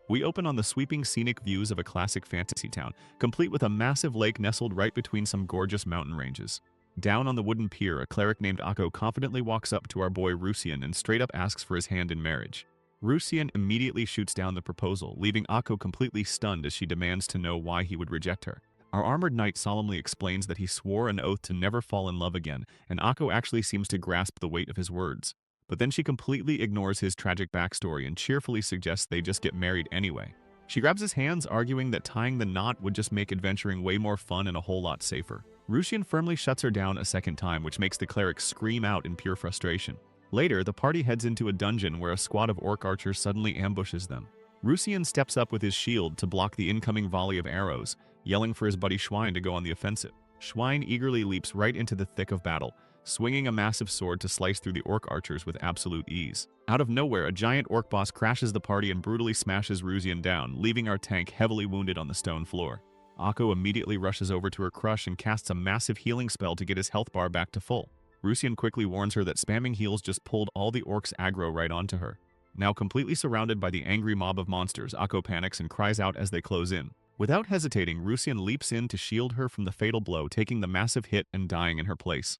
We open on the sweeping scenic views of a classic fantasy town, complete with a massive lake nestled right between some gorgeous mountain ranges. Down on the wooden pier, a cleric named Akko confidently walks up to our boy Rusian and straight up asks for his hand in marriage. Rusian immediately shoots down the proposal, leaving Akko completely stunned as she demands to know why he would reject her. Our armored knight solemnly explains that he swore an oath to never fall in love again, and Akko actually seems to grasp the weight of his words. But then she completely ignores his tragic backstory and cheerfully suggests they just get married anyway. She grabs his hands, arguing that tying the knot would just make adventuring way more fun and a whole lot safer. Rusian firmly shuts her down a second time, which makes the cleric scream out in pure frustration. Later, the party heads into a dungeon where a squad of orc archers suddenly ambushes them. Rusian steps up with his shield to block the incoming volley of arrows, yelling for his buddy Schwein to go on the offensive. Schwein eagerly leaps right into the thick of battle, swinging a massive sword to slice through the orc archers with absolute ease. Out of nowhere, a giant orc boss crashes the party and brutally smashes Rusian down, leaving our tank heavily wounded on the stone floor. Akko immediately rushes over to her crush and casts a massive healing spell to get his health bar back to full. Rusian quickly warns her that spamming heals just pulled all the orcs' aggro right onto her. Now completely surrounded by the angry mob of monsters, Akko panics and cries out as they close in. Without hesitating, Rusian leaps in to shield her from the fatal blow, taking the massive hit and dying in her place.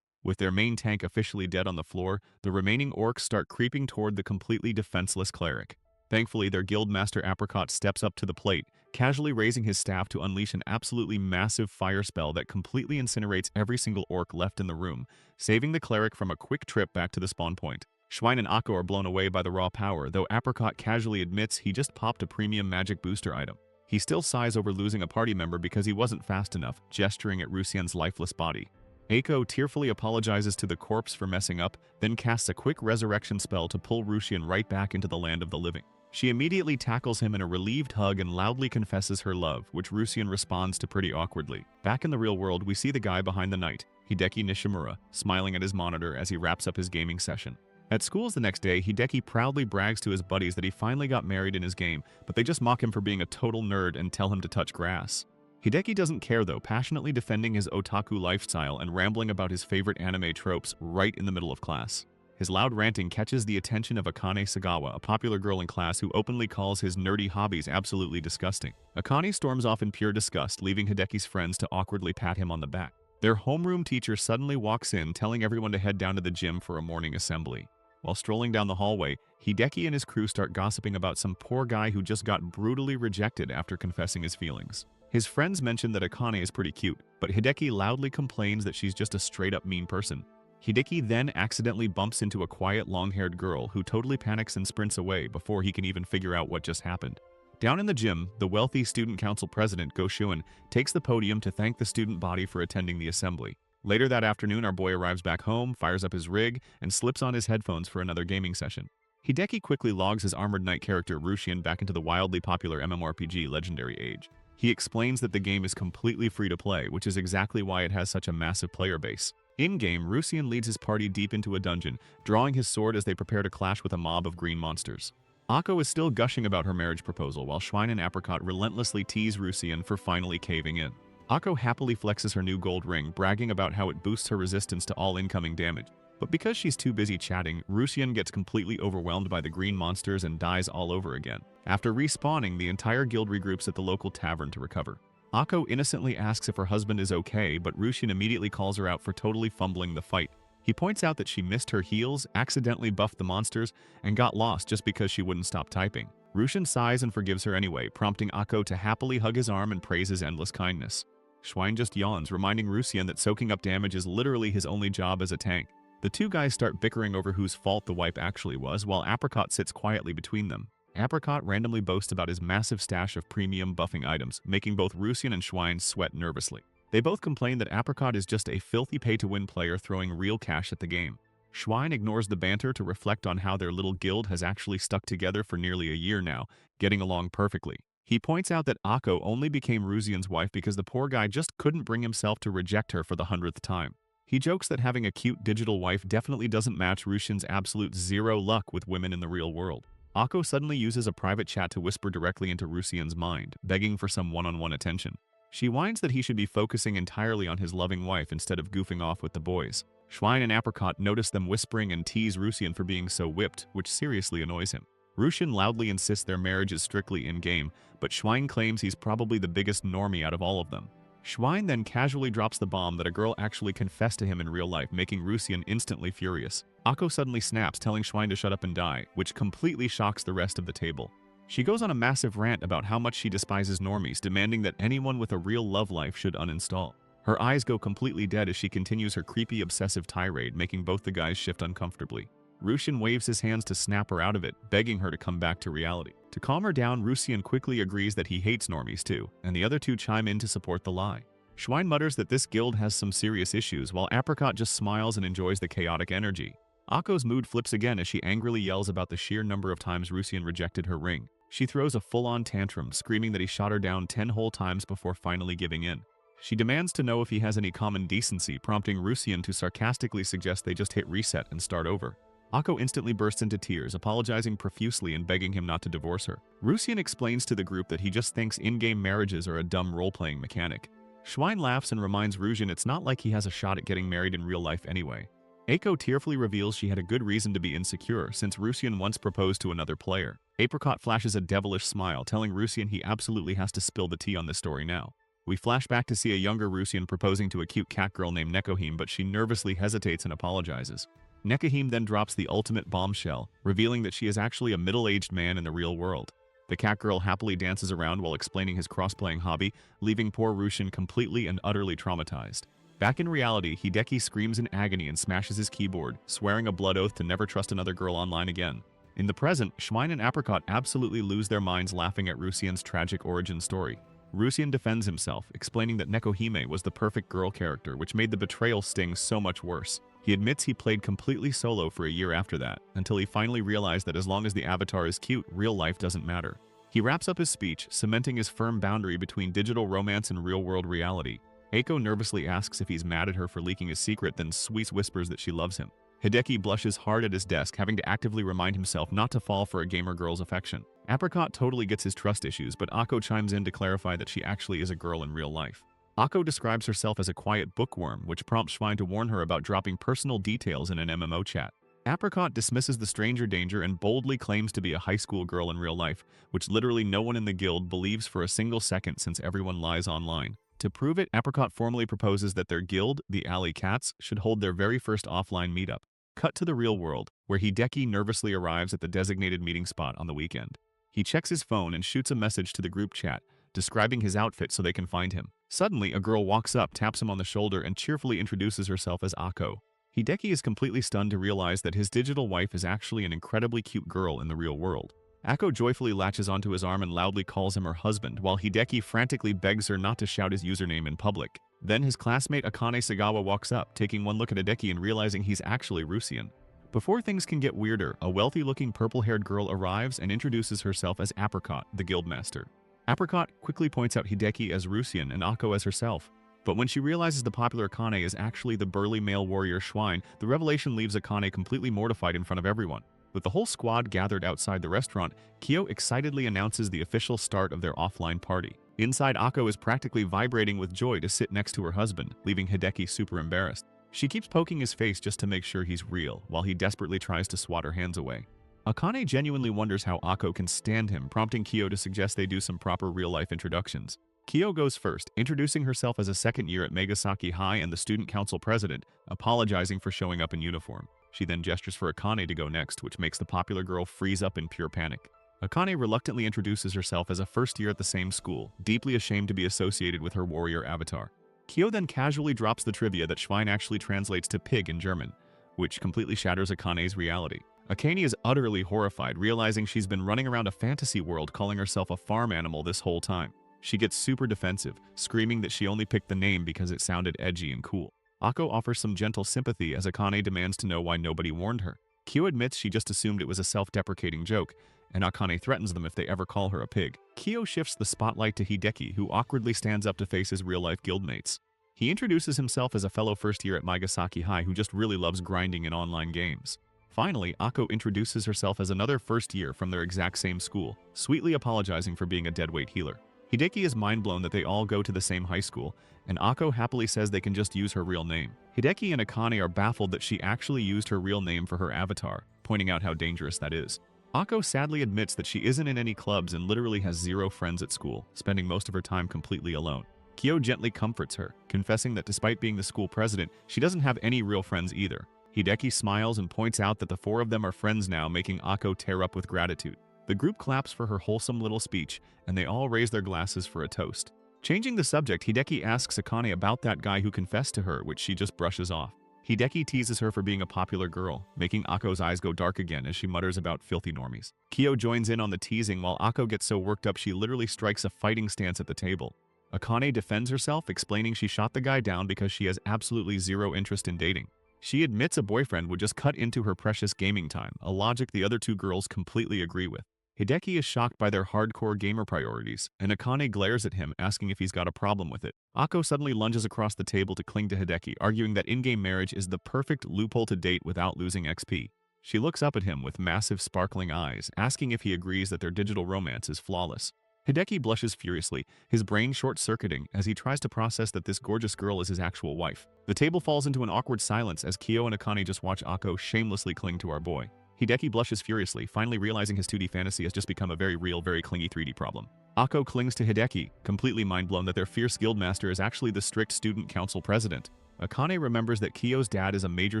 With their main tank officially dead on the floor, the remaining orcs start creeping toward the completely defenseless cleric. Thankfully, their guildmaster Apricot steps up to the plate, casually raising his staff to unleash an absolutely massive fire spell that completely incinerates every single orc left in the room, saving the cleric from a quick trip back to the spawn point. Schwein and Akko are blown away by the raw power, though Apricot casually admits he just popped a premium magic booster item. He still sighs over losing a party member because he wasn't fast enough, gesturing at Rusian's lifeless body. Akko tearfully apologizes to the corpse for messing up, then casts a quick resurrection spell to pull Rusian right back into the land of the living. She immediately tackles him in a relieved hug and loudly confesses her love, which Rusian responds to pretty awkwardly. Back in the real world, we see the guy behind the knight, Hideki Nishimura, smiling at his monitor as he wraps up his gaming session. At schools the next day, Hideki proudly brags to his buddies that he finally got married in his game, but they just mock him for being a total nerd and tell him to touch grass. Hideki doesn't care though, passionately defending his otaku lifestyle and rambling about his favorite anime tropes right in the middle of class. His loud ranting catches the attention of Akane Sagawa, a popular girl in class who openly calls his nerdy hobbies absolutely disgusting. Akane storms off in pure disgust, leaving Hideki's friends to awkwardly pat him on the back. Their homeroom teacher suddenly walks in, telling everyone to head down to the gym for a morning assembly. While strolling down the hallway, Hideki and his crew start gossiping about some poor guy who just got brutally rejected after confessing his feelings. His friends mention that Akane is pretty cute, but Hideki loudly complains that she's just a straight-up mean person. Hideki then accidentally bumps into a quiet, long-haired girl who totally panics and sprints away before he can even figure out what just happened. Down in the gym, the wealthy student council president, Go Shuin, takes the podium to thank the student body for attending the assembly. Later that afternoon, our boy arrives back home, fires up his rig, and slips on his headphones for another gaming session. Hideki quickly logs his armored knight character Rusian back into the wildly popular MMORPG Legendary Age. He explains that the game is completely free to play, which is exactly why it has such a massive player base. In-game, Rusian leads his party deep into a dungeon, drawing his sword as they prepare to clash with a mob of green monsters. Akko is still gushing about her marriage proposal, while Schwein and Apricot relentlessly tease Rusian for finally caving in. Akko happily flexes her new gold ring, bragging about how it boosts her resistance to all incoming damage. But because she's too busy chatting, Rusian gets completely overwhelmed by the green monsters and dies all over again. After respawning, the entire guild regroups at the local tavern to recover. Akko innocently asks if her husband is okay, but Rusian immediately calls her out for totally fumbling the fight. He points out that she missed her heals, accidentally buffed the monsters, and got lost just because she wouldn't stop typing. Rusian sighs and forgives her anyway, prompting Akko to happily hug his arm and praise his endless kindness. Schwein just yawns, reminding Rusian that soaking up damage is literally his only job as a tank. The two guys start bickering over whose fault the wipe actually was, while Apricot sits quietly between them. Apricot randomly boasts about his massive stash of premium buffing items, making both Rusian and Schwein sweat nervously. They both complain that Apricot is just a filthy pay-to-win player throwing real cash at the game. Schwein ignores the banter to reflect on how their little guild has actually stuck together for nearly a year now, getting along perfectly. He points out that Akko only became Rusian's wife because the poor guy just couldn't bring himself to reject her for the 100th time. He jokes that having a cute digital wife definitely doesn't match Rusian's absolute zero luck with women in the real world. Akko suddenly uses a private chat to whisper directly into Rusian's mind, begging for some one-on-one attention. She whines that he should be focusing entirely on his loving wife instead of goofing off with the boys. Schwein and Apricot notice them whispering and tease Rusian for being so whipped, which seriously annoys him. Russian loudly insists their marriage is strictly in-game, but Schwein claims he's probably the biggest normie out of all of them. Schwein then casually drops the bomb that a girl actually confessed to him in real life, making Russian instantly furious. Akko suddenly snaps, telling Schwein to shut up and die, which completely shocks the rest of the table. She goes on a massive rant about how much she despises normies, demanding that anyone with a real love life should uninstall. Her eyes go completely dead as she continues her creepy, obsessive tirade, making both the guys shift uncomfortably. Russian waves his hands to snap her out of it, begging her to come back to reality. To calm her down, Russian quickly agrees that he hates normies too, and the other two chime in to support the lie. Schwein mutters that this guild has some serious issues, while Apricot just smiles and enjoys the chaotic energy. Akko's mood flips again as she angrily yells about the sheer number of times Russian rejected her ring. She throws a full-on tantrum, screaming that he shot her down 10 whole times before finally giving in. She demands to know if he has any common decency, prompting Russian to sarcastically suggest they just hit reset and start over. Akko instantly bursts into tears, apologizing profusely and begging him not to divorce her. Russian explains to the group that he just thinks in-game marriages are a dumb role-playing mechanic. Schwein laughs and reminds Russian it's not like he has a shot at getting married in real life anyway. Akko tearfully reveals she had a good reason to be insecure, since Russian once proposed to another player. Apricot flashes a devilish smile, telling Russian he absolutely has to spill the tea on this story now. We flash back to see a younger Russian proposing to a cute cat girl named Nekohim, but she nervously hesitates and apologizes. Nekohim then drops the ultimate bombshell, revealing that she is actually a middle-aged man in the real world. The cat girl happily dances around while explaining his cross-playing hobby, leaving poor Russian completely and utterly traumatized. Back in reality, Hideki screams in agony and smashes his keyboard, swearing a blood oath to never trust another girl online again. In the present, Schwein and Apricot absolutely lose their minds laughing at Russian's tragic origin story. Russian defends himself, explaining that Nekohime was the perfect girl character, which made the betrayal sting so much worse. He admits he played completely solo for a year after that, until he finally realized that as long as the avatar is cute, real life doesn't matter. He wraps up his speech, cementing his firm boundary between digital romance and real-world reality. Akko nervously asks if he's mad at her for leaking his secret, then Sweet whispers that she loves him. Hideki blushes hard at his desk, having to actively remind himself not to fall for a gamer girl's affection. Apricot totally gets his trust issues, but Akko chimes in to clarify that she actually is a girl in real life. Akko describes herself as a quiet bookworm, which prompts Schwein to warn her about dropping personal details in an MMO chat. Apricot dismisses the stranger danger and boldly claims to be a high school girl in real life, which literally no one in the guild believes for a single second since everyone lies online. To prove it, Apricot formally proposes that their guild, the Anicaps, should hold their very first offline meetup. Cut to the real world, where Hideki nervously arrives at the designated meeting spot on the weekend. He checks his phone and shoots a message to the group chat, describing his outfit so they can find him. Suddenly, a girl walks up, taps him on the shoulder, and cheerfully introduces herself as Akko. Hideki is completely stunned to realize that his digital wife is actually an incredibly cute girl in the real world. Akko joyfully latches onto his arm and loudly calls him her husband, while Hideki frantically begs her not to shout his username in public. Then his classmate Akane Sagawa walks up, taking one look at Hideki and realizing he's actually Russian. Before things can get weirder, a wealthy-looking purple-haired girl arrives and introduces herself as Apricot, the guildmaster. Apricot quickly points out Hideki as Russian and Akko as herself. But when she realizes the popular Akane is actually the burly male warrior Schwein, the revelation leaves Akane completely mortified in front of everyone. With the whole squad gathered outside the restaurant, Kyo excitedly announces the official start of their offline party. Inside, Akko is practically vibrating with joy to sit next to her husband, leaving Hideki super embarrassed. She keeps poking his face just to make sure he's real, while he desperately tries to swat her hands away. Akane genuinely wonders how Akko can stand him, prompting Kyo to suggest they do some proper real-life introductions. Kyo goes first, introducing herself as a second year at Megasaki High and the student council president, apologizing for showing up in uniform. She then gestures for Akane to go next, which makes the popular girl freeze up in pure panic. Akane reluctantly introduces herself as a first year at the same school, deeply ashamed to be associated with her warrior avatar. Kyo then casually drops the trivia that Schwein actually translates to pig in German, which completely shatters Akane's reality. Akane is utterly horrified, realizing she's been running around a fantasy world calling herself a farm animal this whole time. She gets super defensive, screaming that she only picked the name because it sounded edgy and cool. Akko offers some gentle sympathy as Akane demands to know why nobody warned her. Kyo admits she just assumed it was a self-deprecating joke, and Akane threatens them if they ever call her a pig. Kyo shifts the spotlight to Hideki, who awkwardly stands up to face his real-life guildmates. He introduces himself as a fellow first year at Megasaki High who just really loves grinding in online games. Finally, Akko introduces herself as another first year from their exact same school, sweetly apologizing for being a deadweight healer. Hideki is mind-blown that they all go to the same high school, and Akko happily says they can just use her real name. Hideki and Akane are baffled that she actually used her real name for her avatar, pointing out how dangerous that is. Ako sadly admits that she isn't in any clubs and literally has zero friends at school, spending most of her time completely alone. Kyo gently comforts her, confessing that despite being the school president, she doesn't have any real friends either. Hideki smiles and points out that the four of them are friends now, making Ako tear up with gratitude. The group claps for her wholesome little speech, and they all raise their glasses for a toast. Changing the subject, Hideki asks Akane about that guy who confessed to her, which she just brushes off. Hideki teases her for being a popular girl, making Ako's eyes go dark again as she mutters about filthy normies. Kyo joins in on the teasing while Ako gets so worked up she literally strikes a fighting stance at the table. Akane defends herself, explaining she shot the guy down because she has absolutely zero interest in dating. She admits a boyfriend would just cut into her precious gaming time, a logic the other two girls completely agree with. Hideki is shocked by their hardcore gamer priorities, and Akane glares at him, asking if he's got a problem with it. Ako suddenly lunges across the table to cling to Hideki, arguing that in-game marriage is the perfect loophole to date without losing XP. She looks up at him with massive sparkling eyes, asking if he agrees that their digital romance is flawless. Hideki blushes furiously, his brain short-circuiting as he tries to process that this gorgeous girl is his actual wife. The table falls into an awkward silence as Kyo and Akane just watch Ako shamelessly cling to our boy. Hideki blushes furiously, finally realizing his 2D fantasy has just become a very real, very clingy 3D problem. Ako clings to Hideki, completely mind-blown that their fierce guildmaster is actually the strict student council president. Akane remembers that Kyo's dad is a major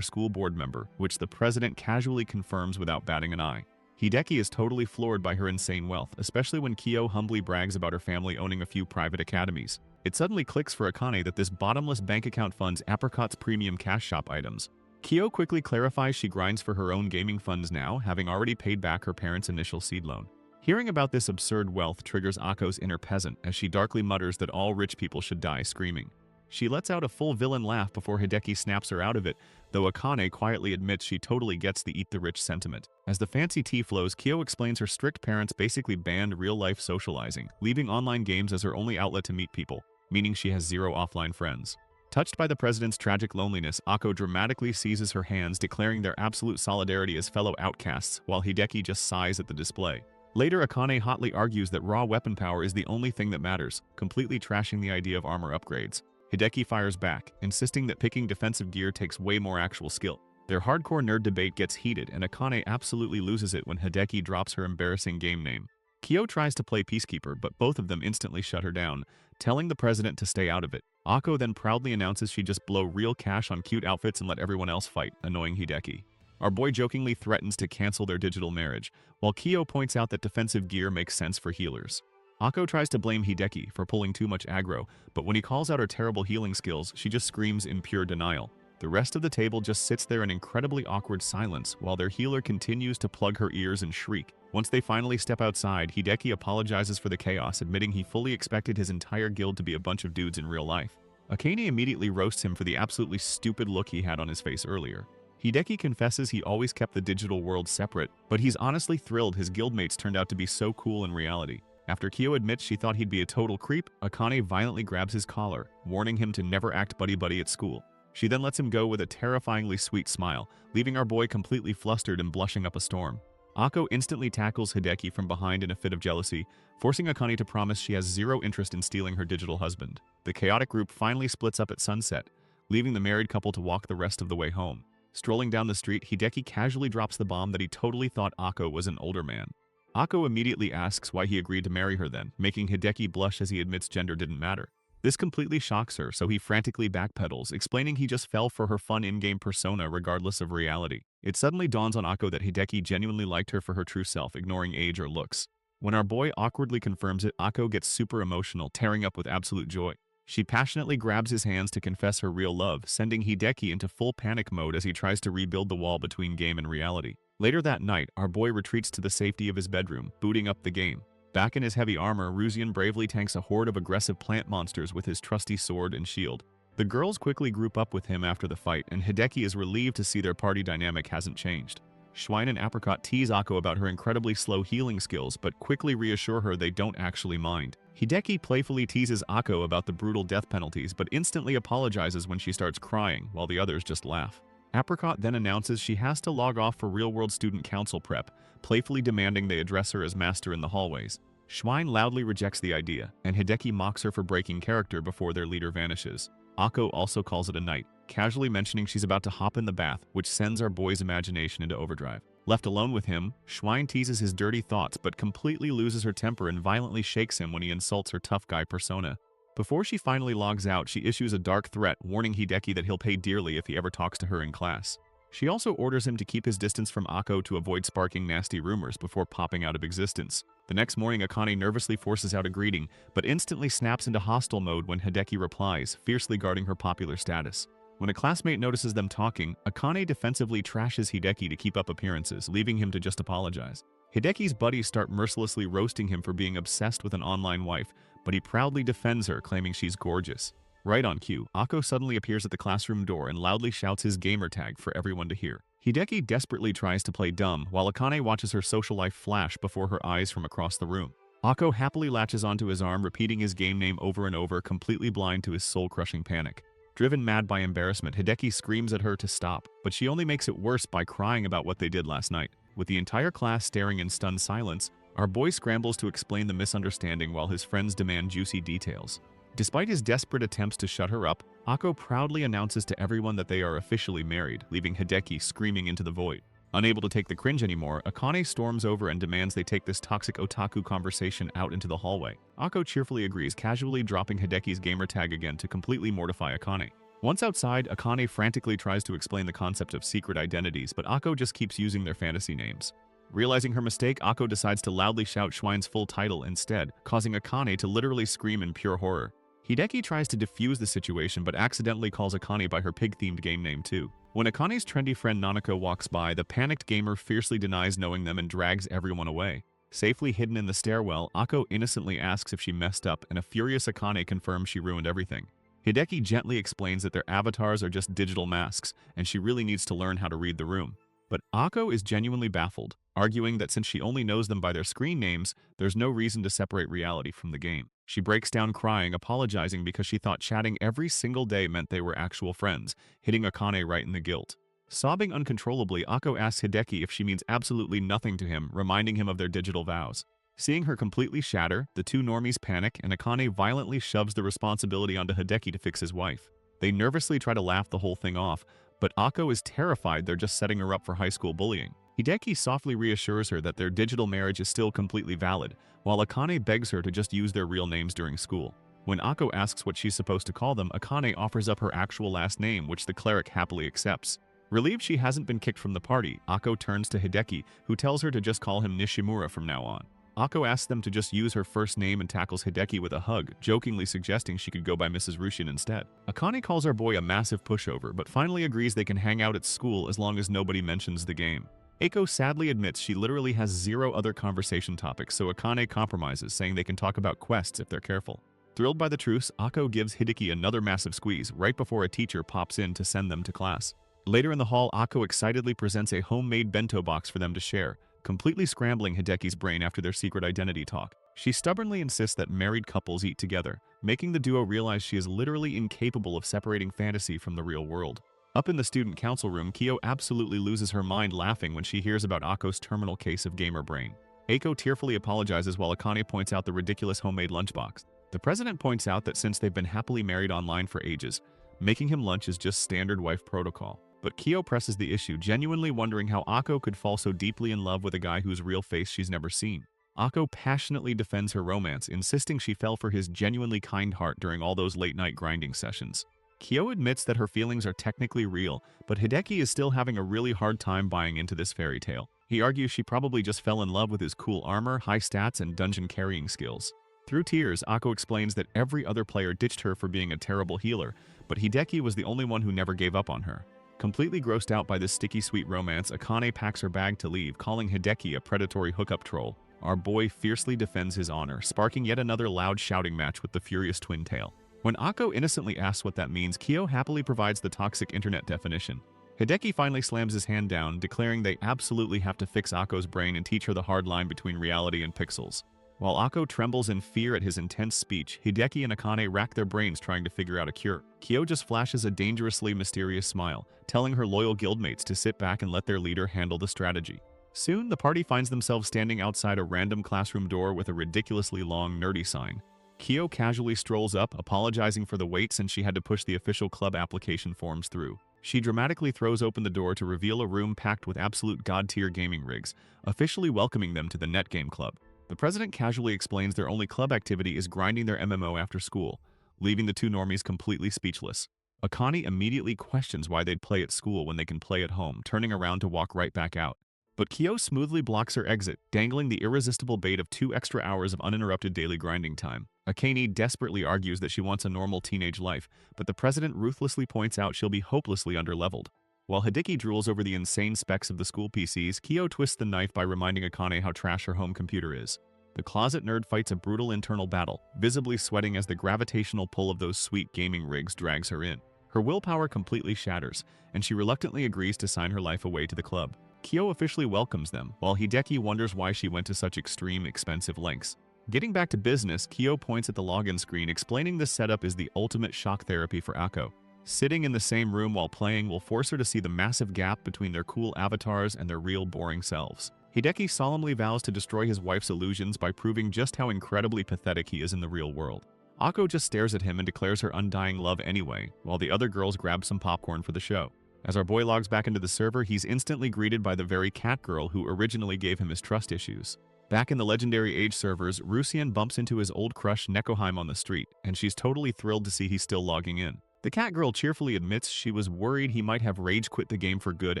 school board member, which the president casually confirms without batting an eye. Hideki is totally floored by her insane wealth, especially when Kyo humbly brags about her family owning a few private academies. It suddenly clicks for Akane that this bottomless bank account funds Apricot's premium cash shop items. Kyo quickly clarifies she grinds for her own gaming funds now, having already paid back her parents' initial seed loan. Hearing about this absurd wealth triggers Ako's inner peasant as she darkly mutters that all rich people should die screaming. She lets out a full villain laugh before Hideki snaps her out of it, though Akane quietly admits she totally gets the eat the rich sentiment. As the fancy tea flows, Kyo explains her strict parents basically banned real-life socializing, leaving online games as her only outlet to meet people, meaning she has zero offline friends. Touched by the president's tragic loneliness, Ako dramatically seizes her hands, declaring their absolute solidarity as fellow outcasts, while Hideki just sighs at the display. Later, Akane hotly argues that raw weapon power is the only thing that matters, completely trashing the idea of armor upgrades. Hideki fires back, insisting that picking defensive gear takes way more actual skill. Their hardcore nerd debate gets heated, and Akane absolutely loses it when Hideki drops her embarrassing game name. Kyo tries to play peacekeeper, but both of them instantly shut her down, telling the president to stay out of it. Ako then proudly announces she'd just blow real cash on cute outfits and let everyone else fight, annoying Hideki. Our boy jokingly threatens to cancel their digital marriage, while Kyo points out that defensive gear makes sense for healers. Ako tries to blame Hideki for pulling too much aggro, but when he calls out her terrible healing skills, she just screams in pure denial. The rest of the table just sits there in incredibly awkward silence while their healer continues to plug her ears and shriek. Once they finally step outside, Hideki apologizes for the chaos, admitting he fully expected his entire guild to be a bunch of dudes in real life. Akane immediately roasts him for the absolutely stupid look he had on his face earlier. Hideki confesses he always kept the digital world separate, but he's honestly thrilled his guildmates turned out to be so cool in reality. After Kyo admits she thought he'd be a total creep, Akane violently grabs his collar, warning him to never act buddy-buddy at school. She then lets him go with a terrifyingly sweet smile, leaving our boy completely flustered and blushing up a storm. Ako instantly tackles Hideki from behind in a fit of jealousy, forcing Akane to promise she has zero interest in stealing her digital husband. The chaotic group finally splits up at sunset, leaving the married couple to walk the rest of the way home. Strolling down the street, Hideki casually drops the bomb that he totally thought Ako was an older man. Ako immediately asks why he agreed to marry her then, making Hideki blush as he admits gender didn't matter. This completely shocks her, so he frantically backpedals, explaining he just fell for her fun in-game persona regardless of reality. It suddenly dawns on Ako that Hideki genuinely liked her for her true self, ignoring age or looks. When our boy awkwardly confirms it, Ako gets super emotional, tearing up with absolute joy. She passionately grabs his hands to confess her real love, sending Hideki into full panic mode as he tries to rebuild the wall between game and reality. Later that night, our boy retreats to the safety of his bedroom, booting up the game. Back in his heavy armor, Rusian bravely tanks a horde of aggressive plant monsters with his trusty sword and shield. The girls quickly group up with him after the fight, and Hideki is relieved to see their party dynamic hasn't changed. Schwein and Apricot tease Ako about her incredibly slow healing skills, but quickly reassure her they don't actually mind. Hideki playfully teases Ako about the brutal death penalties, but instantly apologizes when she starts crying, while the others just laugh. Apricot then announces she has to log off for real-world student council prep, playfully demanding they address her as master in the hallways. Schwein loudly rejects the idea, and Hideki mocks her for breaking character before their leader vanishes. Ako also calls it a night, casually mentioning she's about to hop in the bath, which sends our boy's imagination into overdrive. Left alone with him, Schwein teases his dirty thoughts but completely loses her temper and violently shakes him when he insults her tough guy persona. Before she finally logs out, she issues a dark threat, warning Hideki that he'll pay dearly if he ever talks to her in class. She also orders him to keep his distance from Akko to avoid sparking nasty rumors before popping out of existence. The next morning, Akane nervously forces out a greeting, but instantly snaps into hostile mode when Hideki replies, fiercely guarding her popular status. When a classmate notices them talking, Akane defensively trashes Hideki to keep up appearances, leaving him to just apologize. Hideki's buddies start mercilessly roasting him for being obsessed with an online wife, but he proudly defends her, claiming she's gorgeous. Right on cue, Akko suddenly appears at the classroom door and loudly shouts his gamer tag for everyone to hear. Hideki desperately tries to play dumb, while Akane watches her social life flash before her eyes from across the room. Akko happily latches onto his arm, repeating his game name over and over, completely blind to his soul-crushing panic. Driven mad by embarrassment, Hideki screams at her to stop, but she only makes it worse by crying about what they did last night. With the entire class staring in stunned silence, our boy scrambles to explain the misunderstanding while his friends demand juicy details. Despite his desperate attempts to shut her up, Akko proudly announces to everyone that they are officially married, leaving Hideki screaming into the void. Unable to take the cringe anymore, Akane storms over and demands they take this toxic otaku conversation out into the hallway. Akko cheerfully agrees, casually dropping Hideki's gamertag again to completely mortify Akane. Once outside, Akane frantically tries to explain the concept of secret identities, but Akko just keeps using their fantasy names. Realizing her mistake, Akko decides to loudly shout Schwein's full title instead, causing Akane to literally scream in pure horror. Hideki tries to defuse the situation but accidentally calls Akane by her pig-themed game name too. When Akane's trendy friend Nanako walks by, the panicked gamer fiercely denies knowing them and drags everyone away. Safely hidden in the stairwell, Akko innocently asks if she messed up, and a furious Akane confirms she ruined everything. Hideki gently explains that their avatars are just digital masks, and she really needs to learn how to read the room. But Akko is genuinely baffled, arguing that since she only knows them by their screen names, there's no reason to separate reality from the game. She breaks down crying, apologizing because she thought chatting every single day meant they were actual friends, hitting Akane right in the guilt. Sobbing uncontrollably, Akko asks Hideki if she means absolutely nothing to him, reminding him of their digital vows. Seeing her completely shatter, the two normies panic, and Akane violently shoves the responsibility onto Hideki to fix his wife. They nervously try to laugh the whole thing off, but Akko is terrified they're just setting her up for high school bullying. Hideki softly reassures her that their digital marriage is still completely valid, while Akane begs her to just use their real names during school. When Akko asks what she's supposed to call them, Akane offers up her actual last name, which the cleric happily accepts. Relieved she hasn't been kicked from the party, Akko turns to Hideki, who tells her to just call him Nishimura from now on. Akko asks them to just use her first name and tackles Hideki with a hug, jokingly suggesting she could go by Mrs. Rushin instead. Akane calls our boy a massive pushover, but finally agrees they can hang out at school as long as nobody mentions the game. Eiko sadly admits she literally has zero other conversation topics, so Akane compromises, saying they can talk about quests if they're careful. Thrilled by the truce, Akko gives Hideki another massive squeeze right before a teacher pops in to send them to class. Later in the hall, Akko excitedly presents a homemade bento box for them to share, completely scrambling Hideki's brain after their secret identity talk. She stubbornly insists that married couples eat together, making the duo realize she is literally incapable of separating fantasy from the real world. Up in the student council room, Kyo absolutely loses her mind laughing when she hears about Akko's terminal case of gamer brain. Eiko tearfully apologizes while Akane points out the ridiculous homemade lunchbox. The president points out that since they've been happily married online for ages, making him lunch is just standard wife protocol. But Kyo presses the issue, genuinely wondering how Akko could fall so deeply in love with a guy whose real face she's never seen. Akko passionately defends her romance, insisting she fell for his genuinely kind heart during all those late-night grinding sessions. Kyo admits that her feelings are technically real, but Hideki is still having a really hard time buying into this fairy tale. He argues she probably just fell in love with his cool armor, high stats, and dungeon carrying skills. Through tears, Akko explains that every other player ditched her for being a terrible healer, but Hideki was the only one who never gave up on her. Completely grossed out by this sticky sweet romance, Akane packs her bag to leave, calling Hideki a predatory hookup troll. Our boy fiercely defends his honor, sparking yet another loud shouting match with the furious twin tail. When Akko innocently asks what that means, Kyo happily provides the toxic internet definition. Hideki finally slams his hand down, declaring they absolutely have to fix Akko's brain and teach her the hard line between reality and pixels. While Akko trembles in fear at his intense speech, Hideki and Akane rack their brains trying to figure out a cure. Kyo just flashes a dangerously mysterious smile, telling her loyal guildmates to sit back and let their leader handle the strategy. Soon, the party finds themselves standing outside a random classroom door with a ridiculously long nerdy sign. Kyo casually strolls up, apologizing for the wait since she had to push the official club application forms through. She dramatically throws open the door to reveal a room packed with absolute god-tier gaming rigs, officially welcoming them to the Netgame Club. The president casually explains their only club activity is grinding their MMO after school, leaving the two normies completely speechless. Akane immediately questions why they'd play at school when they can play at home, turning around to walk right back out. But Kyo smoothly blocks her exit, dangling the irresistible bait of 2 extra hours of uninterrupted daily grinding time. Akane desperately argues that she wants a normal teenage life, but the president ruthlessly points out she'll be hopelessly underleveled. While Hideki drools over the insane specs of the school PCs, Kyo twists the knife by reminding Akane how trash her home computer is. The closet nerd fights a brutal internal battle, visibly sweating as the gravitational pull of those sweet gaming rigs drags her in. Her willpower completely shatters, and she reluctantly agrees to sign her life away to the club. Kyo officially welcomes them, while Hideki wonders why she went to such extreme, expensive lengths. Getting back to business, Kyo points at the login screen, explaining this setup is the ultimate shock therapy for Ako. Sitting in the same room while playing will force her to see the massive gap between their cool avatars and their real boring selves. Hideki solemnly vows to destroy his wife's illusions by proving just how incredibly pathetic he is in the real world. Ako just stares at him and declares her undying love anyway, while the other girls grab some popcorn for the show. As our boy logs back into the server, he's instantly greeted by the very cat girl who originally gave him his trust issues. Back in the Legendary Age servers, Rusian bumps into his old crush Nekoheim on the street, and she's totally thrilled to see he's still logging in. The cat girl cheerfully admits she was worried he might have rage quit the game for good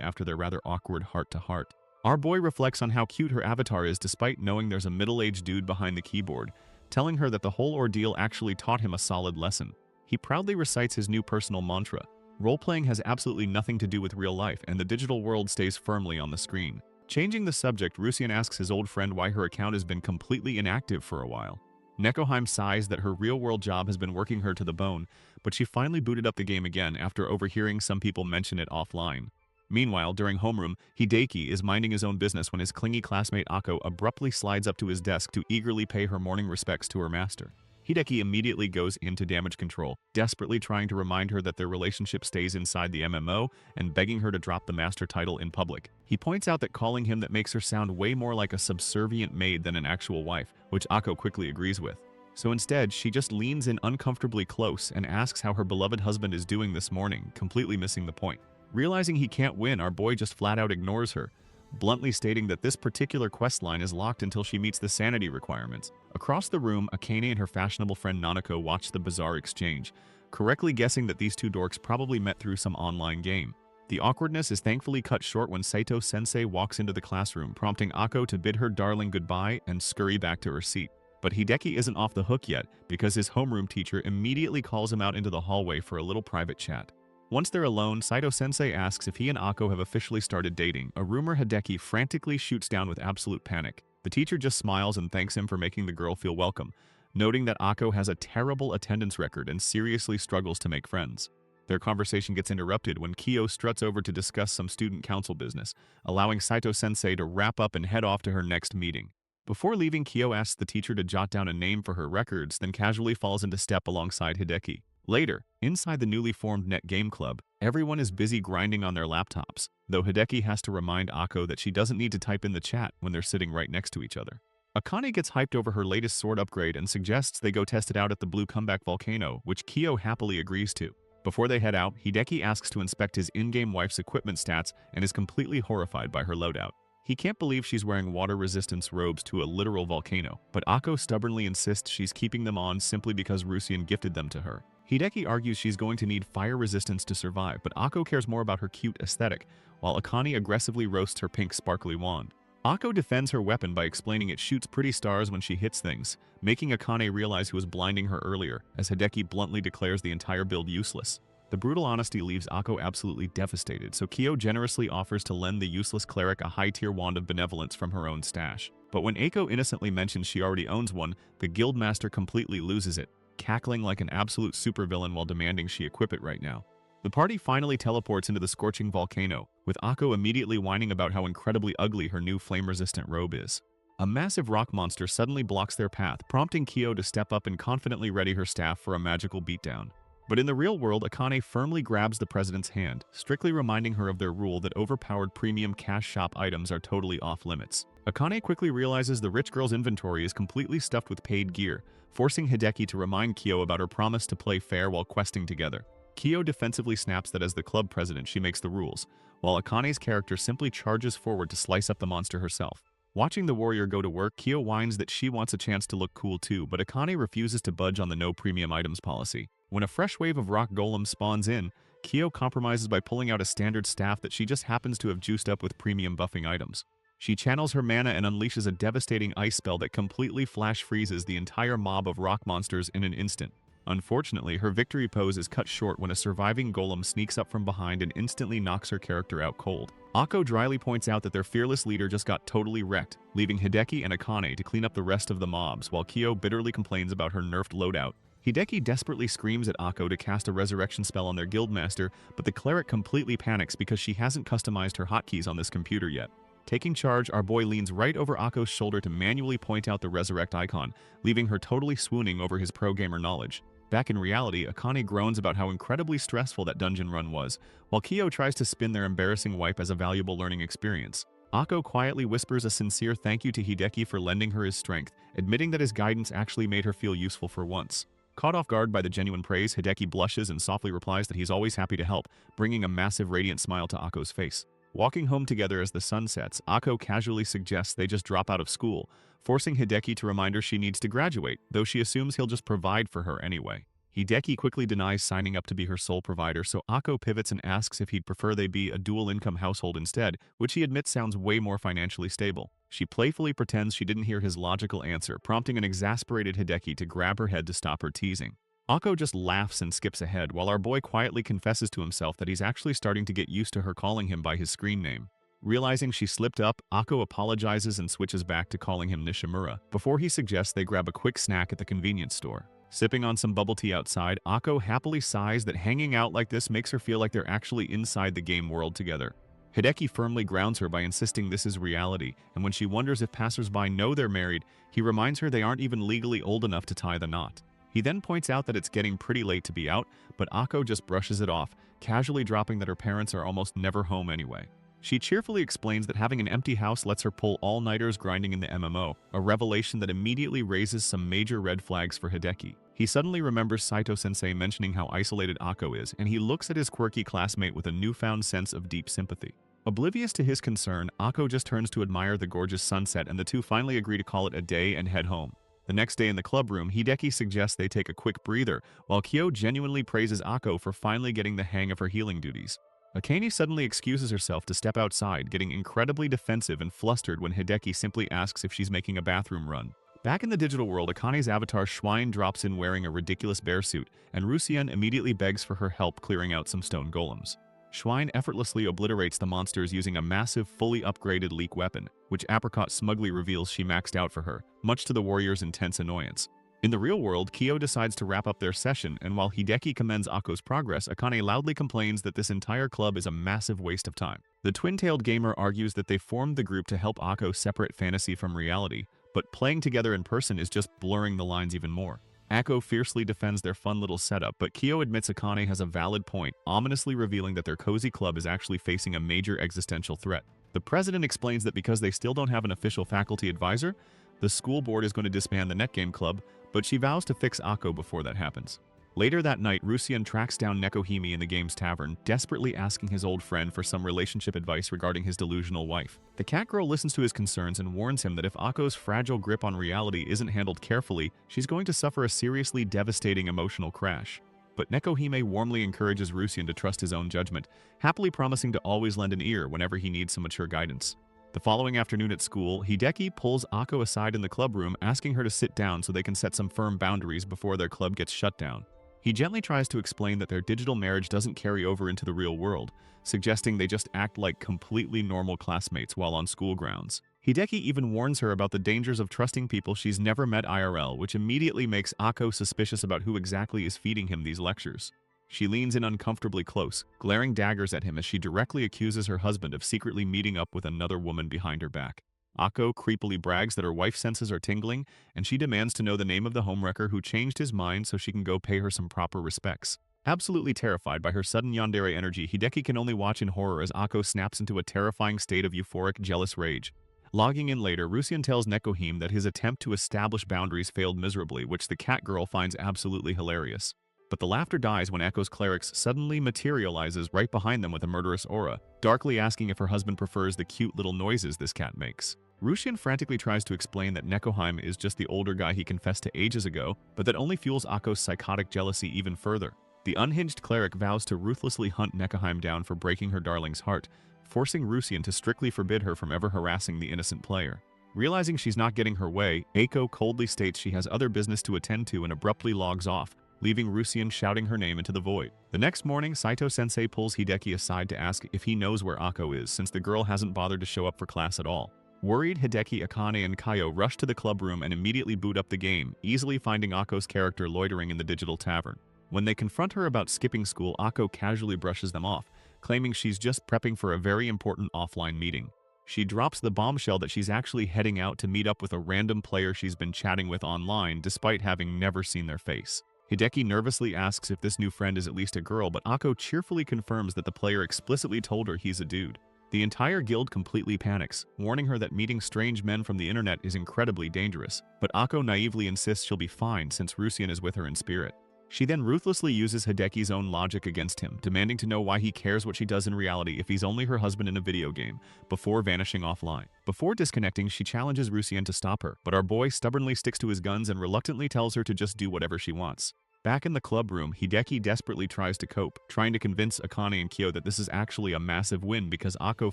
after their rather awkward heart-to-heart. Our boy reflects on how cute her avatar is despite knowing there's a middle-aged dude behind the keyboard, telling her that the whole ordeal actually taught him a solid lesson. He proudly recites his new personal mantra: role-playing has absolutely nothing to do with real life, and the digital world stays firmly on the screen. Changing the subject, Rusian asks his old friend why her account has been completely inactive for a while. Nekoheim sighs that her real-world job has been working her to the bone, but she finally booted up the game again after overhearing some people mention it offline. Meanwhile, during homeroom, Hideki is minding his own business when his clingy classmate Ako abruptly slides up to his desk to eagerly pay her morning respects to her master. Hideki immediately goes into damage control, desperately trying to remind her that their relationship stays inside the MMO and begging her to drop the master title in public. He points out that calling him that makes her sound way more like a subservient maid than an actual wife, which Ako quickly agrees with. So instead, she just leans in uncomfortably close and asks how her beloved husband is doing this morning, completely missing the point. Realizing he can't win, our boy just flat out ignores her, bluntly stating that this particular questline is locked until she meets the sanity requirements. Across the room, Akane and her fashionable friend Nanako watch the bizarre exchange, correctly guessing that these two dorks probably met through some online game. The awkwardness is thankfully cut short when Saito-sensei walks into the classroom, prompting Ako to bid her darling goodbye and scurry back to her seat. But Hideki isn't off the hook yet, because his homeroom teacher immediately calls him out into the hallway for a little private chat. Once they're alone, Saito-sensei asks if he and Ako have officially started dating, a rumor Hideki frantically shoots down with absolute panic. The teacher just smiles and thanks him for making the girl feel welcome, noting that Ako has a terrible attendance record and seriously struggles to make friends. Their conversation gets interrupted when Kyo struts over to discuss some student council business, allowing Saito-sensei to wrap up and head off to her next meeting. Before leaving, Kyo asks the teacher to jot down a name for her records, then casually falls into step alongside Hideki. Later, inside the newly formed Net Game Club, everyone is busy grinding on their laptops, though Hideki has to remind Ako that she doesn't need to type in the chat when they're sitting right next to each other. Akane gets hyped over her latest sword upgrade and suggests they go test it out at the Blue Comeback Volcano, which Kyo happily agrees to. Before they head out, Hideki asks to inspect his in-game wife's equipment stats and is completely horrified by her loadout. He can't believe she's wearing water resistance robes to a literal volcano, but Ako stubbornly insists she's keeping them on simply because Rusian gifted them to her. Hideki argues she's going to need fire resistance to survive, but Ako cares more about her cute aesthetic, while Akane aggressively roasts her pink sparkly wand. Ako defends her weapon by explaining it shoots pretty stars when she hits things, making Akane realize who was blinding her earlier, as Hideki bluntly declares the entire build useless. The brutal honesty leaves Ako absolutely devastated, so Kyo generously offers to lend the useless cleric a high-tier wand of benevolence from her own stash. But when Ako innocently mentions she already owns one, the guildmaster completely loses it, cackling like an absolute supervillain while demanding she equip it right now. The party finally teleports into the scorching volcano, with Ako immediately whining about how incredibly ugly her new flame-resistant robe is. A massive rock monster suddenly blocks their path, prompting Kyo to step up and confidently ready her staff for a magical beatdown. But in the real world, Akane firmly grabs the president's hand, strictly reminding her of their rule that overpowered premium cash shop items are totally off-limits. Akane quickly realizes the rich girl's inventory is completely stuffed with paid gear, forcing Hideki to remind Kyo about her promise to play fair while questing together. Kyo defensively snaps that as the club president she makes the rules, while Akane's character simply charges forward to slice up the monster herself. Watching the warrior go to work, Kyo whines that she wants a chance to look cool too, but Akane refuses to budge on the no premium items policy. When a fresh wave of rock golems spawns in, Kyo compromises by pulling out a standard staff that she just happens to have juiced up with premium buffing items. She channels her mana and unleashes a devastating ice spell that completely flash freezes the entire mob of rock monsters in an instant. Unfortunately, her victory pose is cut short when a surviving golem sneaks up from behind and instantly knocks her character out cold. Akko dryly points out that their fearless leader just got totally wrecked, leaving Hideki and Akane to clean up the rest of the mobs, while Kyo bitterly complains about her nerfed loadout. Hideki desperately screams at Akko to cast a resurrection spell on their guildmaster, but the cleric completely panics because she hasn't customized her hotkeys on this computer yet. Taking charge, our boy leans right over Akko's shoulder to manually point out the resurrect icon, leaving her totally swooning over his pro-gamer knowledge. Back in reality, Akane groans about how incredibly stressful that dungeon run was, while Kyo tries to spin their embarrassing wipe as a valuable learning experience. Akko quietly whispers a sincere thank you to Hideki for lending her his strength, admitting that his guidance actually made her feel useful for once. Caught off guard by the genuine praise, Hideki blushes and softly replies that he's always happy to help, bringing a massive radiant smile to Akko's face. Walking home together as the sun sets, Akko casually suggests they just drop out of school, forcing Hideki to remind her she needs to graduate, though she assumes he'll just provide for her anyway. Hideki quickly denies signing up to be her sole provider, so Akko pivots and asks if he'd prefer they be a dual-income household instead, which he admits sounds way more financially stable. She playfully pretends she didn't hear his logical answer, prompting an exasperated Hideki to grab her head to stop her teasing. Akko just laughs and skips ahead, while our boy quietly confesses to himself that he's actually starting to get used to her calling him by his screen name. Realizing she slipped up, Akko apologizes and switches back to calling him Nishimura, before he suggests they grab a quick snack at the convenience store. Sipping on some bubble tea outside, Akko happily sighs that hanging out like this makes her feel like they're actually inside the game world together. Hideki firmly grounds her by insisting this is reality, and when she wonders if passersby know they're married, he reminds her they aren't even legally old enough to tie the knot. He then points out that it's getting pretty late to be out, but Akko just brushes it off, casually dropping that her parents are almost never home anyway. She cheerfully explains that having an empty house lets her pull all-nighters grinding in the MMO, a revelation that immediately raises some major red flags for Hideki. He suddenly remembers Saito-sensei mentioning how isolated Akko is, and he looks at his quirky classmate with a newfound sense of deep sympathy. Oblivious to his concern, Akko just turns to admire the gorgeous sunset, and the two finally agree to call it a day and head home. The next day in the club room, Hideki suggests they take a quick breather, while Kyo genuinely praises Akko for finally getting the hang of her healing duties. Akane suddenly excuses herself to step outside, getting incredibly defensive and flustered when Hideki simply asks if she's making a bathroom run. Back in the digital world, Akane's avatar Schwein drops in wearing a ridiculous bear suit, and Rusian immediately begs for her help clearing out some stone golems. Schwein effortlessly obliterates the monsters using a massive, fully upgraded leak weapon, which Apricot smugly reveals she maxed out for her, much to the warrior's intense annoyance. In the real world, Kyo decides to wrap up their session, and while Hideki commends Akko's progress, Akane loudly complains that this entire club is a massive waste of time. The twin-tailed gamer argues that they formed the group to help Akko separate fantasy from reality, but playing together in person is just blurring the lines even more. Akko fiercely defends their fun little setup, but Kyo admits Akane has a valid point, ominously revealing that their cozy club is actually facing a major existential threat. The president explains that because they still don't have an official faculty advisor, the school board is going to disband the netgame club, but she vows to fix Akko before that happens. Later that night, Rusian tracks down Nekohime in the game's tavern, desperately asking his old friend for some relationship advice regarding his delusional wife. The cat girl listens to his concerns and warns him that if Akko's fragile grip on reality isn't handled carefully, she's going to suffer a seriously devastating emotional crash. But Nekohime warmly encourages Rusian to trust his own judgment, happily promising to always lend an ear whenever he needs some mature guidance. The following afternoon at school, Hideki pulls Akko aside in the clubroom, asking her to sit down so they can set some firm boundaries before their club gets shut down. He gently tries to explain that their digital marriage doesn't carry over into the real world, suggesting they just act like completely normal classmates while on school grounds. Hideki even warns her about the dangers of trusting people she's never met IRL, which immediately makes Akko suspicious about who exactly is feeding him these lectures. She leans in uncomfortably close, glaring daggers at him as she directly accuses her husband of secretly meeting up with another woman behind her back. Akko creepily brags that her wife's senses are tingling, and she demands to know the name of the homewrecker who changed his mind so she can go pay her some proper respects. Absolutely terrified by her sudden yandere energy, Hideki can only watch in horror as Akko snaps into a terrifying state of euphoric, jealous rage. Logging in later, Rusian tells Nekohime that his attempt to establish boundaries failed miserably, which the cat girl finds absolutely hilarious. But the laughter dies when Echo's clerics suddenly materializes right behind them with a murderous aura, darkly asking if her husband prefers the cute little noises this cat makes. Rusian frantically tries to explain that Nekoheim is just the older guy he confessed to ages ago, but that only fuels Akko's psychotic jealousy even further. The unhinged cleric vows to ruthlessly hunt Nekoheim down for breaking her darling's heart, forcing Rusian to strictly forbid her from ever harassing the innocent player. Realizing she's not getting her way, Eiko coldly states she has other business to attend to and abruptly logs off, leaving Rusian shouting her name into the void. The next morning, Saito-sensei pulls Hideki aside to ask if he knows where Akko is, since the girl hasn't bothered to show up for class at all. Worried, Hideki, Akane, and Kaio rush to the club room and immediately boot up the game, easily finding Akko's character loitering in the digital tavern. When they confront her about skipping school, Akko casually brushes them off, claiming she's just prepping for a very important offline meeting. She drops the bombshell that she's actually heading out to meet up with a random player she's been chatting with online despite having never seen their face. Hideki nervously asks if this new friend is at least a girl, but Akko cheerfully confirms that the player explicitly told her he's a dude. The entire guild completely panics, warning her that meeting strange men from the internet is incredibly dangerous, but Akko naively insists she'll be fine since Rusian is with her in spirit. She then ruthlessly uses Hideki's own logic against him, demanding to know why he cares what she does in reality if he's only her husband in a video game, before vanishing offline. Before disconnecting, she challenges Rusian to stop her, but our boy stubbornly sticks to his guns and reluctantly tells her to just do whatever she wants. Back in the club room, Hideki desperately tries to cope, trying to convince Akane and Kyo that this is actually a massive win because Akko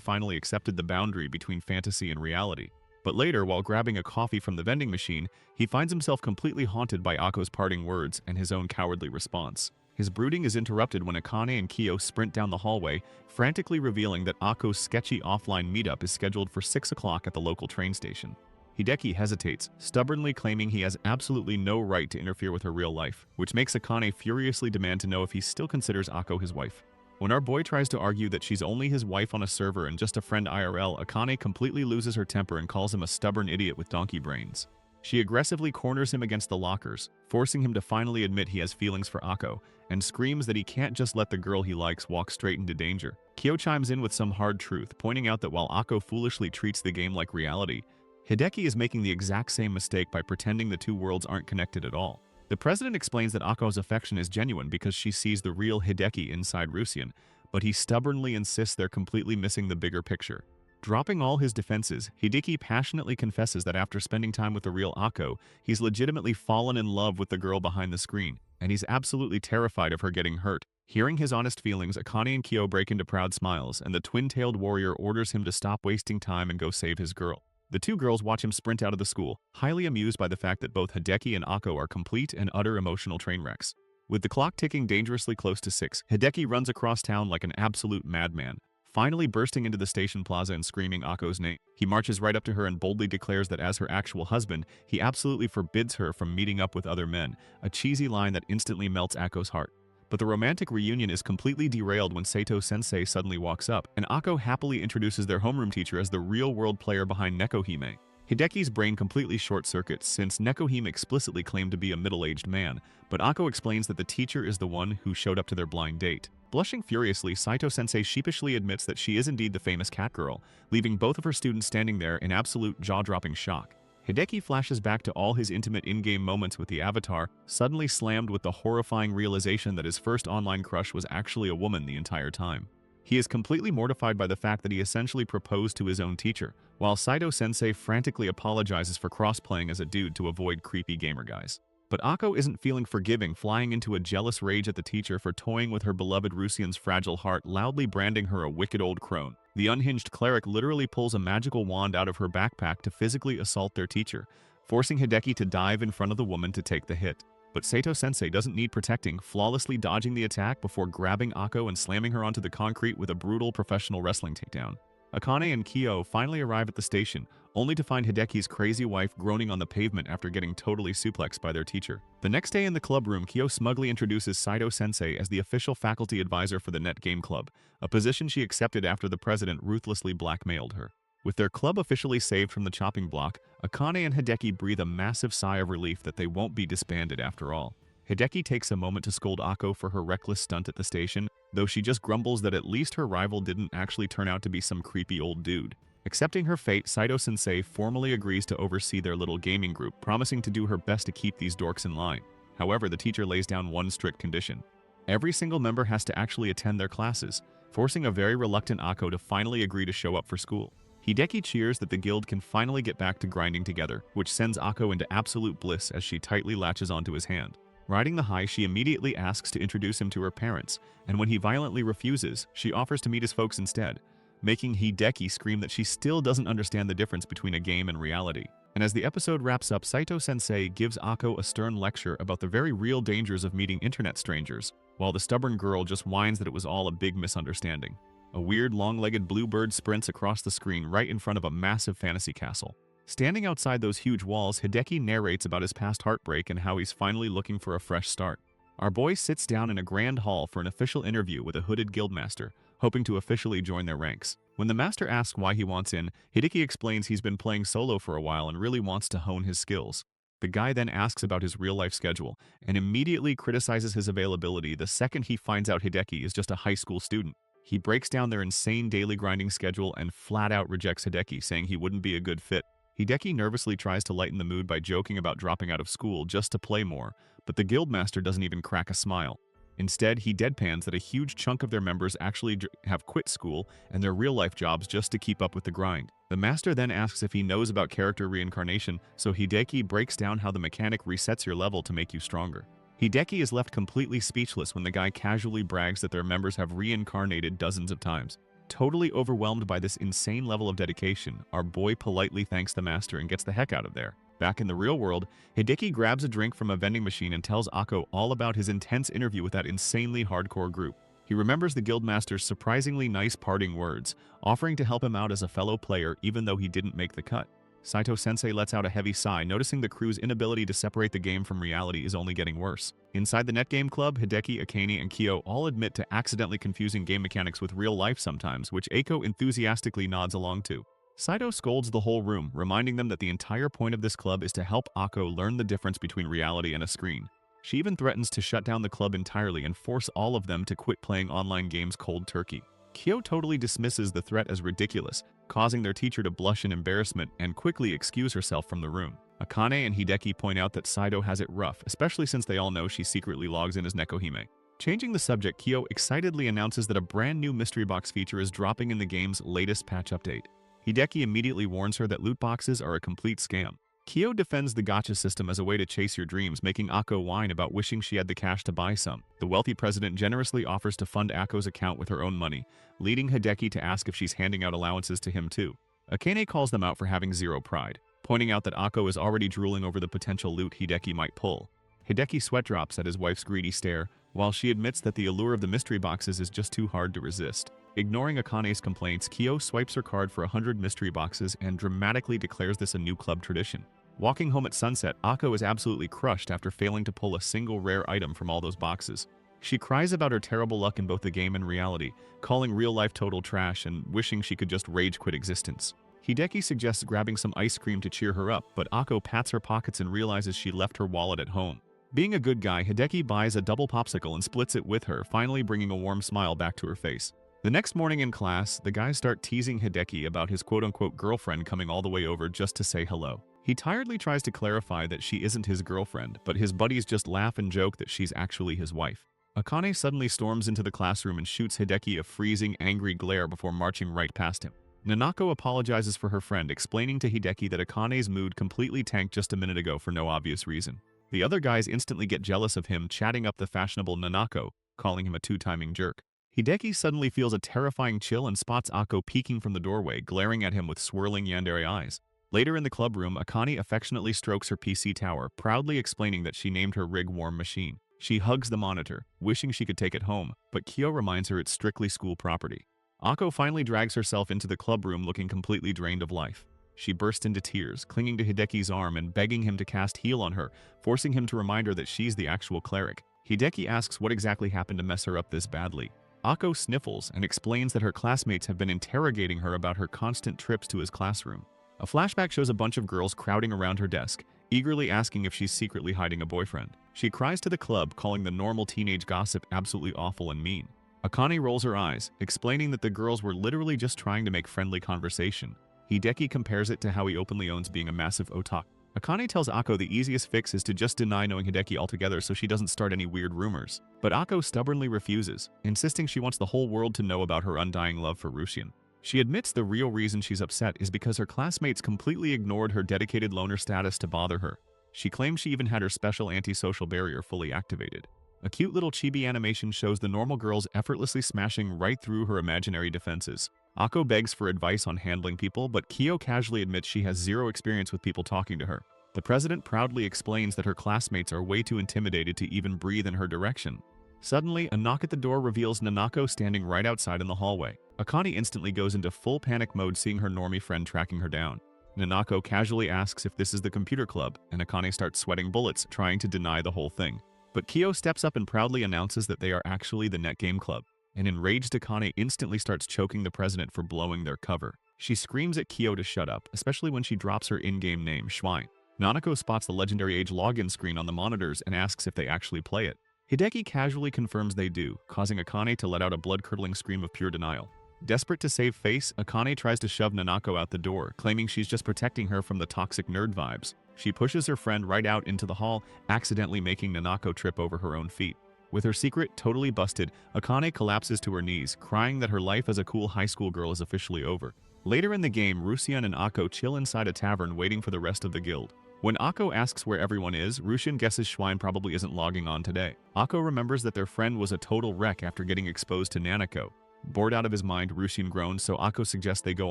finally accepted the boundary between fantasy and reality. But later, while grabbing a coffee from the vending machine, he finds himself completely haunted by Akko's parting words and his own cowardly response. His brooding is interrupted when Akane and Kyo sprint down the hallway, frantically revealing that Akko's sketchy offline meetup is scheduled for 6 o'clock at the local train station. Hideki hesitates, stubbornly claiming he has absolutely no right to interfere with her real life, which makes Akane furiously demand to know if he still considers Akko his wife. When our boy tries to argue that she's only his wife on a server and just a friend IRL, Akane completely loses her temper and calls him a stubborn idiot with donkey brains. She aggressively corners him against the lockers, forcing him to finally admit he has feelings for Akko, and screams that he can't just let the girl he likes walk straight into danger. Kyo chimes in with some hard truth, pointing out that while Akko foolishly treats the game like reality, Hideki is making the exact same mistake by pretending the two worlds aren't connected at all. The president explains that Akko's affection is genuine because she sees the real Hideki inside Rusian, but he stubbornly insists they're completely missing the bigger picture. Dropping all his defenses, Hideki passionately confesses that after spending time with the real Akko, he's legitimately fallen in love with the girl behind the screen, and he's absolutely terrified of her getting hurt. Hearing his honest feelings, Akane and Kyo break into proud smiles, and the twin-tailed warrior orders him to stop wasting time and go save his girl. The two girls watch him sprint out of the school, highly amused by the fact that both Hideki and Akko are complete and utter emotional train wrecks. With the clock ticking dangerously close to 6, Hideki runs across town like an absolute madman, finally bursting into the station plaza and screaming Akko's name. He marches right up to her and boldly declares that as her actual husband, he absolutely forbids her from meeting up with other men, a cheesy line that instantly melts Akko's heart. But the romantic reunion is completely derailed when Saito-sensei suddenly walks up, and Akko happily introduces their homeroom teacher as the real-world player behind Nekohime. Hideki's brain completely short-circuits since Nekohime explicitly claimed to be a middle-aged man, but Akko explains that the teacher is the one who showed up to their blind date. Blushing furiously, Saito-sensei sheepishly admits that she is indeed the famous cat girl, leaving both of her students standing there in absolute jaw-dropping shock. Hideki flashes back to all his intimate in-game moments with the avatar, suddenly slammed with the horrifying realization that his first online crush was actually a woman the entire time. He is completely mortified by the fact that he essentially proposed to his own teacher, while Saito-sensei frantically apologizes for cross-playing as a dude to avoid creepy gamer guys. But Akko isn't feeling forgiving, flying into a jealous rage at the teacher for toying with her beloved Rusian's fragile heart, loudly branding her a wicked old crone. The unhinged cleric literally pulls a magical wand out of her backpack to physically assault their teacher, forcing Hideki to dive in front of the woman to take the hit. But Saito-sensei doesn't need protecting, flawlessly dodging the attack before grabbing Akko and slamming her onto the concrete with a brutal professional wrestling takedown. Akane and Kyo finally arrive at the station, only to find Hideki's crazy wife groaning on the pavement after getting totally suplexed by their teacher. The next day in the club room, Kyo smugly introduces Saito-sensei as the official faculty advisor for the Net Game Club, a position she accepted after the president ruthlessly blackmailed her. With their club officially saved from the chopping block, Akane and Hideki breathe a massive sigh of relief that they won't be disbanded after all. Hideki takes a moment to scold Akko for her reckless stunt at the station, though she just grumbles that at least her rival didn't actually turn out to be some creepy old dude. Accepting her fate, Saito-sensei formally agrees to oversee their little gaming group, promising to do her best to keep these dorks in line. However, the teacher lays down one strict condition. Every single member has to actually attend their classes, forcing a very reluctant Akko to finally agree to show up for school. Hideki cheers that the guild can finally get back to grinding together, which sends Akko into absolute bliss as she tightly latches onto his hand. Riding the high, she immediately asks to introduce him to her parents, and when he violently refuses, she offers to meet his folks instead, making Hideki scream that she still doesn't understand the difference between a game and reality. And as the episode wraps up, Saito-sensei gives Akko a stern lecture about the very real dangers of meeting internet strangers, while the stubborn girl just whines that it was all a big misunderstanding. A weird long-legged blue bird sprints across the screen right in front of a massive fantasy castle. Standing outside those huge walls, Hideki narrates about his past heartbreak and how he's finally looking for a fresh start. Our boy sits down in a grand hall for an official interview with a hooded guildmaster, hoping to officially join their ranks. When the master asks why he wants in, Hideki explains he's been playing solo for a while and really wants to hone his skills. The guy then asks about his real-life schedule and immediately criticizes his availability the second he finds out Hideki is just a high school student. He breaks down their insane daily grinding schedule and flat-out rejects Hideki, saying he wouldn't be a good fit. Hideki nervously tries to lighten the mood by joking about dropping out of school just to play more, but the guildmaster doesn't even crack a smile. Instead, he deadpans that a huge chunk of their members actually have quit school and their real-life jobs just to keep up with the grind. The master then asks if he knows about character reincarnation, so Hideki breaks down how the mechanic resets your level to make you stronger. Hideki is left completely speechless when the guy casually brags that their members have reincarnated dozens of times. Totally overwhelmed by this insane level of dedication, our boy politely thanks the master and gets the heck out of there. Back in the real world, Hideki grabs a drink from a vending machine and tells Akko all about his intense interview with that insanely hardcore group. He remembers the guildmaster's surprisingly nice parting words, offering to help him out as a fellow player even though he didn't make the cut. Saito-sensei lets out a heavy sigh, noticing the crew's inability to separate the game from reality is only getting worse. Inside the netgame club, Hideki, Akane, and Kyo all admit to accidentally confusing game mechanics with real life sometimes, which Eiko enthusiastically nods along to. Saito scolds the whole room, reminding them that the entire point of this club is to help Akko learn the difference between reality and a screen. She even threatens to shut down the club entirely and force all of them to quit playing online games cold turkey. Kyo totally dismisses the threat as ridiculous, causing their teacher to blush in embarrassment and quickly excuse herself from the room. Akane and Hideki point out that Saito has it rough, especially since they all know she secretly logs in as Nekohime. Changing the subject, Kyo excitedly announces that a brand new mystery box feature is dropping in the game's latest patch update. Hideki immediately warns her that loot boxes are a complete scam. Kyo defends the gacha system as a way to chase your dreams, making Akko whine about wishing she had the cash to buy some. The wealthy president generously offers to fund Akko's account with her own money, leading Hideki to ask if she's handing out allowances to him too. Akane calls them out for having zero pride, pointing out that Akko is already drooling over the potential loot Hideki might pull. Hideki sweat drops at his wife's greedy stare, while she admits that the allure of the mystery boxes is just too hard to resist. Ignoring Akane's complaints, Kyo swipes her card for 100 mystery boxes and dramatically declares this a new club tradition. Walking home at sunset, Akko is absolutely crushed after failing to pull a single rare item from all those boxes. She cries about her terrible luck in both the game and reality, calling real-life total trash and wishing she could just rage-quit existence. Hideki suggests grabbing some ice cream to cheer her up, but Akko pats her pockets and realizes she left her wallet at home. Being a good guy, Hideki buys a double popsicle and splits it with her, finally bringing a warm smile back to her face. The next morning in class, the guys start teasing Hideki about his quote-unquote girlfriend coming all the way over just to say hello. He tiredly tries to clarify that she isn't his girlfriend, but his buddies just laugh and joke that she's actually his wife. Akane suddenly storms into the classroom and shoots Hideki a freezing, angry glare before marching right past him. Nanako apologizes for her friend, explaining to Hideki that Akane's mood completely tanked just a minute ago for no obvious reason. The other guys instantly get jealous of him, chatting up the fashionable Nanako, calling him a two-timing jerk. Hideki suddenly feels a terrifying chill and spots Akko peeking from the doorway, glaring at him with swirling yandere eyes. Later in the club room, Akane affectionately strokes her PC tower, proudly explaining that she named her rig Warm Machine. She hugs the monitor, wishing she could take it home, but Kyo reminds her it's strictly school property. Akko finally drags herself into the club room looking completely drained of life. She bursts into tears, clinging to Hideki's arm and begging him to cast heal on her, forcing him to remind her that she's the actual cleric. Hideki asks what exactly happened to mess her up this badly. Akko sniffles and explains that her classmates have been interrogating her about her constant trips to his classroom. A flashback shows a bunch of girls crowding around her desk, eagerly asking if she's secretly hiding a boyfriend. She cries to the club, calling the normal teenage gossip absolutely awful and mean. Akane rolls her eyes, explaining that the girls were literally just trying to make friendly conversation. Hideki compares it to how he openly owns being a massive otaku. Akane tells Akko the easiest fix is to just deny knowing Hideki altogether so she doesn't start any weird rumors. But Akko stubbornly refuses, insisting she wants the whole world to know about her undying love for Rusien. She admits the real reason she's upset is because her classmates completely ignored her dedicated loner status to bother her. She claims she even had her special antisocial barrier fully activated. A cute little chibi animation shows the normal girls effortlessly smashing right through her imaginary defenses. Akko begs for advice on handling people, but Kyo casually admits she has zero experience with people talking to her. The president proudly explains that her classmates are way too intimidated to even breathe in her direction. Suddenly, a knock at the door reveals Nanako standing right outside in the hallway. Akane instantly goes into full panic mode seeing her normie friend tracking her down. Nanako casually asks if this is the computer club, and Akane starts sweating bullets, trying to deny the whole thing. But Kyo steps up and proudly announces that they are actually the Netgame Club. An enraged Akane instantly starts choking the president for blowing their cover. She screams at Kyo to shut up, especially when she drops her in-game name, Schwein. Nanako spots the Legendary Age login screen on the monitors and asks if they actually play it. Hideki casually confirms they do, causing Akane to let out a blood-curdling scream of pure denial. Desperate to save face, Akane tries to shove Nanako out the door, claiming she's just protecting her from the toxic nerd vibes. She pushes her friend right out into the hall, accidentally making Nanako trip over her own feet. With her secret totally busted, Akane collapses to her knees, crying that her life as a cool high school girl is officially over. Later in the game, Rusien and Akko chill inside a tavern waiting for the rest of the guild. When Akko asks where everyone is, Rusien guesses Schwein probably isn't logging on today. Akko remembers that their friend was a total wreck after getting exposed to Nanako. Bored out of his mind, Rusien groans, so Akko suggests they go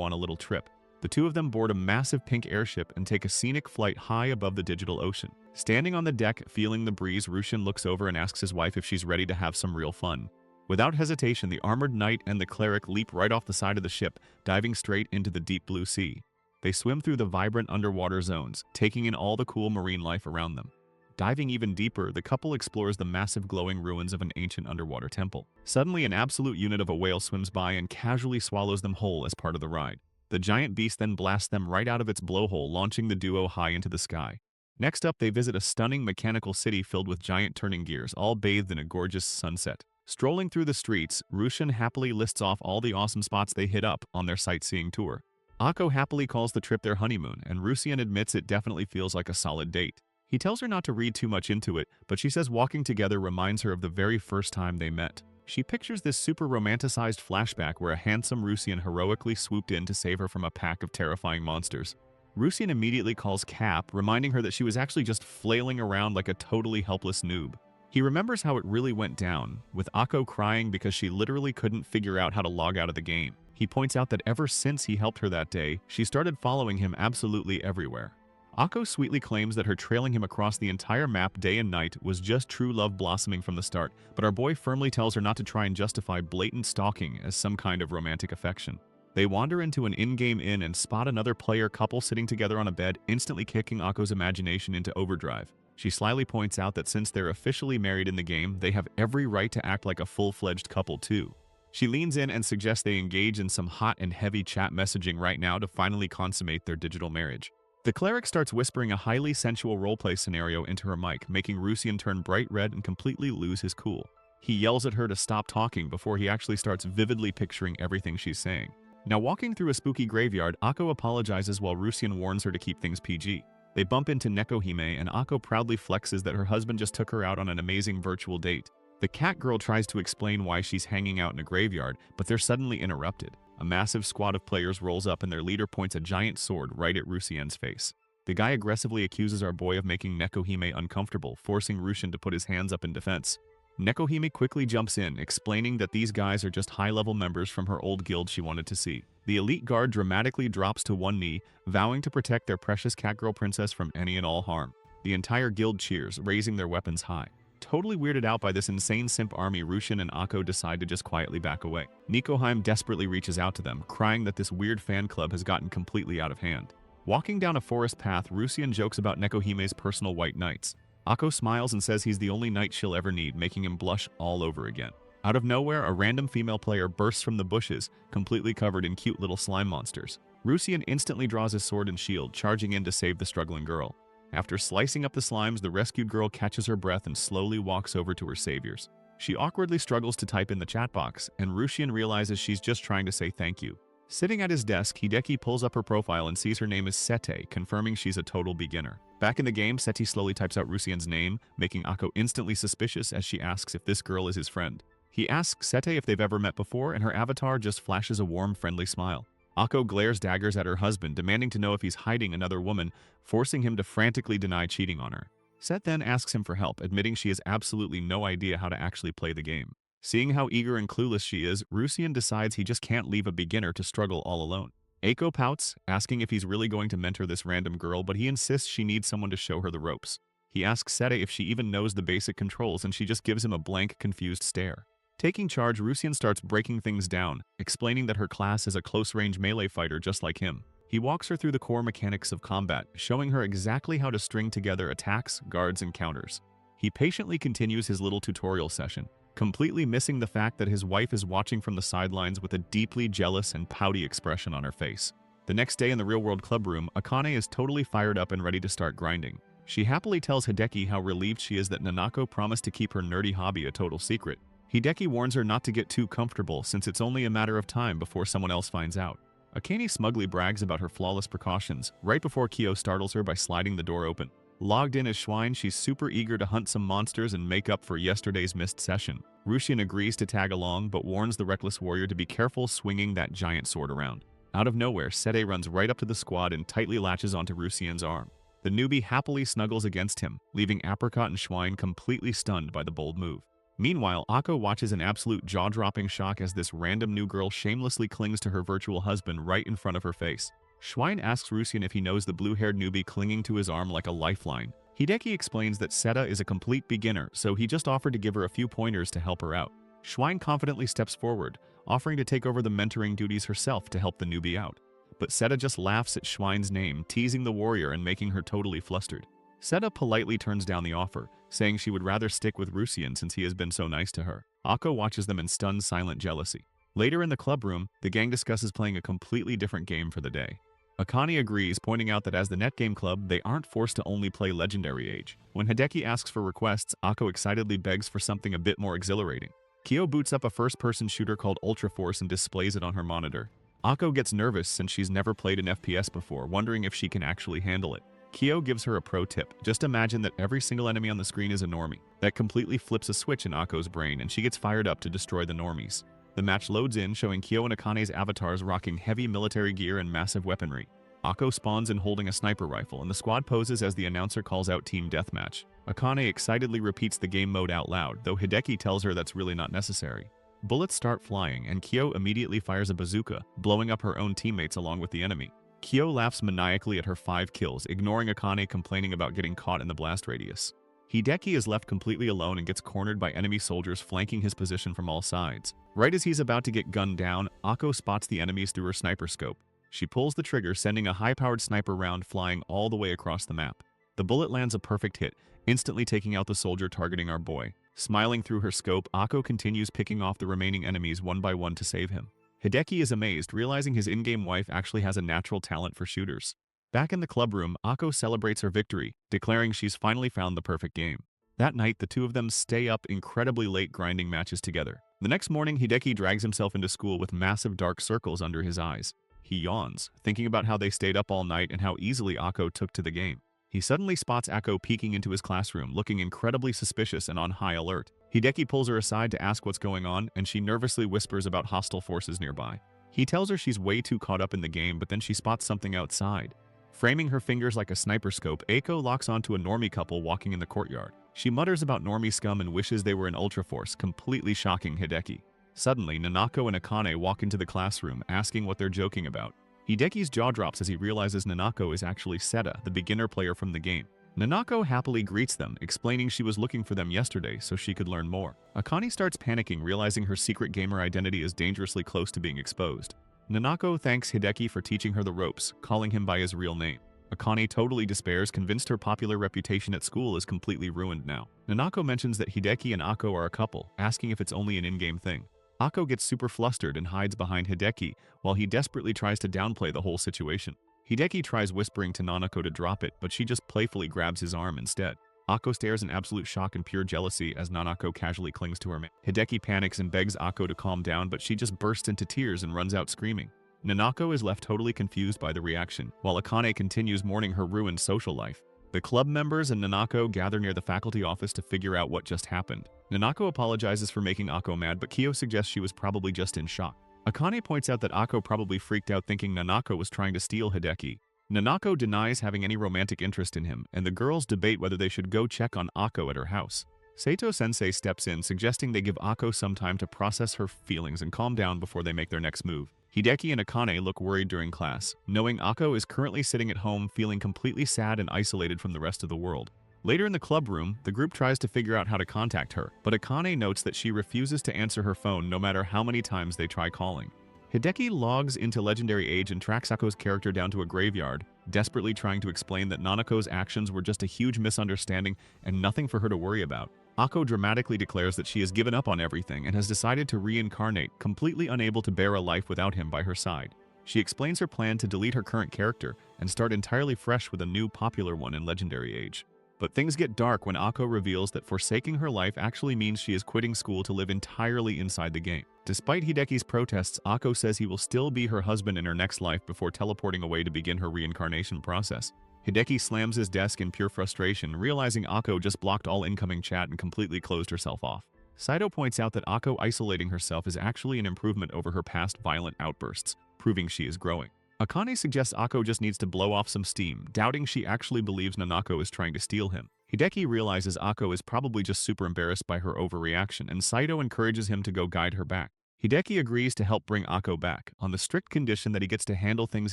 on a little trip. The two of them board a massive pink airship and take a scenic flight high above the digital ocean. Standing on the deck, feeling the breeze, Rusien looks over and asks his wife if she's ready to have some real fun. Without hesitation, the armored knight and the cleric leap right off the side of the ship, diving straight into the deep blue sea. They swim through the vibrant underwater zones, taking in all the cool marine life around them. Diving even deeper, the couple explores the massive glowing ruins of an ancient underwater temple. Suddenly, an absolute unit of a whale swims by and casually swallows them whole as part of the ride. The giant beast then blasts them right out of its blowhole, launching the duo high into the sky. Next up, they visit a stunning mechanical city filled with giant turning gears, all bathed in a gorgeous sunset. Strolling through the streets, Rusien happily lists off all the awesome spots they hit up on their sightseeing tour. Akko happily calls the trip their honeymoon, and Rusien admits it definitely feels like a solid date. He tells her not to read too much into it, but she says walking together reminds her of the very first time they met. She pictures this super romanticized flashback where a handsome Rusien heroically swooped in to save her from a pack of terrifying monsters. Rusien immediately calls Cap, reminding her that she was actually just flailing around like a totally helpless noob. He remembers how it really went down, with Akko crying because she literally couldn't figure out how to log out of the game. He points out that ever since he helped her that day, she started following him absolutely everywhere. Akko sweetly claims that her trailing him across the entire map day and night was just true love blossoming from the start, but our boy firmly tells her not to try and justify blatant stalking as some kind of romantic affection. They wander into an in-game inn and spot another player couple sitting together on a bed, instantly kicking Akko's imagination into overdrive. She slyly points out that since they're officially married in the game, they have every right to act like a full-fledged couple too. She leans in and suggests they engage in some hot and heavy chat messaging right now to finally consummate their digital marriage. The cleric starts whispering a highly sensual roleplay scenario into her mic, making Rusien turn bright red and completely lose his cool. He yells at her to stop talking before he actually starts vividly picturing everything she's saying. Now walking through a spooky graveyard, Akko apologizes while Rusien warns her to keep things PG. They bump into Nekohime and Akko proudly flexes that her husband just took her out on an amazing virtual date. The cat girl tries to explain why she's hanging out in a graveyard, but they're suddenly interrupted. A massive squad of players rolls up and their leader points a giant sword right at Rusien's face. The guy aggressively accuses our boy of making Nekohime uncomfortable, forcing Rusien to put his hands up in defense. Nekohime quickly jumps in, explaining that these guys are just high-level members from her old guild she wanted to see. The elite guard dramatically drops to one knee, vowing to protect their precious catgirl princess from any and all harm. The entire guild cheers, raising their weapons high. Totally weirded out by this insane simp army, Rusien and Akko decide to just quietly back away. Nikoheim desperately reaches out to them, crying that this weird fan club has gotten completely out of hand. Walking down a forest path, Rusien jokes about Nekohime's personal white knights. Akko smiles and says he's the only knight she'll ever need, making him blush all over again. Out of nowhere, a random female player bursts from the bushes, completely covered in cute little slime monsters. Rusien instantly draws his sword and shield, charging in to save the struggling girl. After slicing up the slimes, the rescued girl catches her breath and slowly walks over to her saviors. She awkwardly struggles to type in the chat box, and Rusien realizes she's just trying to say thank you. Sitting at his desk, Hideki pulls up her profile and sees her name is Sete, confirming she's a total beginner. Back in the game, Sete slowly types out Rusian's name, making Akko instantly suspicious as she asks if this girl is his friend. He asks Sete if they've ever met before, and her avatar just flashes a warm, friendly smile. Akko glares daggers at her husband, demanding to know if he's hiding another woman, forcing him to frantically deny cheating on her. Set then asks him for help, admitting she has absolutely no idea how to actually play the game. Seeing how eager and clueless she is, Rusian decides he just can't leave a beginner to struggle all alone. Eiko pouts, asking if he's really going to mentor this random girl, but he insists she needs someone to show her the ropes. He asks Sete if she even knows the basic controls, and she just gives him a blank, confused stare. Taking charge, Rusian starts breaking things down, explaining that her class is a close-range melee fighter just like him. He walks her through the core mechanics of combat, showing her exactly how to string together attacks, guards, and counters. He patiently continues his little tutorial session, completely missing the fact that his wife is watching from the sidelines with a deeply jealous and pouty expression on her face. The next day in the real-world club room, Akane is totally fired up and ready to start grinding. She happily tells Hideki how relieved she is that Nanako promised to keep her nerdy hobby a total secret. Hideki warns her not to get too comfortable since it's only a matter of time before someone else finds out. Akane smugly brags about her flawless precautions, right before Kyo startles her by sliding the door open. Logged in as Schwein, she's super eager to hunt some monsters and make up for yesterday's missed session. Rusian agrees to tag along, but warns the reckless warrior to be careful swinging that giant sword around. Out of nowhere, Sete runs right up to the squad and tightly latches onto Rusian's arm. The newbie happily snuggles against him, leaving Apricot and Schwein completely stunned by the bold move. Meanwhile, Akko watches in absolute jaw-dropping shock as this random new girl shamelessly clings to her virtual husband right in front of her face. Schwein asks Rusian if he knows the blue-haired newbie clinging to his arm like a lifeline. Hideki explains that Seta is a complete beginner, so he just offered to give her a few pointers to help her out. Schwein confidently steps forward, offering to take over the mentoring duties herself to help the newbie out. But Seta just laughs at Schwein's name, teasing the warrior and making her totally flustered. Seta politely turns down the offer, saying she would rather stick with Rusian since he has been so nice to her. Akko watches them in stunned, silent jealousy. Later in the club room, the gang discusses playing a completely different game for the day. Akane agrees, pointing out that as the Netgame Club, they aren't forced to only play Legendary Age. When Hideki asks for requests, Akko excitedly begs for something a bit more exhilarating. Kyo boots up a first-person shooter called Ultra Force and displays it on her monitor. Akko gets nervous since she's never played an FPS before, wondering if she can actually handle it. Kyo gives her a pro tip. Just imagine that every single enemy on the screen is a normie. That completely flips a switch in Akko's brain, and she gets fired up to destroy the normies. The match loads in, showing Kyo and Akane's avatars rocking heavy military gear and massive weaponry. Akko spawns in holding a sniper rifle, and the squad poses as the announcer calls out Team Deathmatch. Akane excitedly repeats the game mode out loud, though Hideki tells her that's really not necessary. Bullets start flying, and Kyo immediately fires a bazooka, blowing up her own teammates along with the enemy. Kyo laughs maniacally at her 5 kills, ignoring Akane complaining about getting caught in the blast radius. Hideki is left completely alone and gets cornered by enemy soldiers flanking his position from all sides. Right as he's about to get gunned down, Akko spots the enemies through her sniper scope. She pulls the trigger, sending a high-powered sniper round flying all the way across the map. The bullet lands a perfect hit, instantly taking out the soldier targeting our boy. Smiling through her scope, Akko continues picking off the remaining enemies one by one to save him. Hideki is amazed, realizing his in-game wife actually has a natural talent for shooters. Back in the club room, Akko celebrates her victory, declaring she's finally found the perfect game. That night, the two of them stay up incredibly late grinding matches together. The next morning, Hideki drags himself into school with massive dark circles under his eyes. He yawns, thinking about how they stayed up all night and how easily Akko took to the game. He suddenly spots Akko peeking into his classroom, looking incredibly suspicious and on high alert. Hideki pulls her aside to ask what's going on, and she nervously whispers about hostile forces nearby. He tells her she's way too caught up in the game, but then she spots something outside. Framing her fingers like a sniper scope, Eiko locks onto a normie couple walking in the courtyard. She mutters about normie scum and wishes they were in Ultra Force, completely shocking Hideki. Suddenly, Nanako and Akane walk into the classroom, asking what they're joking about. Hideki's jaw drops as he realizes Nanako is actually Seta, the beginner player from the game. Nanako happily greets them, explaining she was looking for them yesterday so she could learn more. Akane starts panicking, realizing her secret gamer identity is dangerously close to being exposed. Nanako thanks Hideki for teaching her the ropes, calling him by his real name. Akane totally despairs, convinced her popular reputation at school is completely ruined now. Nanako mentions that Hideki and Akko are a couple, asking if it's only an in-game thing. Akko gets super flustered and hides behind Hideki, while he desperately tries to downplay the whole situation. Hideki tries whispering to Nanako to drop it, but she just playfully grabs his arm instead. Akko stares in absolute shock and pure jealousy as Nanako casually clings to her man. Hideki panics and begs Akko to calm down, but she just bursts into tears and runs out screaming. Nanako is left totally confused by the reaction, while Akane continues mourning her ruined social life. The club members and Nanako gather near the faculty office to figure out what just happened. Nanako apologizes for making Ako mad, but Kyo suggests she was probably just in shock. Akane points out that Ako probably freaked out thinking Nanako was trying to steal Hideki. Nanako denies having any romantic interest in him, and the girls debate whether they should go check on Ako at her house. Sato-sensei steps in, suggesting they give Ako some time to process her feelings and calm down before they make their next move. Hideki and Akane look worried during class, knowing Ako is currently sitting at home feeling completely sad and isolated from the rest of the world. Later in the club room, the group tries to figure out how to contact her, but Akane notes that she refuses to answer her phone no matter how many times they try calling. Hideki logs into Legendary Age and tracks Ako's character down to a graveyard, desperately trying to explain that Nanako's actions were just a huge misunderstanding and nothing for her to worry about. Ako dramatically declares that she has given up on everything and has decided to reincarnate, completely unable to bear a life without him by her side. She explains her plan to delete her current character and start entirely fresh with a new popular one in Legendary Age. But things get dark when Ako reveals that forsaking her life actually means she is quitting school to live entirely inside the game. Despite Hideki's protests, Ako says he will still be her husband in her next life before teleporting away to begin her reincarnation process. Hideki slams his desk in pure frustration, realizing Ako just blocked all incoming chat and completely closed herself off. Saito points out that Ako isolating herself is actually an improvement over her past violent outbursts, proving she is growing. Akane suggests Ako just needs to blow off some steam, doubting she actually believes Nanako is trying to steal him. Hideki realizes Ako is probably just super embarrassed by her overreaction, and Saito encourages him to go guide her back. Hideki agrees to help bring Ako back, on the strict condition that he gets to handle things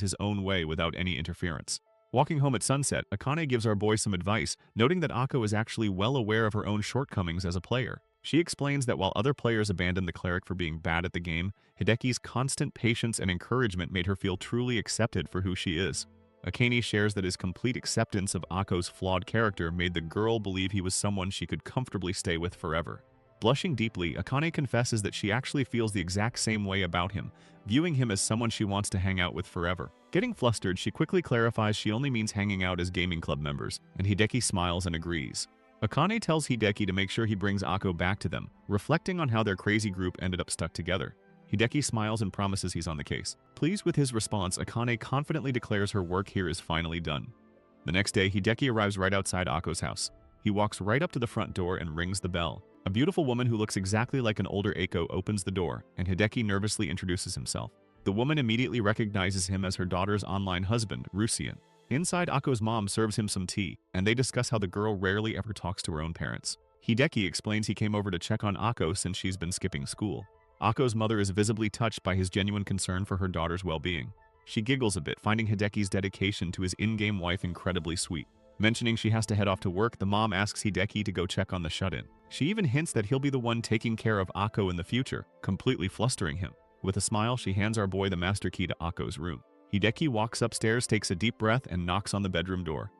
his own way without any interference. Walking home at sunset, Akane gives our boy some advice, noting that Ako is actually well aware of her own shortcomings as a player. She explains that while other players abandoned the cleric for being bad at the game, Hideki's constant patience and encouragement made her feel truly accepted for who she is. Akane shares that his complete acceptance of Ako's flawed character made the girl believe he was someone she could comfortably stay with forever. Blushing deeply, Akane confesses that she actually feels the exact same way about him, viewing him as someone she wants to hang out with forever. Getting flustered, she quickly clarifies she only means hanging out as gaming club members, and Hideki smiles and agrees. Akane tells Hideki to make sure he brings Ako back to them, reflecting on how their crazy group ended up stuck together. Hideki smiles and promises he's on the case. Pleased with his response, Akane confidently declares her work here is finally done. The next day, Hideki arrives right outside Ako's house. He walks right up to the front door and rings the bell. A beautiful woman who looks exactly like an older Eiko opens the door, and Hideki nervously introduces himself. The woman immediately recognizes him as her daughter's online husband, Rusian. Inside, Ako's mom serves him some tea, and they discuss how the girl rarely ever talks to her own parents. Hideki explains he came over to check on Ako since she's been skipping school. Ako's mother is visibly touched by his genuine concern for her daughter's well-being. She giggles a bit, finding Hideki's dedication to his in-game wife incredibly sweet. Mentioning she has to head off to work, the mom asks Hideki to go check on the shut-in. She even hints that he'll be the one taking care of Ako in the future, completely flustering him. With a smile, she hands our boy the master key to Ako's room. Hideki walks upstairs, takes a deep breath, and knocks on the bedroom door.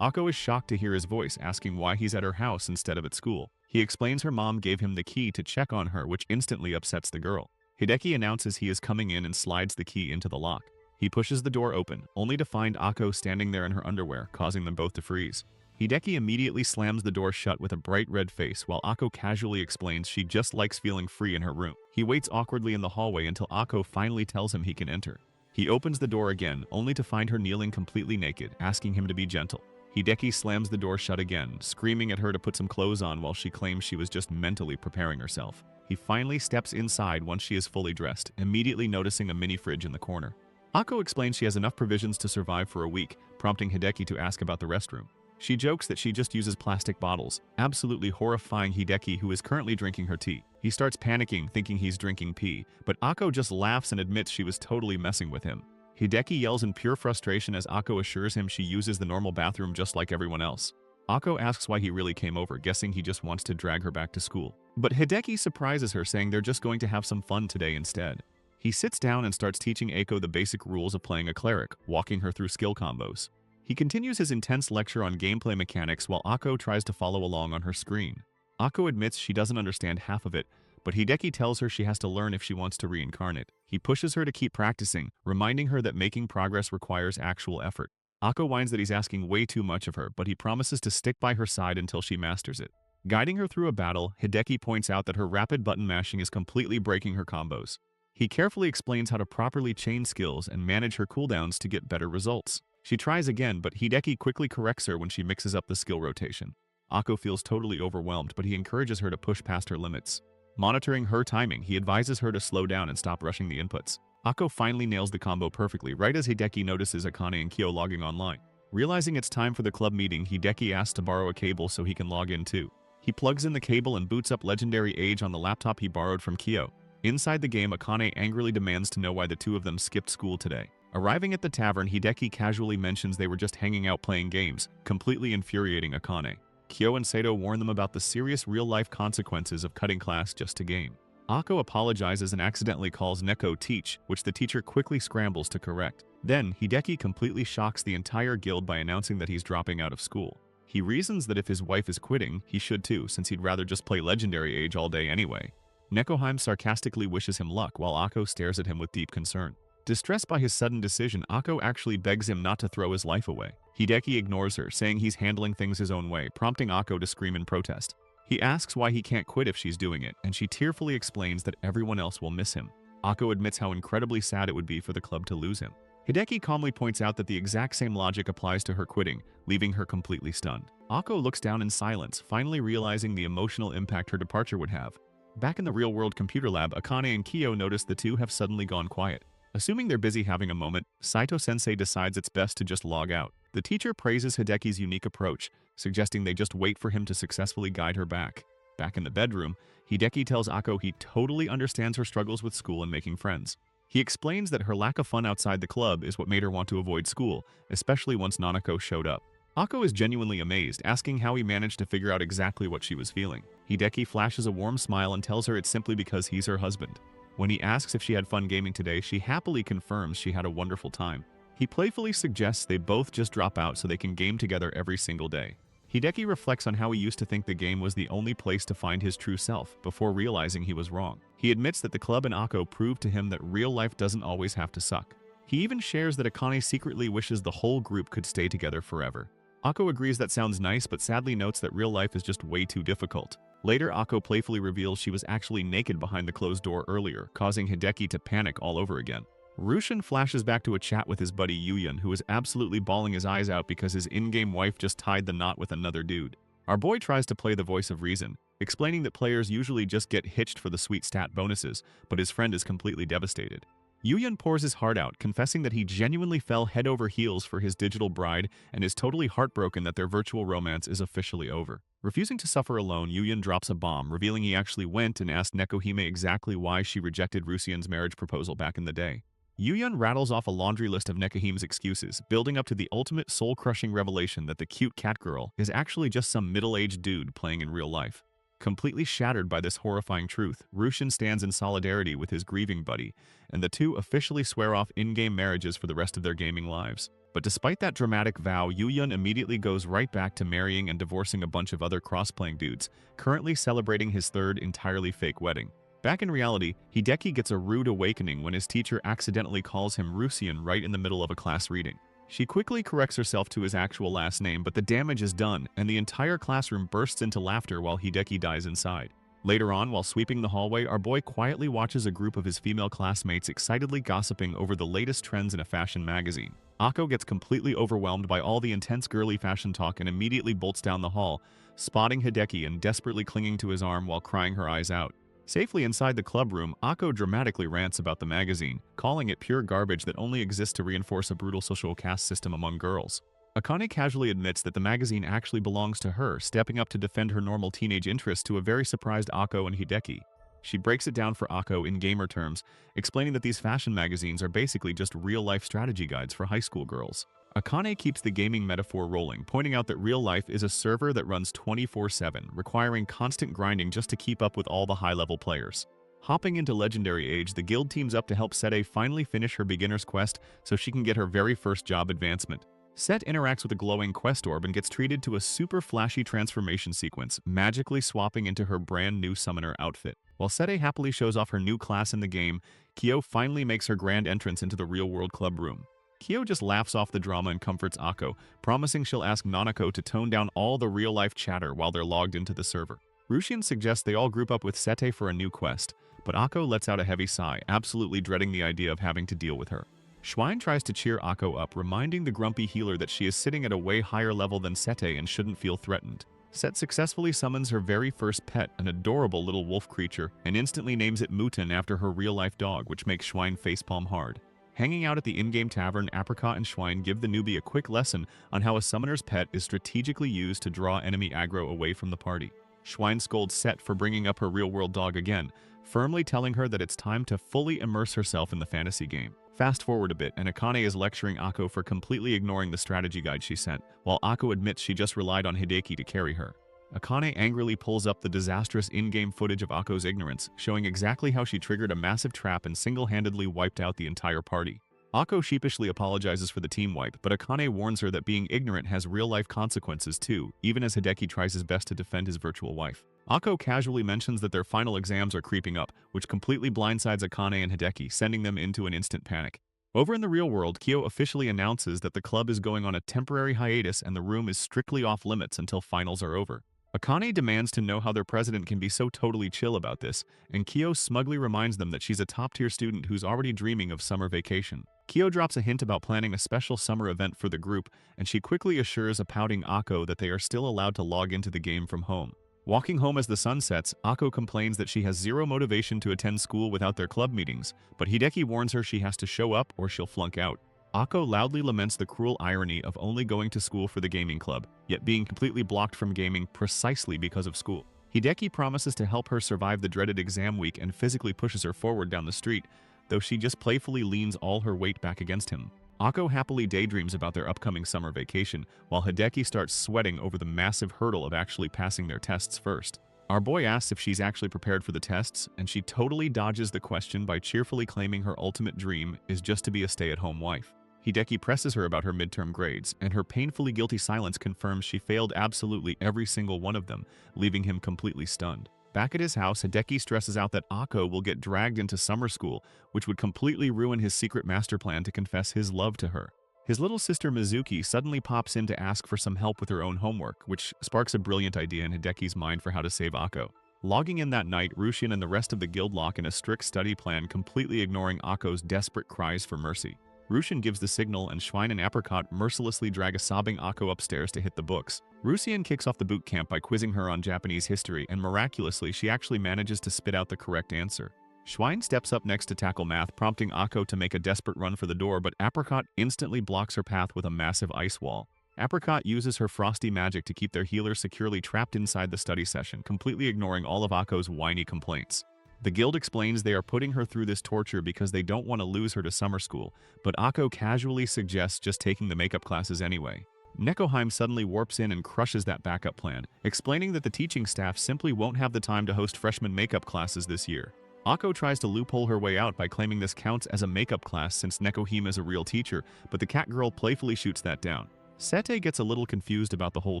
Ako is shocked to hear his voice, asking why he's at her house instead of at school. He explains her mom gave him the key to check on her, which instantly upsets the girl. Hideki announces he is coming in and slides the key into the lock. He pushes the door open, only to find Ako standing there in her underwear, causing them both to freeze. Hideki immediately slams the door shut with a bright red face, while Ako casually explains she just likes feeling free in her room. He waits awkwardly in the hallway until Ako finally tells him he can enter. He opens the door again, only to find her kneeling completely naked, asking him to be gentle. Hideki slams the door shut again, screaming at her to put some clothes on while she claims she was just mentally preparing herself. He finally steps inside once she is fully dressed, immediately noticing a mini fridge in the corner. Ako explains she has enough provisions to survive for a week, prompting Hideki to ask about the restroom. She jokes that she just uses plastic bottles, absolutely horrifying Hideki, who is currently drinking her tea. He starts panicking, thinking he's drinking pee, but Ako just laughs and admits she was totally messing with him. Hideki yells in pure frustration as Ako assures him she uses the normal bathroom just like everyone else. Ako asks why he really came over, guessing he just wants to drag her back to school. But Hideki surprises her, saying they're just going to have some fun today instead. He sits down and starts teaching Eiko the basic rules of playing a cleric, walking her through skill combos. He continues his intense lecture on gameplay mechanics while Ako tries to follow along on her screen. Ako admits she doesn't understand half of it, but Hideki tells her she has to learn if she wants to reincarnate. He pushes her to keep practicing, reminding her that making progress requires actual effort. Ako whines that he's asking way too much of her, but he promises to stick by her side until she masters it. Guiding her through a battle, Hideki points out that her rapid button mashing is completely breaking her combos. He carefully explains how to properly chain skills and manage her cooldowns to get better results. She tries again, but Hideki quickly corrects her when she mixes up the skill rotation. Ako feels totally overwhelmed, but he encourages her to push past her limits. Monitoring her timing, he advises her to slow down and stop rushing the inputs. Ako finally nails the combo perfectly, right as Hideki notices Akane and Kyo logging online. Realizing it's time for the club meeting, Hideki asks to borrow a cable so he can log in too. He plugs in the cable and boots up Legendary Age on the laptop he borrowed from Kyo. Inside the game, Akane angrily demands to know why the two of them skipped school today. Arriving at the tavern, Hideki casually mentions they were just hanging out playing games, completely infuriating Akane. Kyo and Sato warn them about the serious real-life consequences of cutting class just to game. Ako apologizes and accidentally calls Neko teach, which the teacher quickly scrambles to correct. Then, Hideki completely shocks the entire guild by announcing that he's dropping out of school. He reasons that if his wife is quitting, he should too, since he'd rather just play Legendary Age all day anyway. Nekoheim sarcastically wishes him luck while Ako stares at him with deep concern. Distressed by his sudden decision, Ako actually begs him not to throw his life away. Hideki ignores her, saying he's handling things his own way, prompting Ako to scream in protest. He asks why he can't quit if she's doing it, and she tearfully explains that everyone else will miss him. Ako admits how incredibly sad it would be for the club to lose him. Hideki calmly points out that the exact same logic applies to her quitting, leaving her completely stunned. Ako looks down in silence, finally realizing the emotional impact her departure would have. Back in the real-world computer lab, Akane and Kyo notice the two have suddenly gone quiet. Assuming they're busy having a moment, Saito-sensei decides it's best to just log out. The teacher praises Hideki's unique approach, suggesting they just wait for him to successfully guide her back. Back in the bedroom, Hideki tells Ako he totally understands her struggles with school and making friends. He explains that her lack of fun outside the club is what made her want to avoid school, especially once Nanako showed up. Ako is genuinely amazed, asking how he managed to figure out exactly what she was feeling. Hideki flashes a warm smile and tells her it's simply because he's her husband. When he asks if she had fun gaming today, she happily confirms she had a wonderful time. He playfully suggests they both just drop out so they can game together every single day. Hideki reflects on how he used to think the game was the only place to find his true self, before realizing he was wrong. He admits that the club and Ako proved to him that real life doesn't always have to suck. He even shares that Akane secretly wishes the whole group could stay together forever. Ako agrees that sounds nice, but sadly notes that real life is just way too difficult. Later, Ako playfully reveals she was actually naked behind the closed door earlier, causing Hideki to panic all over again. Rushin flashes back to a chat with his buddy Yuyan, who is absolutely bawling his eyes out because his in-game wife just tied the knot with another dude. Our boy tries to play the voice of reason, explaining that players usually just get hitched for the sweet stat bonuses, but his friend is completely devastated. Yuyan pours his heart out, confessing that he genuinely fell head over heels for his digital bride and is totally heartbroken that their virtual romance is officially over. Refusing to suffer alone, Yuyan drops a bomb, revealing he actually went and asked Nekohime exactly why she rejected Rusian's marriage proposal back in the day. Yuyan rattles off a laundry list of Nekohime's excuses, building up to the ultimate soul-crushing revelation that the cute cat girl is actually just some middle-aged dude playing in real life. Completely shattered by this horrifying truth, Rushin stands in solidarity with his grieving buddy, and the two officially swear off in-game marriages for the rest of their gaming lives. But despite that dramatic vow, Yuyan immediately goes right back to marrying and divorcing a bunch of other cross-playing dudes, currently celebrating his third entirely fake wedding. Back in reality, Hideki gets a rude awakening when his teacher accidentally calls him Rusian right in the middle of a class reading. She quickly corrects herself to his actual last name, but the damage is done, and the entire classroom bursts into laughter while Hideki dies inside. Later on, while sweeping the hallway, our boy quietly watches a group of his female classmates excitedly gossiping over the latest trends in a fashion magazine. Ako gets completely overwhelmed by all the intense girly fashion talk and immediately bolts down the hall, spotting Hideki and desperately clinging to his arm while crying her eyes out. Safely inside the club room, Ako dramatically rants about the magazine, calling it pure garbage that only exists to reinforce a brutal social caste system among girls. Akane casually admits that the magazine actually belongs to her, stepping up to defend her normal teenage interests to a very surprised Ako and Hideki. She breaks it down for Ako in gamer terms, explaining that these fashion magazines are basically just real-life strategy guides for high school girls. Akane keeps the gaming metaphor rolling, pointing out that real life is a server that runs 24/7, requiring constant grinding just to keep up with all the high-level players. Hopping into Legendary Age, the guild teams up to help Sete finally finish her beginner's quest so she can get her very first job advancement. Set interacts with a glowing quest orb and gets treated to a super flashy transformation sequence, magically swapping into her brand new summoner outfit. While Sete happily shows off her new class in the game, Kyo finally makes her grand entrance into the real-world club room. Kyo just laughs off the drama and comforts Ako, promising she'll ask Nanako to tone down all the real-life chatter while they're logged into the server. Russian suggests they all group up with Sete for a new quest, but Akko lets out a heavy sigh, absolutely dreading the idea of having to deal with her. Schwein tries to cheer Akko up, reminding the grumpy healer that she is sitting at a way higher level than Sete and shouldn't feel threatened. Set successfully summons her very first pet, an adorable little wolf creature, and instantly names it Mutin after her real-life dog, which makes Schwein facepalm hard. Hanging out at the in-game tavern, Apricot and Schwein give the newbie a quick lesson on how a summoner's pet is strategically used to draw enemy aggro away from the party. Schwein scolds Set for bringing up her real-world dog again, firmly telling her that it's time to fully immerse herself in the fantasy game. Fast forward a bit, and Akane is lecturing Akko for completely ignoring the strategy guide she sent, while Akko admits she just relied on Hideki to carry her. Akane angrily pulls up the disastrous in-game footage of Akko's ignorance, showing exactly how she triggered a massive trap and single-handedly wiped out the entire party. Akko sheepishly apologizes for the team wipe, but Akane warns her that being ignorant has real-life consequences too, even as Hideki tries his best to defend his virtual wife. Akko casually mentions that their final exams are creeping up, which completely blindsides Akane and Hideki, sending them into an instant panic. Over in the real world, Kyo officially announces that the club is going on a temporary hiatus and the room is strictly off-limits until finals are over. Akane demands to know how their president can be so totally chill about this, and Kyo smugly reminds them that she's a top-tier student who's already dreaming of summer vacation. Kyo drops a hint about planning a special summer event for the group, and she quickly assures a pouting Akko that they are still allowed to log into the game from home. Walking home as the sun sets, Akko complains that she has zero motivation to attend school without their club meetings, but Hideki warns her she has to show up or she'll flunk out. Akko loudly laments the cruel irony of only going to school for the gaming club, yet being completely blocked from gaming precisely because of school. Hideki promises to help her survive the dreaded exam week and physically pushes her forward down the street, though she just playfully leans all her weight back against him. Akko happily daydreams about their upcoming summer vacation, while Hideki starts sweating over the massive hurdle of actually passing their tests first. Our boy asks if she's actually prepared for the tests, and she totally dodges the question by cheerfully claiming her ultimate dream is just to be a stay-at-home wife. Hideki presses her about her midterm grades, and her painfully guilty silence confirms she failed absolutely every single one of them, leaving him completely stunned. Back at his house, Hideki stresses out that Akko will get dragged into summer school, which would completely ruin his secret master plan to confess his love to her. His little sister Mizuki suddenly pops in to ask for some help with her own homework, which sparks a brilliant idea in Hideki's mind for how to save Akko. Logging in that night, Rushin and the rest of the guild lock in a strict study plan, completely ignoring Akko's desperate cries for mercy. Rushin gives the signal, and Schwein and Apricot mercilessly drag a sobbing Akko upstairs to hit the books. Rusian kicks off the boot camp by quizzing her on Japanese history, and miraculously, she actually manages to spit out the correct answer. Schwein steps up next to tackle math, prompting Akko to make a desperate run for the door, but Apricot instantly blocks her path with a massive ice wall. Apricot uses her frosty magic to keep their healer securely trapped inside the study session, completely ignoring all of Akko's whiny complaints. The guild explains they are putting her through this torture because they don't want to lose her to summer school, but Akko casually suggests just taking the makeup classes anyway. Nekoheim suddenly warps in and crushes that backup plan, explaining that the teaching staff simply won't have the time to host freshman makeup classes this year. Akko tries to loophole her way out by claiming this counts as a makeup class since Nekoheim is a real teacher, but the cat girl playfully shoots that down. Sete gets a little confused about the whole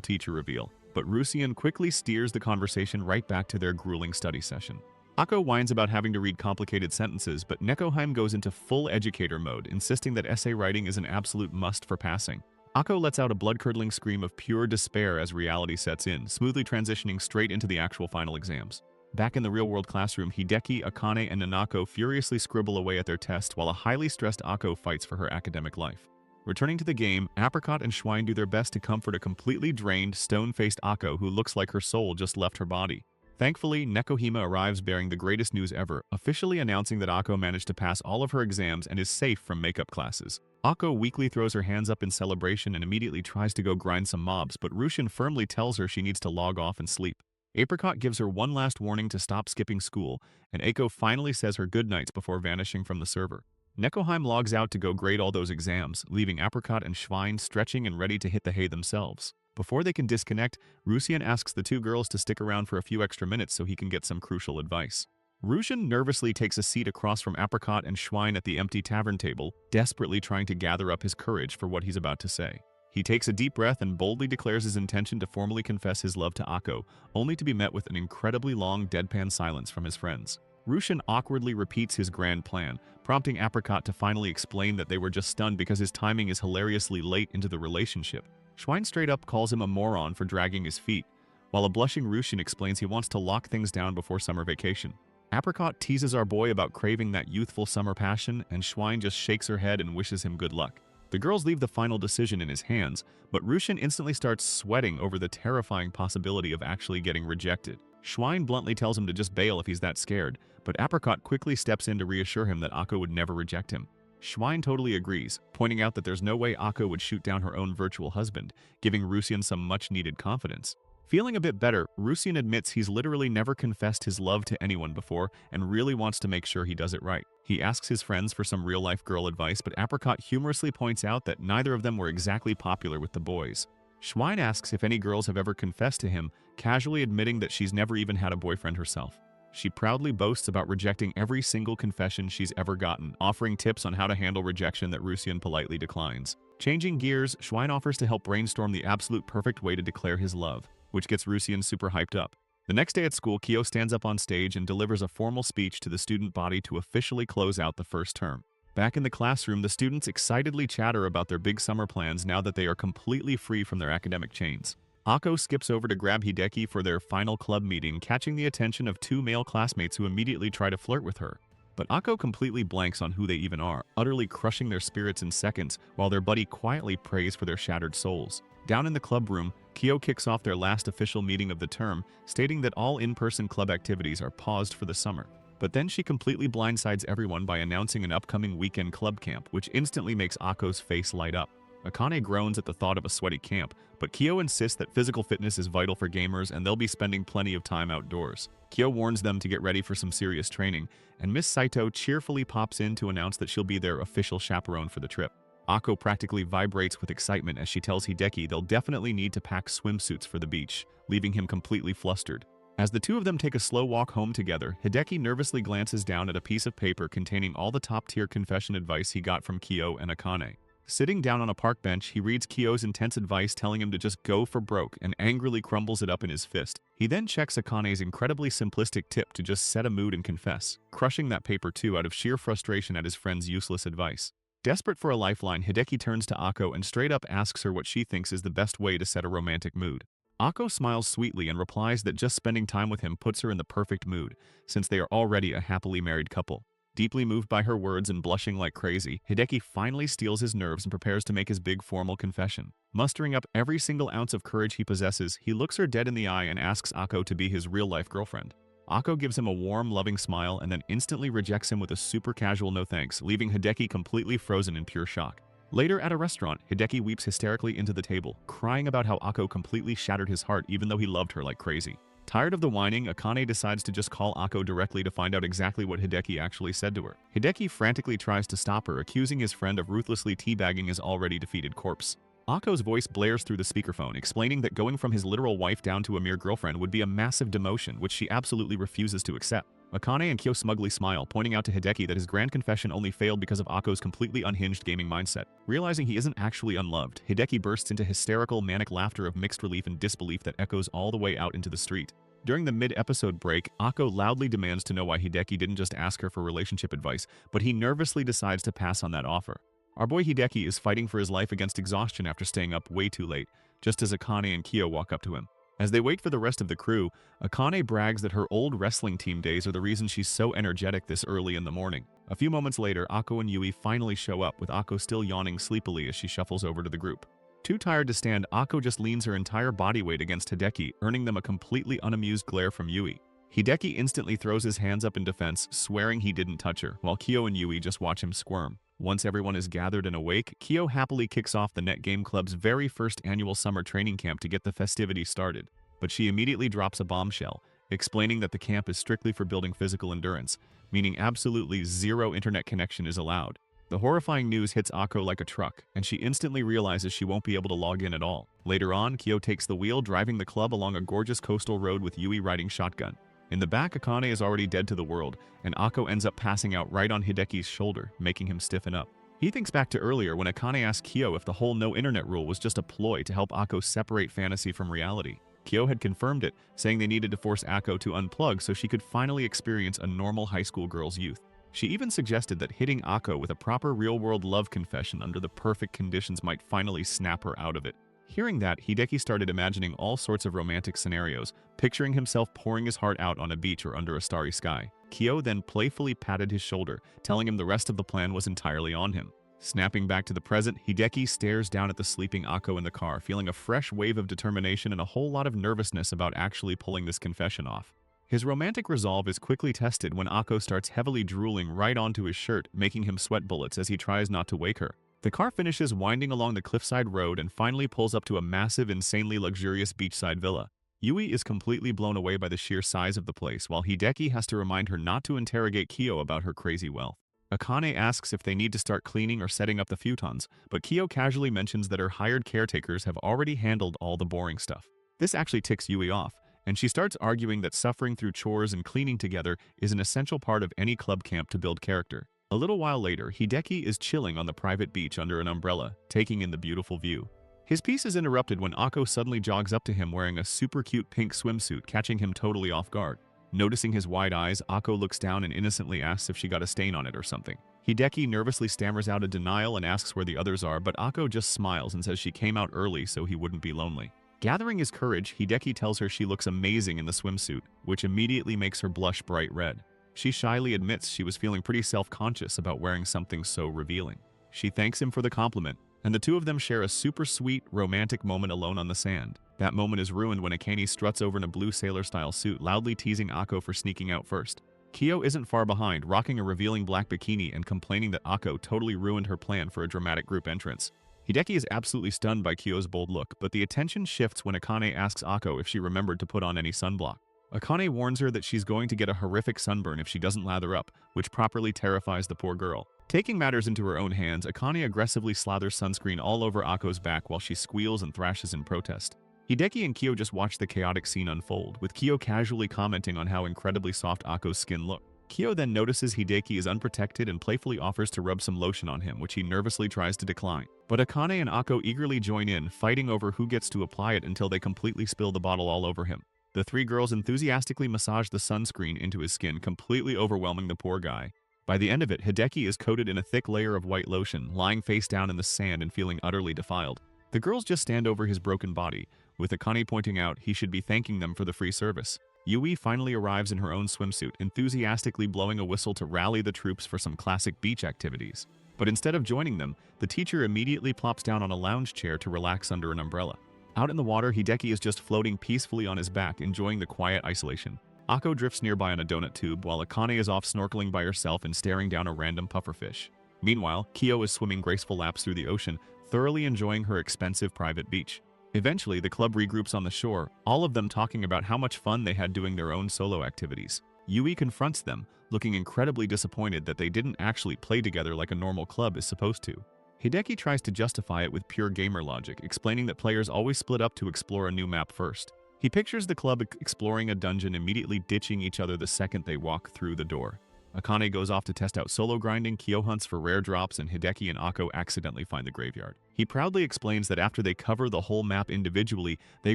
teacher reveal, but Rusian quickly steers the conversation right back to their grueling study session. Akko whines about having to read complicated sentences, but Nekoheim goes into full educator mode, insisting that essay writing is an absolute must for passing. Akko lets out a blood-curdling scream of pure despair as reality sets in, smoothly transitioning straight into the actual final exams. Back in the real-world classroom, Hideki, Akane, and Nanako furiously scribble away at their test while a highly stressed Akko fights for her academic life. Returning to the game, Apricot and Schwein do their best to comfort a completely drained, stone-faced Akko who looks like her soul just left her body. Thankfully, Nekohima arrives bearing the greatest news ever, officially announcing that Akko managed to pass all of her exams and is safe from makeup classes. Akko weakly throws her hands up in celebration and immediately tries to go grind some mobs, but Rushin firmly tells her she needs to log off and sleep. Apricot gives her one last warning to stop skipping school, and Eiko finally says her goodnights before vanishing from the server. Nekoheim logs out to go grade all those exams, leaving Apricot and Schwein stretching and ready to hit the hay themselves. Before they can disconnect, Rusian asks the two girls to stick around for a few extra minutes so he can get some crucial advice. Rushin nervously takes a seat across from Apricot and Schwein at the empty tavern table, desperately trying to gather up his courage for what he's about to say. He takes a deep breath and boldly declares his intention to formally confess his love to Akko, only to be met with an incredibly long deadpan silence from his friends. Rushin awkwardly repeats his grand plan, prompting Apricot to finally explain that they were just stunned because his timing is hilariously late into the relationship. Schwein straight up calls him a moron for dragging his feet, while a blushing Russian explains he wants to lock things down before summer vacation. Apricot teases our boy about craving that youthful summer passion, and Schwein just shakes her head and wishes him good luck. The girls leave the final decision in his hands, but Russian instantly starts sweating over the terrifying possibility of actually getting rejected. Schwein bluntly tells him to just bail if he's that scared, but Apricot quickly steps in to reassure him that Akko would never reject him. Schwein totally agrees, pointing out that there's no way Akko would shoot down her own virtual husband, giving Russian some much-needed confidence. Feeling a bit better, Russian admits he's literally never confessed his love to anyone before and really wants to make sure he does it right. He asks his friends for some real-life girl advice, but Apricot humorously points out that neither of them were exactly popular with the boys. Schwein asks if any girls have ever confessed to him, casually admitting that she's never even had a boyfriend herself. She proudly boasts about rejecting every single confession she's ever gotten, offering tips on how to handle rejection that Russian politely declines. Changing gears, Schwein offers to help brainstorm the absolute perfect way to declare his love, which gets Russian super hyped up. The next day at school, Kyo stands up on stage and delivers a formal speech to the student body to officially close out the first term. Back in the classroom, the students excitedly chatter about their big summer plans now that they are completely free from their academic chains. Akko skips over to grab Hideki for their final club meeting, catching the attention of two male classmates who immediately try to flirt with her. But Akko completely blanks on who they even are, utterly crushing their spirits in seconds, while their buddy quietly prays for their shattered souls. Down in the club room, Kyo kicks off their last official meeting of the term, stating that all in-person club activities are paused for the summer. But then she completely blindsides everyone by announcing an upcoming weekend club camp, which instantly makes Akko's face light up. Akane groans at the thought of a sweaty camp, but Kyo insists that physical fitness is vital for gamers and they'll be spending plenty of time outdoors. Kyo warns them to get ready for some serious training, and Miss Saito cheerfully pops in to announce that she'll be their official chaperone for the trip. Akko practically vibrates with excitement as she tells Hideki they'll definitely need to pack swimsuits for the beach, leaving him completely flustered. As the two of them take a slow walk home together, Hideki nervously glances down at a piece of paper containing all the top-tier confession advice he got from Kyo and Akane. Sitting down on a park bench, he reads Kyo's intense advice telling him to just go for broke and angrily crumbles it up in his fist. He then checks Akane's incredibly simplistic tip to just set a mood and confess, crushing that paper too out of sheer frustration at his friend's useless advice. Desperate for a lifeline, Hideki turns to Akko and straight up asks her what she thinks is the best way to set a romantic mood. Akko smiles sweetly and replies that just spending time with him puts her in the perfect mood, since they are already a happily married couple. Deeply moved by her words and blushing like crazy, Hideki finally steels his nerves and prepares to make his big formal confession. Mustering up every single ounce of courage he possesses, he looks her dead in the eye and asks Akko to be his real-life girlfriend. Akko gives him a warm, loving smile and then instantly rejects him with a super casual no thanks, leaving Hideki completely frozen in pure shock. Later at a restaurant, Hideki weeps hysterically into the table, crying about how Akko completely shattered his heart even though he loved her like crazy. Tired of the whining, Akane decides to just call Akko directly to find out exactly what Hideki actually said to her. Hideki frantically tries to stop her, accusing his friend of ruthlessly teabagging his already defeated corpse. Akko's voice blares through the speakerphone, explaining that going from his literal wife down to a mere girlfriend would be a massive demotion, which she absolutely refuses to accept. Akane and Kyo smugly smile, pointing out to Hideki that his grand confession only failed because of Akko's completely unhinged gaming mindset. Realizing he isn't actually unloved, Hideki bursts into hysterical, manic laughter of mixed relief and disbelief that echoes all the way out into the street. During the mid-episode break, Akko loudly demands to know why Hideki didn't just ask her for relationship advice, but he nervously decides to pass on that offer. Our boy Hideki is fighting for his life against exhaustion after staying up way too late, just as Akane and Kyo walk up to him. As they wait for the rest of the crew, Akane brags that her old wrestling team days are the reason she's so energetic this early in the morning. A few moments later, Akko and Yui finally show up, with Akko still yawning sleepily as she shuffles over to the group. Too tired to stand, Akko just leans her entire body weight against Hideki, earning them a completely unamused glare from Yui. Hideki instantly throws his hands up in defense, swearing he didn't touch her, while Kyo and Yui just watch him squirm. Once everyone is gathered and awake, Kyo happily kicks off the Net Game Club's very first annual summer training camp to get the festivities started. But she immediately drops a bombshell, explaining that the camp is strictly for building physical endurance, meaning absolutely zero internet connection is allowed. The horrifying news hits Akko like a truck, and she instantly realizes she won't be able to log in at all. Later on, Kyo takes the wheel, driving the club along a gorgeous coastal road with Yui riding shotgun. In the back, Akane is already dead to the world, and Akko ends up passing out right on Hideki's shoulder, making him stiffen up. He thinks back to earlier when Akane asked Kyo if the whole no internet rule was just a ploy to help Akko separate fantasy from reality. Kyo had confirmed it, saying they needed to force Akko to unplug so she could finally experience a normal high school girl's youth. She even suggested that hitting Akko with a proper real-world love confession under the perfect conditions might finally snap her out of it. Hearing that, Hideki started imagining all sorts of romantic scenarios, picturing himself pouring his heart out on a beach or under a starry sky. Kyo then playfully patted his shoulder, telling him the rest of the plan was entirely on him. Snapping back to the present, Hideki stares down at the sleeping Akko in the car, feeling a fresh wave of determination and a whole lot of nervousness about actually pulling this confession off. His romantic resolve is quickly tested when Akko starts heavily drooling right onto his shirt, making him sweat bullets as he tries not to wake her. The car finishes winding along the cliffside road and finally pulls up to a massive, insanely luxurious beachside villa. Yui is completely blown away by the sheer size of the place, while Hideki has to remind her not to interrogate Kyo about her crazy wealth. Akane asks if they need to start cleaning or setting up the futons, but Kyo casually mentions that her hired caretakers have already handled all the boring stuff. This actually ticks Yui off, and she starts arguing that suffering through chores and cleaning together is an essential part of any club camp to build character. A little while later, Hideki is chilling on the private beach under an umbrella, taking in the beautiful view. His peace is interrupted when Akko suddenly jogs up to him wearing a super cute pink swimsuit, catching him totally off guard. Noticing his wide eyes, Akko looks down and innocently asks if she got a stain on it or something. Hideki nervously stammers out a denial and asks where the others are, but Akko just smiles and says she came out early so he wouldn't be lonely. Gathering his courage, Hideki tells her she looks amazing in the swimsuit, which immediately makes her blush bright red. She shyly admits she was feeling pretty self-conscious about wearing something so revealing. She thanks him for the compliment, and the two of them share a super sweet, romantic moment alone on the sand. That moment is ruined when Akane struts over in a blue sailor-style suit, loudly teasing Akko for sneaking out first. Kyo isn't far behind, rocking a revealing black bikini and complaining that Akko totally ruined her plan for a dramatic group entrance. Hideki is absolutely stunned by Kyo's bold look, but the attention shifts when Akane asks Akko if she remembered to put on any sunblock. Akane warns her that she's going to get a horrific sunburn if she doesn't lather up, which properly terrifies the poor girl. Taking matters into her own hands, Akane aggressively slathers sunscreen all over Akko's back while she squeals and thrashes in protest. Hideki and Kyo just watch the chaotic scene unfold, with Kyo casually commenting on how incredibly soft Akko's skin looked. Kyo then notices Hideki is unprotected and playfully offers to rub some lotion on him, which he nervously tries to decline. But Akane and Akko eagerly join in, fighting over who gets to apply it until they completely spill the bottle all over him. The three girls enthusiastically massage the sunscreen into his skin, completely overwhelming the poor guy. By the end of it, Hideki is coated in a thick layer of white lotion, lying face down in the sand and feeling utterly defiled. The girls just stand over his broken body, with Akane pointing out he should be thanking them for the free service. Yui finally arrives in her own swimsuit, enthusiastically blowing a whistle to rally the troops for some classic beach activities. But instead of joining them, the teacher immediately plops down on a lounge chair to relax under an umbrella. Out in the water, Hideki is just floating peacefully on his back, enjoying the quiet isolation. Akko drifts nearby on a donut tube, while Akane is off snorkeling by herself and staring down a random pufferfish. Meanwhile, Kyo is swimming graceful laps through the ocean, thoroughly enjoying her expensive private beach. Eventually, the club regroups on the shore, all of them talking about how much fun they had doing their own solo activities. Yui confronts them, looking incredibly disappointed that they didn't actually play together like a normal club is supposed to. Hideki tries to justify it with pure gamer logic, explaining that players always split up to explore a new map first. He pictures the club exploring a dungeon, immediately ditching each other the second they walk through the door. Akane goes off to test out solo grinding, Kyo hunts for rare drops, and Hideki and Akko accidentally find the graveyard. He proudly explains that after they cover the whole map individually, they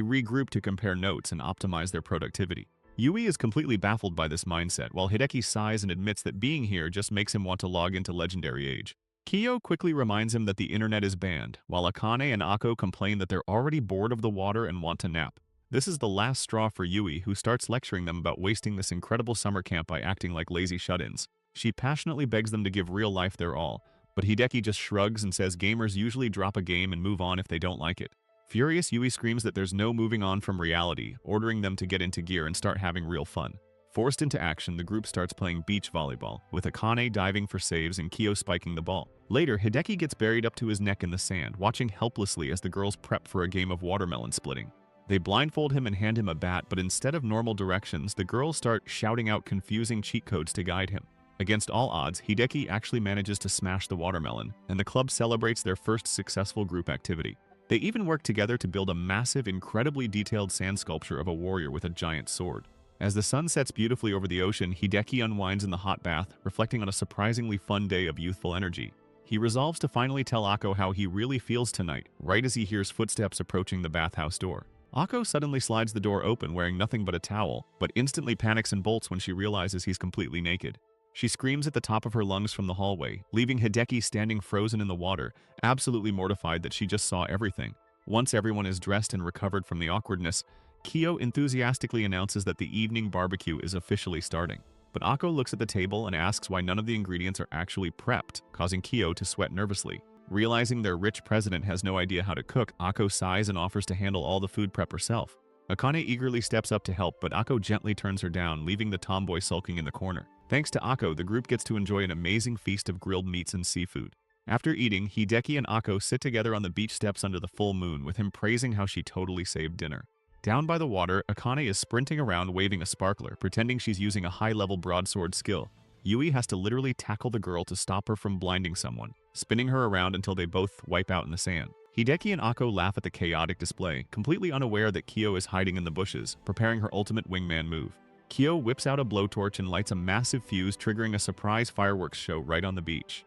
regroup to compare notes and optimize their productivity. Yui is completely baffled by this mindset, while Hideki sighs and admits that being here just makes him want to log into Legendary Age. Kyo quickly reminds him that the internet is banned, while Akane and Akko complain that they're already bored of the water and want to nap. This is the last straw for Yui, who starts lecturing them about wasting this incredible summer camp by acting like lazy shut-ins. She passionately begs them to give real life their all, but Hideki just shrugs and says gamers usually drop a game and move on if they don't like it. Furious, Yui screams that there's no moving on from reality, ordering them to get into gear and start having real fun. Forced into action, the group starts playing beach volleyball, with Akane diving for saves and Kyo spiking the ball. Later, Hideki gets buried up to his neck in the sand, watching helplessly as the girls prep for a game of watermelon splitting. They blindfold him and hand him a bat, but instead of normal directions, the girls start shouting out confusing cheat codes to guide him. Against all odds, Hideki actually manages to smash the watermelon, and the club celebrates their first successful group activity. They even work together to build a massive, incredibly detailed sand sculpture of a warrior with a giant sword. As the sun sets beautifully over the ocean, Hideki unwinds in the hot bath, reflecting on a surprisingly fun day of youthful energy. He resolves to finally tell Akko how he really feels tonight, right as he hears footsteps approaching the bathhouse door. Akko suddenly slides the door open wearing nothing but a towel, but instantly panics and bolts when she realizes he's completely naked. She screams at the top of her lungs from the hallway, leaving Hideki standing frozen in the water, absolutely mortified that she just saw everything. Once everyone is dressed and recovered from the awkwardness, Kyo enthusiastically announces that the evening barbecue is officially starting. But Akko looks at the table and asks why none of the ingredients are actually prepped, causing Kyo to sweat nervously. Realizing their rich president has no idea how to cook, Akko sighs and offers to handle all the food prep herself. Akane eagerly steps up to help, but Akko gently turns her down, leaving the tomboy sulking in the corner. Thanks to Akko, the group gets to enjoy an amazing feast of grilled meats and seafood. After eating, Hideki and Akko sit together on the beach steps under the full moon, with him praising how she totally saved dinner. Down by the water, Akane is sprinting around waving a sparkler, pretending she's using a high-level broadsword skill. Yui has to literally tackle the girl to stop her from blinding someone, spinning her around until they both wipe out in the sand. Hideki and Akko laugh at the chaotic display, completely unaware that Kyo is hiding in the bushes, preparing her ultimate wingman move. Kyo whips out a blowtorch and lights a massive fuse, triggering a surprise fireworks show right on the beach.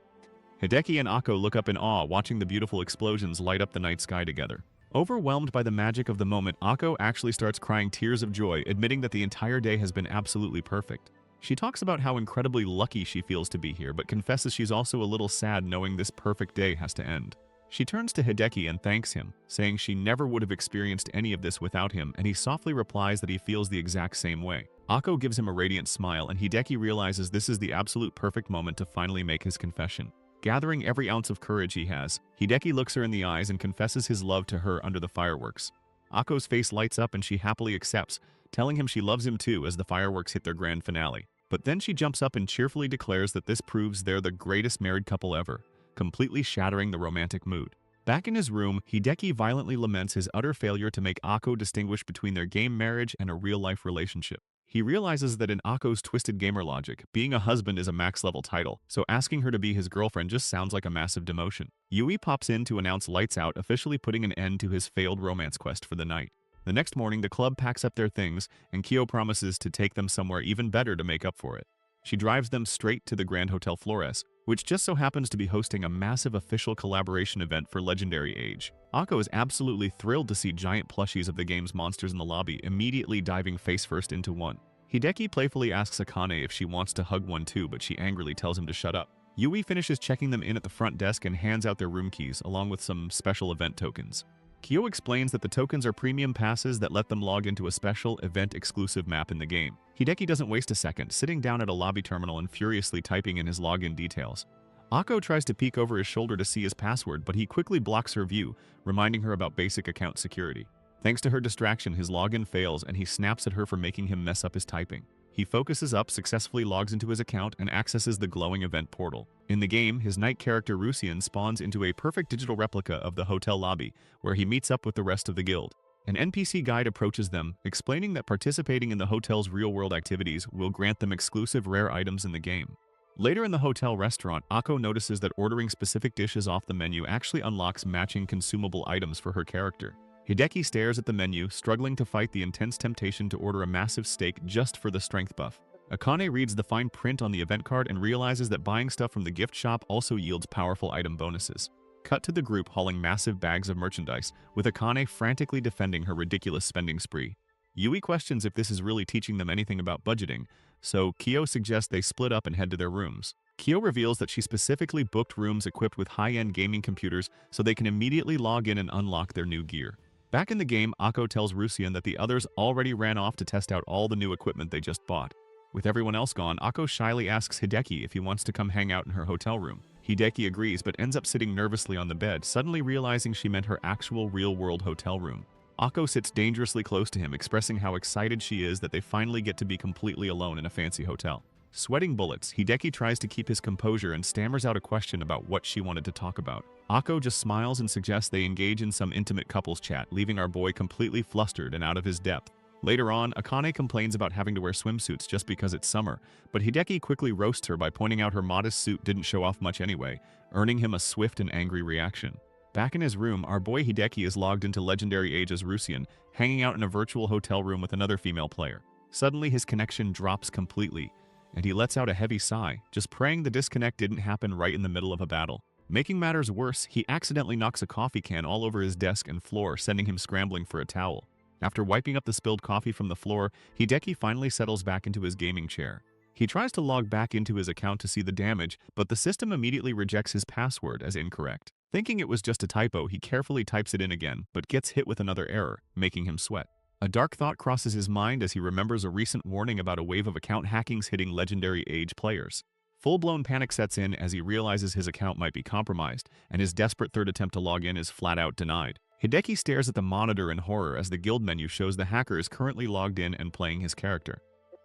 Hideki and Akko look up in awe, watching the beautiful explosions light up the night sky together. Overwhelmed by the magic of the moment, Akko actually starts crying tears of joy, admitting that the entire day has been absolutely perfect. She talks about how incredibly lucky she feels to be here, but confesses she's also a little sad knowing this perfect day has to end. She turns to Hideki and thanks him, saying she never would have experienced any of this without him, and he softly replies that he feels the exact same way. Akko gives him a radiant smile, and Hideki realizes this is the absolute perfect moment to finally make his confession. Gathering every ounce of courage he has, Hideki looks her in the eyes and confesses his love to her under the fireworks. Akko's face lights up and she happily accepts, telling him she loves him too as the fireworks hit their grand finale. But then she jumps up and cheerfully declares that this proves they're the greatest married couple ever, completely shattering the romantic mood. Back in his room, Hideki violently laments his utter failure to make Akko distinguish between their game marriage and a real-life relationship. He realizes that in Akko's twisted gamer logic, being a husband is a max-level title, so asking her to be his girlfriend just sounds like a massive demotion. Yui pops in to announce Lights Out, officially putting an end to his failed romance quest for the night. The next morning, the club packs up their things, and Kyo promises to take them somewhere even better to make up for it. She drives them straight to the Grand Hotel Flores, which just so happens to be hosting a massive official collaboration event for Legendary Age. Akko is absolutely thrilled to see giant plushies of the game's monsters in the lobby, immediately diving face first into one. Hideki playfully asks Akane if she wants to hug one too, but she angrily tells him to shut up. Yui finishes checking them in at the front desk and hands out their room keys, along with some special event tokens. Kyo explains that the tokens are premium passes that let them log into a special event-exclusive map in the game. Hideki doesn't waste a second, sitting down at a lobby terminal and furiously typing in his login details. Akko tries to peek over his shoulder to see his password, but he quickly blocks her view, reminding her about basic account security. Thanks to her distraction, his login fails and he snaps at her for making him mess up his typing. He focuses up, successfully logs into his account, and accesses the glowing event portal. In the game, his knight character Rusian spawns into a perfect digital replica of the hotel lobby, where he meets up with the rest of the guild. An NPC guide approaches them, explaining that participating in the hotel's real-world activities will grant them exclusive rare items in the game. Later in the hotel restaurant, Akko notices that ordering specific dishes off the menu actually unlocks matching consumable items for her character. Hideki stares at the menu, struggling to fight the intense temptation to order a massive steak just for the strength buff. Akane reads the fine print on the event card and realizes that buying stuff from the gift shop also yields powerful item bonuses. Cut to the group hauling massive bags of merchandise, with Akane frantically defending her ridiculous spending spree. Yui questions if this is really teaching them anything about budgeting, so Kyo suggests they split up and head to their rooms. Kyo reveals that she specifically booked rooms equipped with high-end gaming computers so they can immediately log in and unlock their new gear. Back in the game, Akko tells Rusian that the others already ran off to test out all the new equipment they just bought. With everyone else gone, Akko shyly asks Hideki if he wants to come hang out in her hotel room. Hideki agrees but ends up sitting nervously on the bed, suddenly realizing she meant her actual real-world hotel room. Akko sits dangerously close to him, expressing how excited she is that they finally get to be completely alone in a fancy hotel. Sweating bullets, Hideki tries to keep his composure and stammers out a question about what she wanted to talk about. Akko just smiles and suggests they engage in some intimate couples chat, leaving our boy completely flustered and out of his depth. Later on, Akane complains about having to wear swimsuits just because it's summer, but Hideki quickly roasts her by pointing out her modest suit didn't show off much anyway, earning him a swift and angry reaction. Back in his room, our boy Hideki is logged into Legendary Age as Rusian, hanging out in a virtual hotel room with another female player. Suddenly, his connection drops completely, and he lets out a heavy sigh, just praying the disconnect didn't happen right in the middle of a battle. Making matters worse, he accidentally knocks a coffee can all over his desk and floor, sending him scrambling for a towel. After wiping up the spilled coffee from the floor, Hideki finally settles back into his gaming chair. He tries to log back into his account to see the damage, but the system immediately rejects his password as incorrect. Thinking it was just a typo, he carefully types it in again, but gets hit with another error, making him sweat. A dark thought crosses his mind as he remembers a recent warning about a wave of account hackings hitting legendary age players. Full-blown panic sets in as he realizes his account might be compromised, and his desperate third attempt to log in is flat-out denied. Hideki stares at the monitor in horror as the guild menu shows the hacker is currently logged in and playing his character.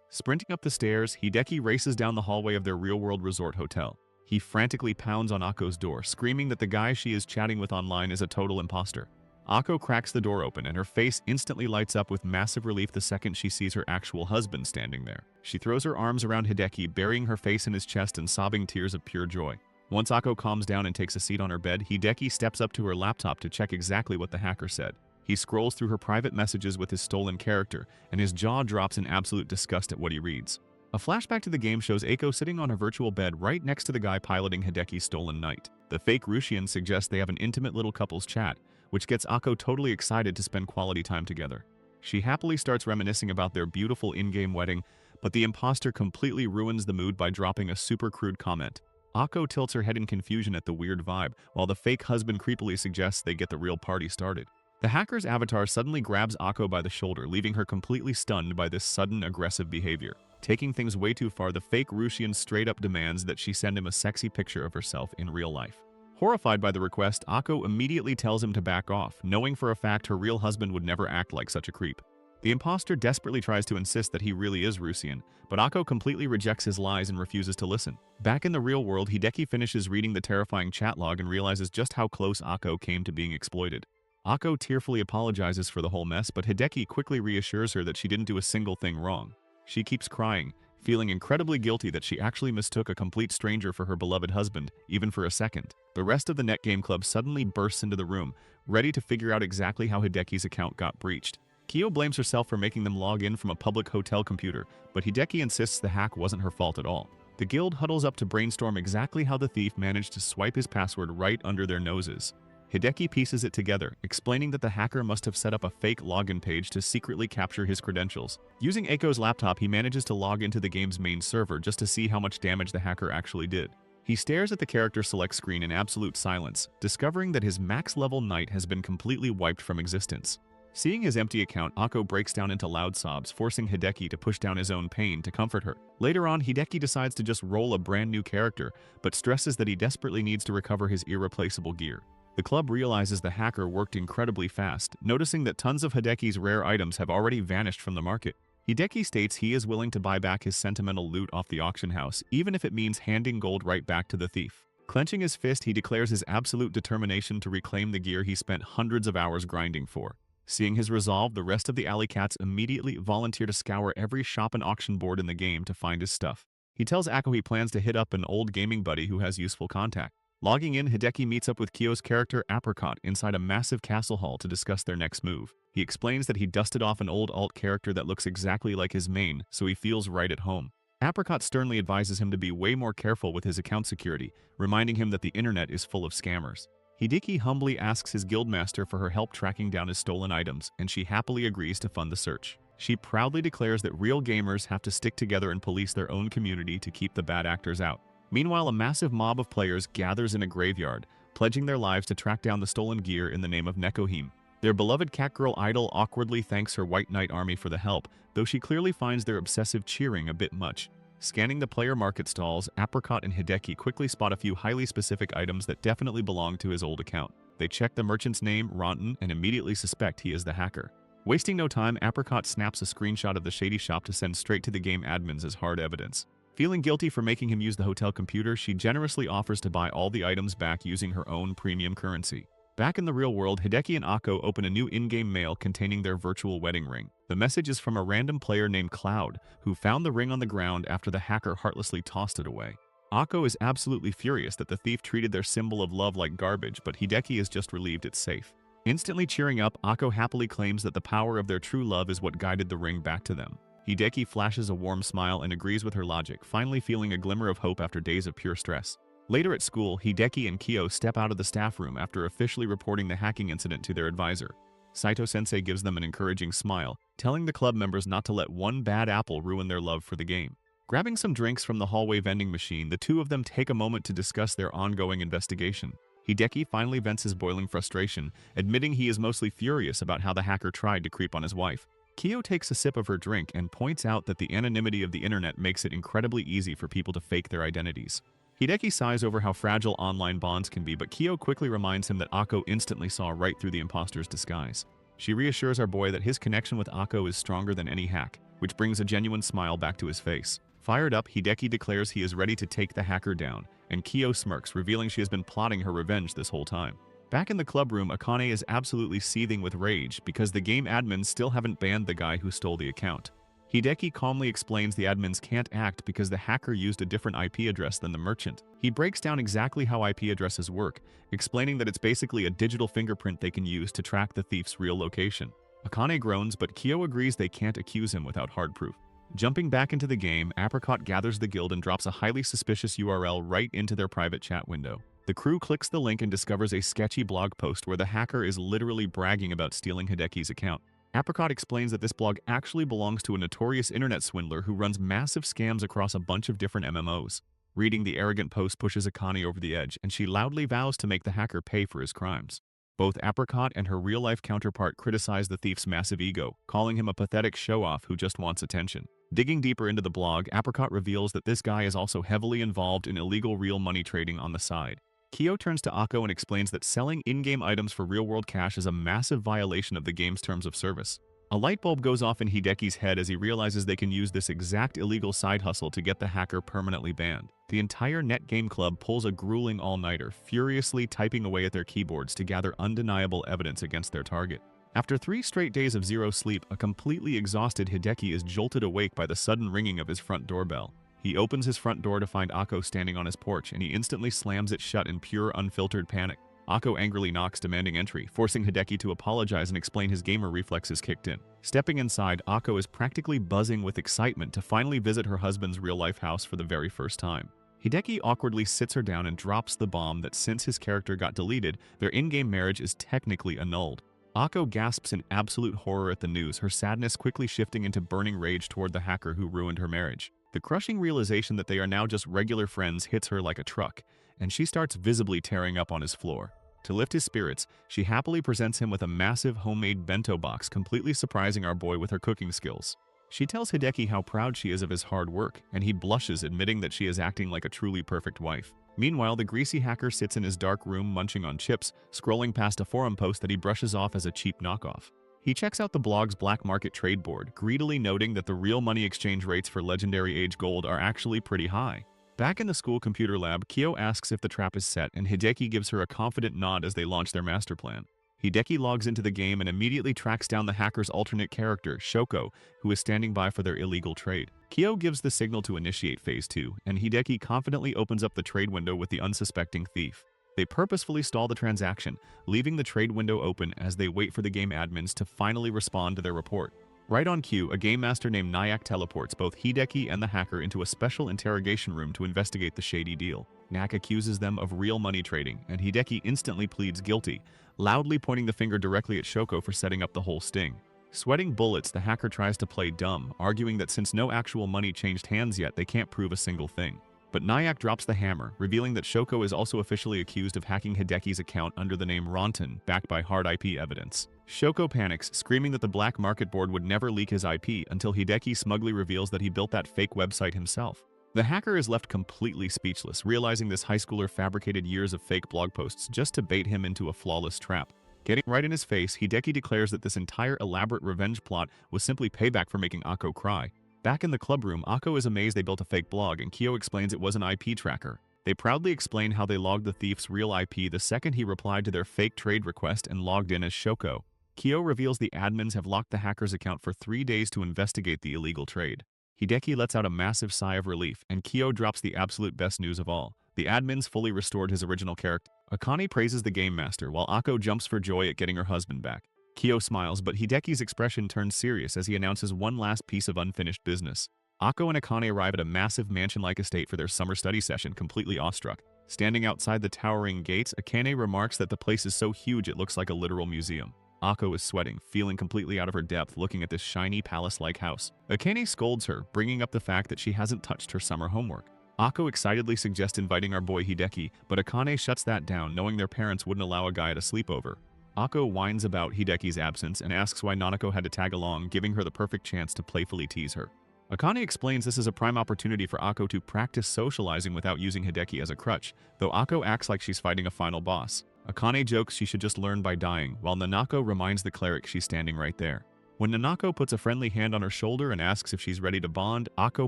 Sprinting up the stairs, Hideki races down the hallway of their real-world resort hotel. He frantically pounds on Ako's door, screaming that the guy she is chatting with online is a total imposter. Ako cracks the door open and her face instantly lights up with massive relief the second she sees her actual husband standing there. She throws her arms around Hideki, burying her face in his chest and sobbing tears of pure joy. Once Ako calms down and takes a seat on her bed, Hideki steps up to her laptop to check exactly what the hacker said. He scrolls through her private messages with his stolen character, and his jaw drops in absolute disgust at what he reads. A flashback to the game shows Ako sitting on a virtual bed right next to the guy piloting Hideki's stolen knight. The fake Russian suggests they have an intimate little couple's chat, which gets Ako totally excited to spend quality time together. She happily starts reminiscing about their beautiful in-game wedding, but the imposter completely ruins the mood by dropping a super crude comment. Ako tilts her head in confusion at the weird vibe, while the fake husband creepily suggests they get the real party started. The hacker's avatar suddenly grabs Ako by the shoulder, leaving her completely stunned by this sudden aggressive behavior. Taking things way too far, the fake Russian straight up demands that she send him a sexy picture of herself in real life. Horrified by the request, Ako immediately tells him to back off, knowing for a fact her real husband would never act like such a creep. The imposter desperately tries to insist that he really is Russian, but Ako completely rejects his lies and refuses to listen. Back in the real world, Hideki finishes reading the terrifying chat log and realizes just how close Ako came to being exploited. Ako tearfully apologizes for the whole mess, but Hideki quickly reassures her that she didn't do a single thing wrong. She keeps crying, feeling incredibly guilty that she actually mistook a complete stranger for her beloved husband, even for a second. The rest of the Netgame Club suddenly bursts into the room, ready to figure out exactly how Hideki's account got breached. Kyo blames herself for making them log in from a public hotel computer, but Hideki insists the hack wasn't her fault at all. The guild huddles up to brainstorm exactly how the thief managed to swipe his password right under their noses. Hideki pieces it together, explaining that the hacker must have set up a fake login page to secretly capture his credentials. Using Ako's laptop, he manages to log into the game's main server just to see how much damage the hacker actually did. He stares at the character select screen in absolute silence, discovering that his max-level knight has been completely wiped from existence. Seeing his empty account, Ako breaks down into loud sobs, forcing Hideki to push down his own pain to comfort her. Later on, Hideki decides to just roll a brand new character, but stresses that he desperately needs to recover his irreplaceable gear. The club realizes the hacker worked incredibly fast, noticing that tons of Hideki's rare items have already vanished from the market. Hideki states he is willing to buy back his sentimental loot off the auction house, even if it means handing gold right back to the thief. Clenching his fist, he declares his absolute determination to reclaim the gear he spent hundreds of hours grinding for. Seeing his resolve, the rest of the alley cats immediately volunteer to scour every shop and auction board in the game to find his stuff. He tells Ako he plans to hit up an old gaming buddy who has useful contact. Logging in, Hideki meets up with Kyo's character Apricot inside a massive castle hall to discuss their next move. He explains that he dusted off an old alt character that looks exactly like his main, so he feels right at home. Apricot sternly advises him to be way more careful with his account security, reminding him that the internet is full of scammers. Hideki humbly asks his guildmaster for her help tracking down his stolen items, and she happily agrees to fund the search. She proudly declares that real gamers have to stick together and police their own community to keep the bad actors out. Meanwhile, a massive mob of players gathers in a graveyard, pledging their lives to track down the stolen gear in the name of Nekohime. Their beloved catgirl idol awkwardly thanks her White Knight army for the help, though she clearly finds their obsessive cheering a bit much. Scanning the player market stalls, Apricot and Hideki quickly spot a few highly specific items that definitely belong to his old account. They check the merchant's name, Ronton, and immediately suspect he is the hacker. Wasting no time, Apricot snaps a screenshot of the shady shop to send straight to the game admins as hard evidence. Feeling guilty for making him use the hotel computer, she generously offers to buy all the items back using her own premium currency. Back in the real world, Hideki and Ako open a new in-game mail containing their virtual wedding ring. The message is from a random player named Cloud, who found the ring on the ground after the hacker heartlessly tossed it away. Ako is absolutely furious that the thief treated their symbol of love like garbage, but Hideki is just relieved it's safe. Instantly cheering up, Ako happily claims that the power of their true love is what guided the ring back to them. Hideki flashes a warm smile and agrees with her logic, finally feeling a glimmer of hope after days of pure stress. Later at school, Hideki and Kyo step out of the staff room after officially reporting the hacking incident to their advisor. Saito-sensei gives them an encouraging smile, telling the club members not to let one bad apple ruin their love for the game. Grabbing some drinks from the hallway vending machine, the two of them take a moment to discuss their ongoing investigation. Hideki finally vents his boiling frustration, admitting he is mostly furious about how the hacker tried to creep on his wife. Kyo takes a sip of her drink and points out that the anonymity of the internet makes it incredibly easy for people to fake their identities. Hideki sighs over how fragile online bonds can be, but Kyo quickly reminds him that Akko instantly saw right through the imposter's disguise. She reassures our boy that his connection with Akko is stronger than any hack, which brings a genuine smile back to his face. Fired up, Hideki declares he is ready to take the hacker down, and Kyo smirks, revealing she has been plotting her revenge this whole time. Back in the club room, Akane is absolutely seething with rage because the game admins still haven't banned the guy who stole the account. Hideki calmly explains the admins can't act because the hacker used a different IP address than the merchant. He breaks down exactly how IP addresses work, explaining that it's basically a digital fingerprint they can use to track the thief's real location. Akane groans, but Kyo agrees they can't accuse him without hard proof. Jumping back into the game, Apricot gathers the guild and drops a highly suspicious URL right into their private chat window. The crew clicks the link and discovers a sketchy blog post where the hacker is literally bragging about stealing Hideki's account. Apricot explains that this blog actually belongs to a notorious internet swindler who runs massive scams across a bunch of different MMOs. Reading the arrogant post pushes Akane over the edge, and she loudly vows to make the hacker pay for his crimes. Both Apricot and her real-life counterpart criticize the thief's massive ego, calling him a pathetic show-off who just wants attention. Digging deeper into the blog, Apricot reveals that this guy is also heavily involved in illegal real money trading on the side. Kyo turns to Akko and explains that selling in-game items for real-world cash is a massive violation of the game's terms of service. A light bulb goes off in Hideki's head as he realizes they can use this exact illegal side hustle to get the hacker permanently banned. The entire NetGame Club pulls a grueling all-nighter, furiously typing away at their keyboards to gather undeniable evidence against their target. After 3 straight days of zero sleep, a completely exhausted Hideki is jolted awake by the sudden ringing of his front doorbell. He opens his front door to find Akko standing on his porch, and he instantly slams it shut in pure, unfiltered panic. Akko angrily knocks, demanding entry, forcing Hideki to apologize and explain his gamer reflexes kicked in. Stepping inside, Akko is practically buzzing with excitement to finally visit her husband's real-life house for the very first time. Hideki awkwardly sits her down and drops the bomb that since his character got deleted, their in-game marriage is technically annulled. Akko gasps in absolute horror at the news, her sadness quickly shifting into burning rage toward the hacker who ruined her marriage. The crushing realization that they are now just regular friends hits her like a truck, and she starts visibly tearing up on his floor. To lift his spirits, she happily presents him with a massive homemade bento box, completely surprising our boy with her cooking skills. She tells Hideki how proud she is of his hard work, and he blushes, admitting that she is acting like a truly perfect wife. Meanwhile, the greasy hacker sits in his dark room munching on chips, scrolling past a forum post that he brushes off as a cheap knockoff. He checks out the blog's black market trade board, greedily noting that the real money exchange rates for legendary age gold are actually pretty high. Back in the school computer lab, Kyo asks if the trap is set, and Hideki gives her a confident nod as they launch their master plan. Hideki logs into the game and immediately tracks down the hacker's alternate character, Shoko, who is standing by for their illegal trade. Kyo gives the signal to initiate Phase 2, and Hideki confidently opens up the trade window with the unsuspecting thief. They purposefully stall the transaction, leaving the trade window open as they wait for the game admins to finally respond to their report. Right on cue, a game master named Nyack teleports both Hideki and the hacker into a special interrogation room to investigate the shady deal. Nyack accuses them of real money trading, and Hideki instantly pleads guilty, loudly pointing the finger directly at Shoko for setting up the whole sting. Sweating bullets, the hacker tries to play dumb, arguing that since no actual money changed hands yet, they can't prove a single thing. But Nyack drops the hammer, revealing that Shoko is also officially accused of hacking Hideki's account under the name Ronton, backed by hard IP evidence. Shoko panics, screaming that the black market board would never leak his IP until Hideki smugly reveals that he built that fake website himself. The hacker is left completely speechless, realizing this high schooler fabricated years of fake blog posts just to bait him into a flawless trap. Getting right in his face, Hideki declares that this entire elaborate revenge plot was simply payback for making Akko cry. Back in the club room, Akko is amazed they built a fake blog, and Kyo explains it was an IP tracker. They proudly explain how they logged the thief's real IP the second he replied to their fake trade request and logged in as Shoko. Kyo reveals the admins have locked the hacker's account for 3 days to investigate the illegal trade. Hideki lets out a massive sigh of relief, and Kyo drops the absolute best news of all. The admins fully restored his original character. Akane praises the game master, while Akko jumps for joy at getting her husband back. Kyo smiles, but Hideki's expression turns serious as he announces one last piece of unfinished business. Akko and Akane arrive at a massive mansion-like estate for their summer study session, completely awestruck. Standing outside the towering gates, Akane remarks that the place is so huge it looks like a literal museum. Akko is sweating, feeling completely out of her depth looking at this shiny palace-like house. Akane scolds her, bringing up the fact that she hasn't touched her summer homework. Ako excitedly suggests inviting our boy Hideki, but Akane shuts that down, knowing their parents wouldn't allow a guy at a sleepover. Ako whines about Hideki's absence and asks why Nanako had to tag along, giving her the perfect chance to playfully tease her. Akane explains this is a prime opportunity for Ako to practice socializing without using Hideki as a crutch, though Ako acts like she's fighting a final boss. Akane jokes she should just learn by dying, while Nanako reminds the cleric she's standing right there. When Nanako puts a friendly hand on her shoulder and asks if she's ready to bond, Ako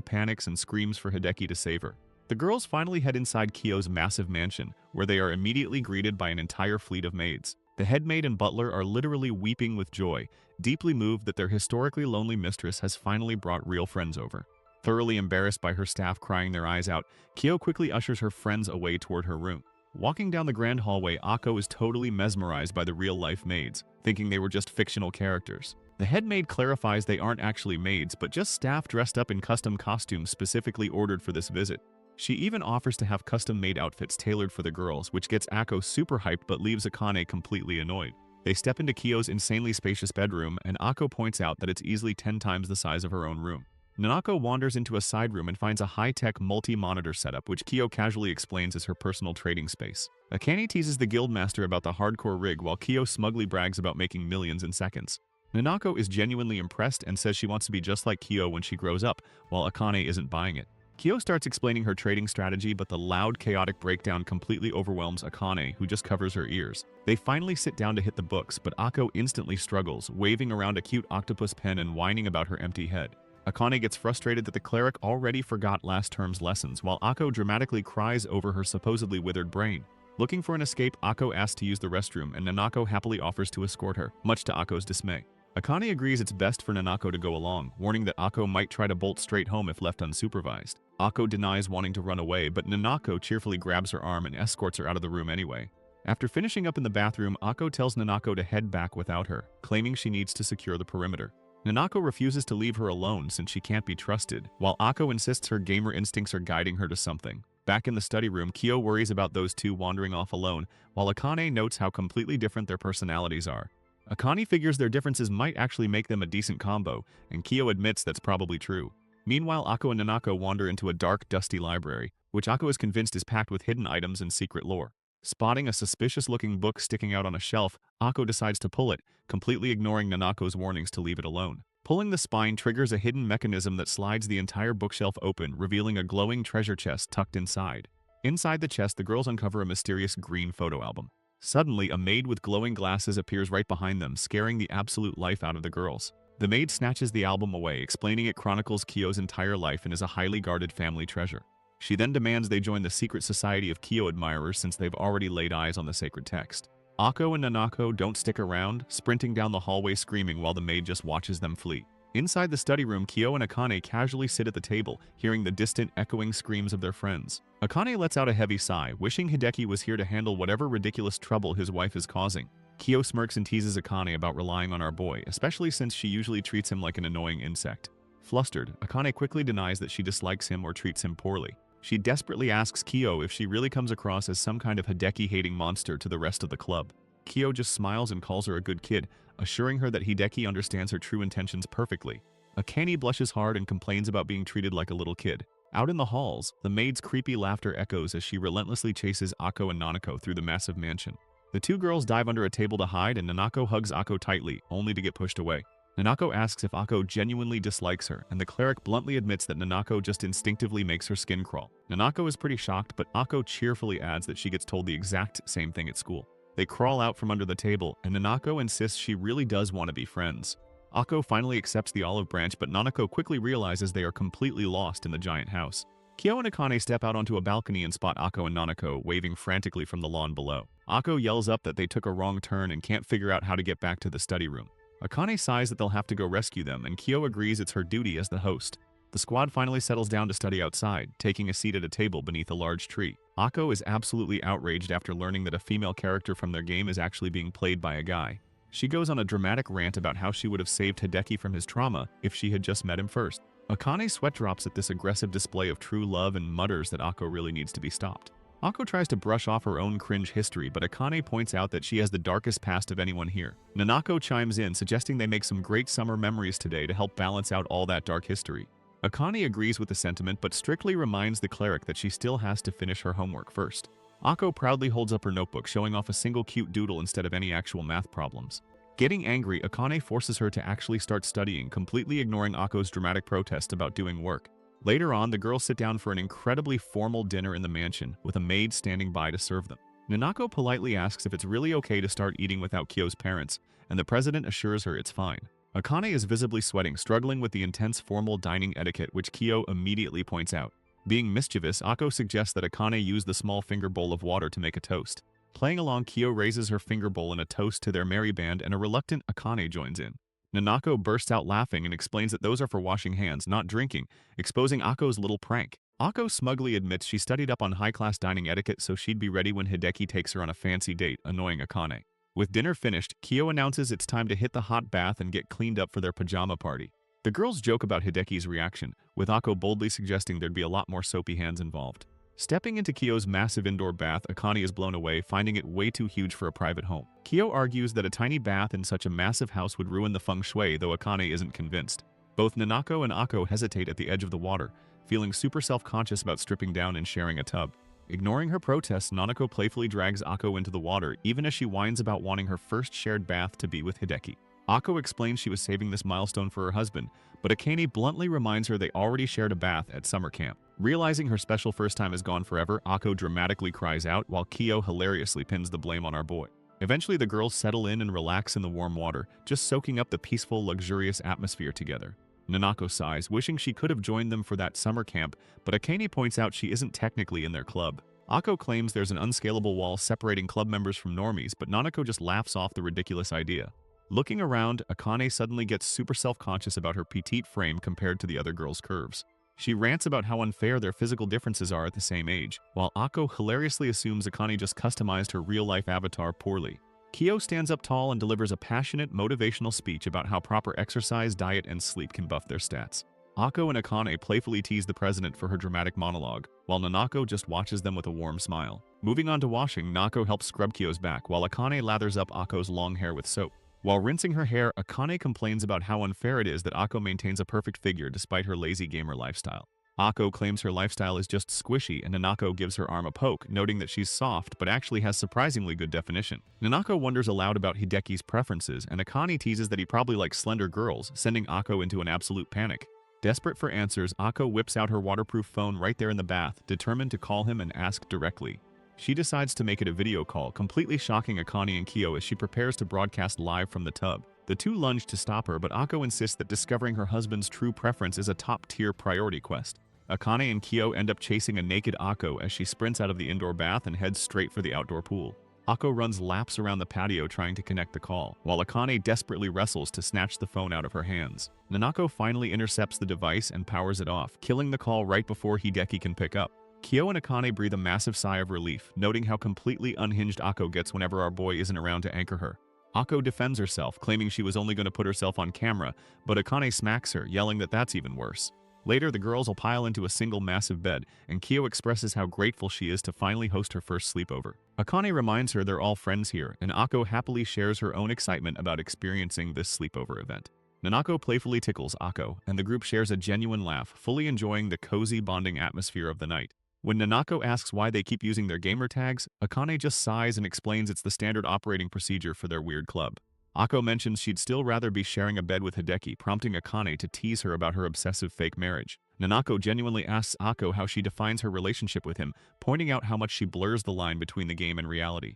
panics and screams for Hideki to save her. The girls finally head inside Kyo's massive mansion, where they are immediately greeted by an entire fleet of maids. The head maid and butler are literally weeping with joy, deeply moved that their historically lonely mistress has finally brought real friends over. Thoroughly embarrassed by her staff crying their eyes out, Kyo quickly ushers her friends away toward her room. Walking down the grand hallway, Ako is totally mesmerized by the real-life maids, thinking they were just fictional characters. The head maid clarifies they aren't actually maids, but just staff dressed up in custom costumes specifically ordered for this visit. She even offers to have custom-made outfits tailored for the girls, which gets Ako super hyped but leaves Akane completely annoyed. They step into Kyo's insanely spacious bedroom, and Ako points out that it's easily 10 times the size of her own room. Nanako wanders into a side room and finds a high-tech multi-monitor setup, which Kyo casually explains is her personal trading space. Akane teases the guildmaster about the hardcore rig, while Kyo smugly brags about making millions in seconds. Nanako is genuinely impressed and says she wants to be just like Kyo when she grows up, while Akane isn't buying it. Kyo starts explaining her trading strategy, but the loud, chaotic breakdown completely overwhelms Akane, who just covers her ears. They finally sit down to hit the books, but Ako instantly struggles, waving around a cute octopus pen and whining about her empty head. Akane gets frustrated that the cleric already forgot last term's lessons, while Ako dramatically cries over her supposedly withered brain. Looking for an escape, Ako asks to use the restroom, and Nanako happily offers to escort her, much to Ako's dismay. Akane agrees it's best for Nanako to go along, warning that Ako might try to bolt straight home if left unsupervised. Ako denies wanting to run away, but Nanako cheerfully grabs her arm and escorts her out of the room anyway. After finishing up in the bathroom, Ako tells Nanako to head back without her, claiming she needs to secure the perimeter. Nanako refuses to leave her alone since she can't be trusted, while Ako insists her gamer instincts are guiding her to something. Back in the study room, Kyo worries about those two wandering off alone, while Akane notes how completely different their personalities are. Akane figures their differences might actually make them a decent combo, and Kyo admits that's probably true. Meanwhile, Ako and Nanako wander into a dark, dusty library, which Ako is convinced is packed with hidden items and secret lore. Spotting a suspicious-looking book sticking out on a shelf, Ako decides to pull it, completely ignoring Nanako's warnings to leave it alone. Pulling the spine triggers a hidden mechanism that slides the entire bookshelf open, revealing a glowing treasure chest tucked inside. Inside the chest, the girls uncover a mysterious green photo album. Suddenly, a maid with glowing glasses appears right behind them, scaring the absolute life out of the girls. The maid snatches the album away, explaining it chronicles Kyo's entire life and is a highly guarded family treasure. She then demands they join the secret society of Kyo admirers since they've already laid eyes on the sacred text. Ako and Nanako don't stick around, sprinting down the hallway screaming while the maid just watches them flee. Inside the study room, Kyo and Akane casually sit at the table, hearing the distant, echoing screams of their friends. Akane lets out a heavy sigh, wishing Hideki was here to handle whatever ridiculous trouble his wife is causing. Kyo smirks and teases Akane about relying on our boy, especially since she usually treats him like an annoying insect. Flustered, Akane quickly denies that she dislikes him or treats him poorly. She desperately asks Kyo if she really comes across as some kind of Hideki-hating monster to the rest of the club. Kyo just smiles and calls her a good kid, assuring her that Hideki understands her true intentions perfectly. Akane blushes hard and complains about being treated like a little kid. Out in the halls, the maid's creepy laughter echoes as she relentlessly chases Ako and Nanako through the massive mansion. The two girls dive under a table to hide, and Nanako hugs Ako tightly, only to get pushed away. Nanako asks if Ako genuinely dislikes her, and the cleric bluntly admits that Nanako just instinctively makes her skin crawl. Nanako is pretty shocked, but Ako cheerfully adds that she gets told the exact same thing at school. They crawl out from under the table, and Nanako insists she really does want to be friends. Ako finally accepts the olive branch, but Nanako quickly realizes they are completely lost in the giant house. Kyo and Akane step out onto a balcony and spot Ako and Nanako waving frantically from the lawn below. Ako yells up that they took a wrong turn and can't figure out how to get back to the study room. Akane sighs that they'll have to go rescue them, and Kyo agrees it's her duty as the host. The squad finally settles down to study outside, taking a seat at a table beneath a large tree. Ako is absolutely outraged after learning that a female character from their game is actually being played by a guy. She goes on a dramatic rant about how she would have saved Hideki from his trauma if she had just met him first. Akane sweat drops at this aggressive display of true love and mutters that Ako really needs to be stopped. Ako tries to brush off her own cringe history, but Akane points out that she has the darkest past of anyone here. Nanako chimes in, suggesting they make some great summer memories today to help balance out all that dark history. Akane agrees with the sentiment but strictly reminds the cleric that she still has to finish her homework first. Ako proudly holds up her notebook, showing off a single cute doodle instead of any actual math problems. Getting angry, Akane forces her to actually start studying, completely ignoring Ako's dramatic protest about doing work. Later on, the girls sit down for an incredibly formal dinner in the mansion, with a maid standing by to serve them. Nanako politely asks if it's really okay to start eating without Kyo's parents, and the president assures her it's fine. Akane is visibly sweating, struggling with the intense formal dining etiquette which Kyo immediately points out. Being mischievous, Ako suggests that Akane use the small finger bowl of water to make a toast. Playing along, Kyo raises her finger bowl in a toast to their merry band, and a reluctant Akane joins in. Nanako bursts out laughing and explains that those are for washing hands, not drinking, exposing Ako's little prank. Ako smugly admits she studied up on high-class dining etiquette so she'd be ready when Hideki takes her on a fancy date, annoying Akane. With dinner finished, Kyo announces it's time to hit the hot bath and get cleaned up for their pajama party. The girls joke about Hideki's reaction, with Ako boldly suggesting there'd be a lot more soapy hands involved. Stepping into Kyo's massive indoor bath, Akane is blown away, finding it way too huge for a private home. Kyo argues that a tiny bath in such a massive house would ruin the feng shui, though Akane isn't convinced. Both Nanako and Ako hesitate at the edge of the water, feeling super self-conscious about stripping down and sharing a tub. Ignoring her protests, Nanako playfully drags Ako into the water, even as she whines about wanting her first shared bath to be with Hideki. Ako explains she was saving this milestone for her husband, but Akane bluntly reminds her they already shared a bath at summer camp. Realizing her special first time is gone forever, Ako dramatically cries out, while Kyo hilariously pins the blame on our boy. Eventually, the girls settle in and relax in the warm water, just soaking up the peaceful, luxurious atmosphere together. Nanako sighs, wishing she could have joined them for that summer camp, but Akane points out she isn't technically in their club. Ako claims there's an unscalable wall separating club members from normies, but Nanako just laughs off the ridiculous idea. Looking around, Akane suddenly gets super self-conscious about her petite frame compared to the other girls' curves. She rants about how unfair their physical differences are at the same age, while Ako hilariously assumes Akane just customized her real-life avatar poorly. Kyo stands up tall and delivers a passionate, motivational speech about how proper exercise, diet, and sleep can buff their stats. Ako and Akane playfully tease the president for her dramatic monologue, while Nanako just watches them with a warm smile. Moving on to washing, Nanako helps scrub Kyo's back, while Akane lathers up Ako's long hair with soap. While rinsing her hair, Akane complains about how unfair it is that Ako maintains a perfect figure despite her lazy gamer lifestyle. Ako claims her lifestyle is just squishy, and Nanako gives her arm a poke, noting that she's soft but actually has surprisingly good definition. Nanako wonders aloud about Hideki's preferences, and Akane teases that he probably likes slender girls, sending Ako into an absolute panic. Desperate for answers, Ako whips out her waterproof phone right there in the bath, determined to call him and ask directly. She decides to make it a video call, completely shocking Akane and Kyo as she prepares to broadcast live from the tub. The two lunge to stop her, but Ako insists that discovering her husband's true preference is a top-tier priority quest. Akane and Kyo end up chasing a naked Ako as she sprints out of the indoor bath and heads straight for the outdoor pool. Ako runs laps around the patio trying to connect the call, while Akane desperately wrestles to snatch the phone out of her hands. Nanako finally intercepts the device and powers it off, killing the call right before Hideki can pick up. Kyo and Akane breathe a massive sigh of relief, noting how completely unhinged Ako gets whenever our boy isn't around to anchor her. Ako defends herself, claiming she was only going to put herself on camera, but Akane smacks her, yelling that that's even worse. Later, the girls will pile into a single massive bed, and Kyo expresses how grateful she is to finally host her first sleepover. Akane reminds her they're all friends here, and Ako happily shares her own excitement about experiencing this sleepover event. Nanako playfully tickles Ako, and the group shares a genuine laugh, fully enjoying the cozy bonding atmosphere of the night. When Nanako asks why they keep using their gamer tags, Akane just sighs and explains it's the standard operating procedure for their weird club. Ako mentions she'd still rather be sharing a bed with Hideki, prompting Akane to tease her about her obsessive fake marriage. Nanako genuinely asks Ako how she defines her relationship with him, pointing out how much she blurs the line between the game and reality.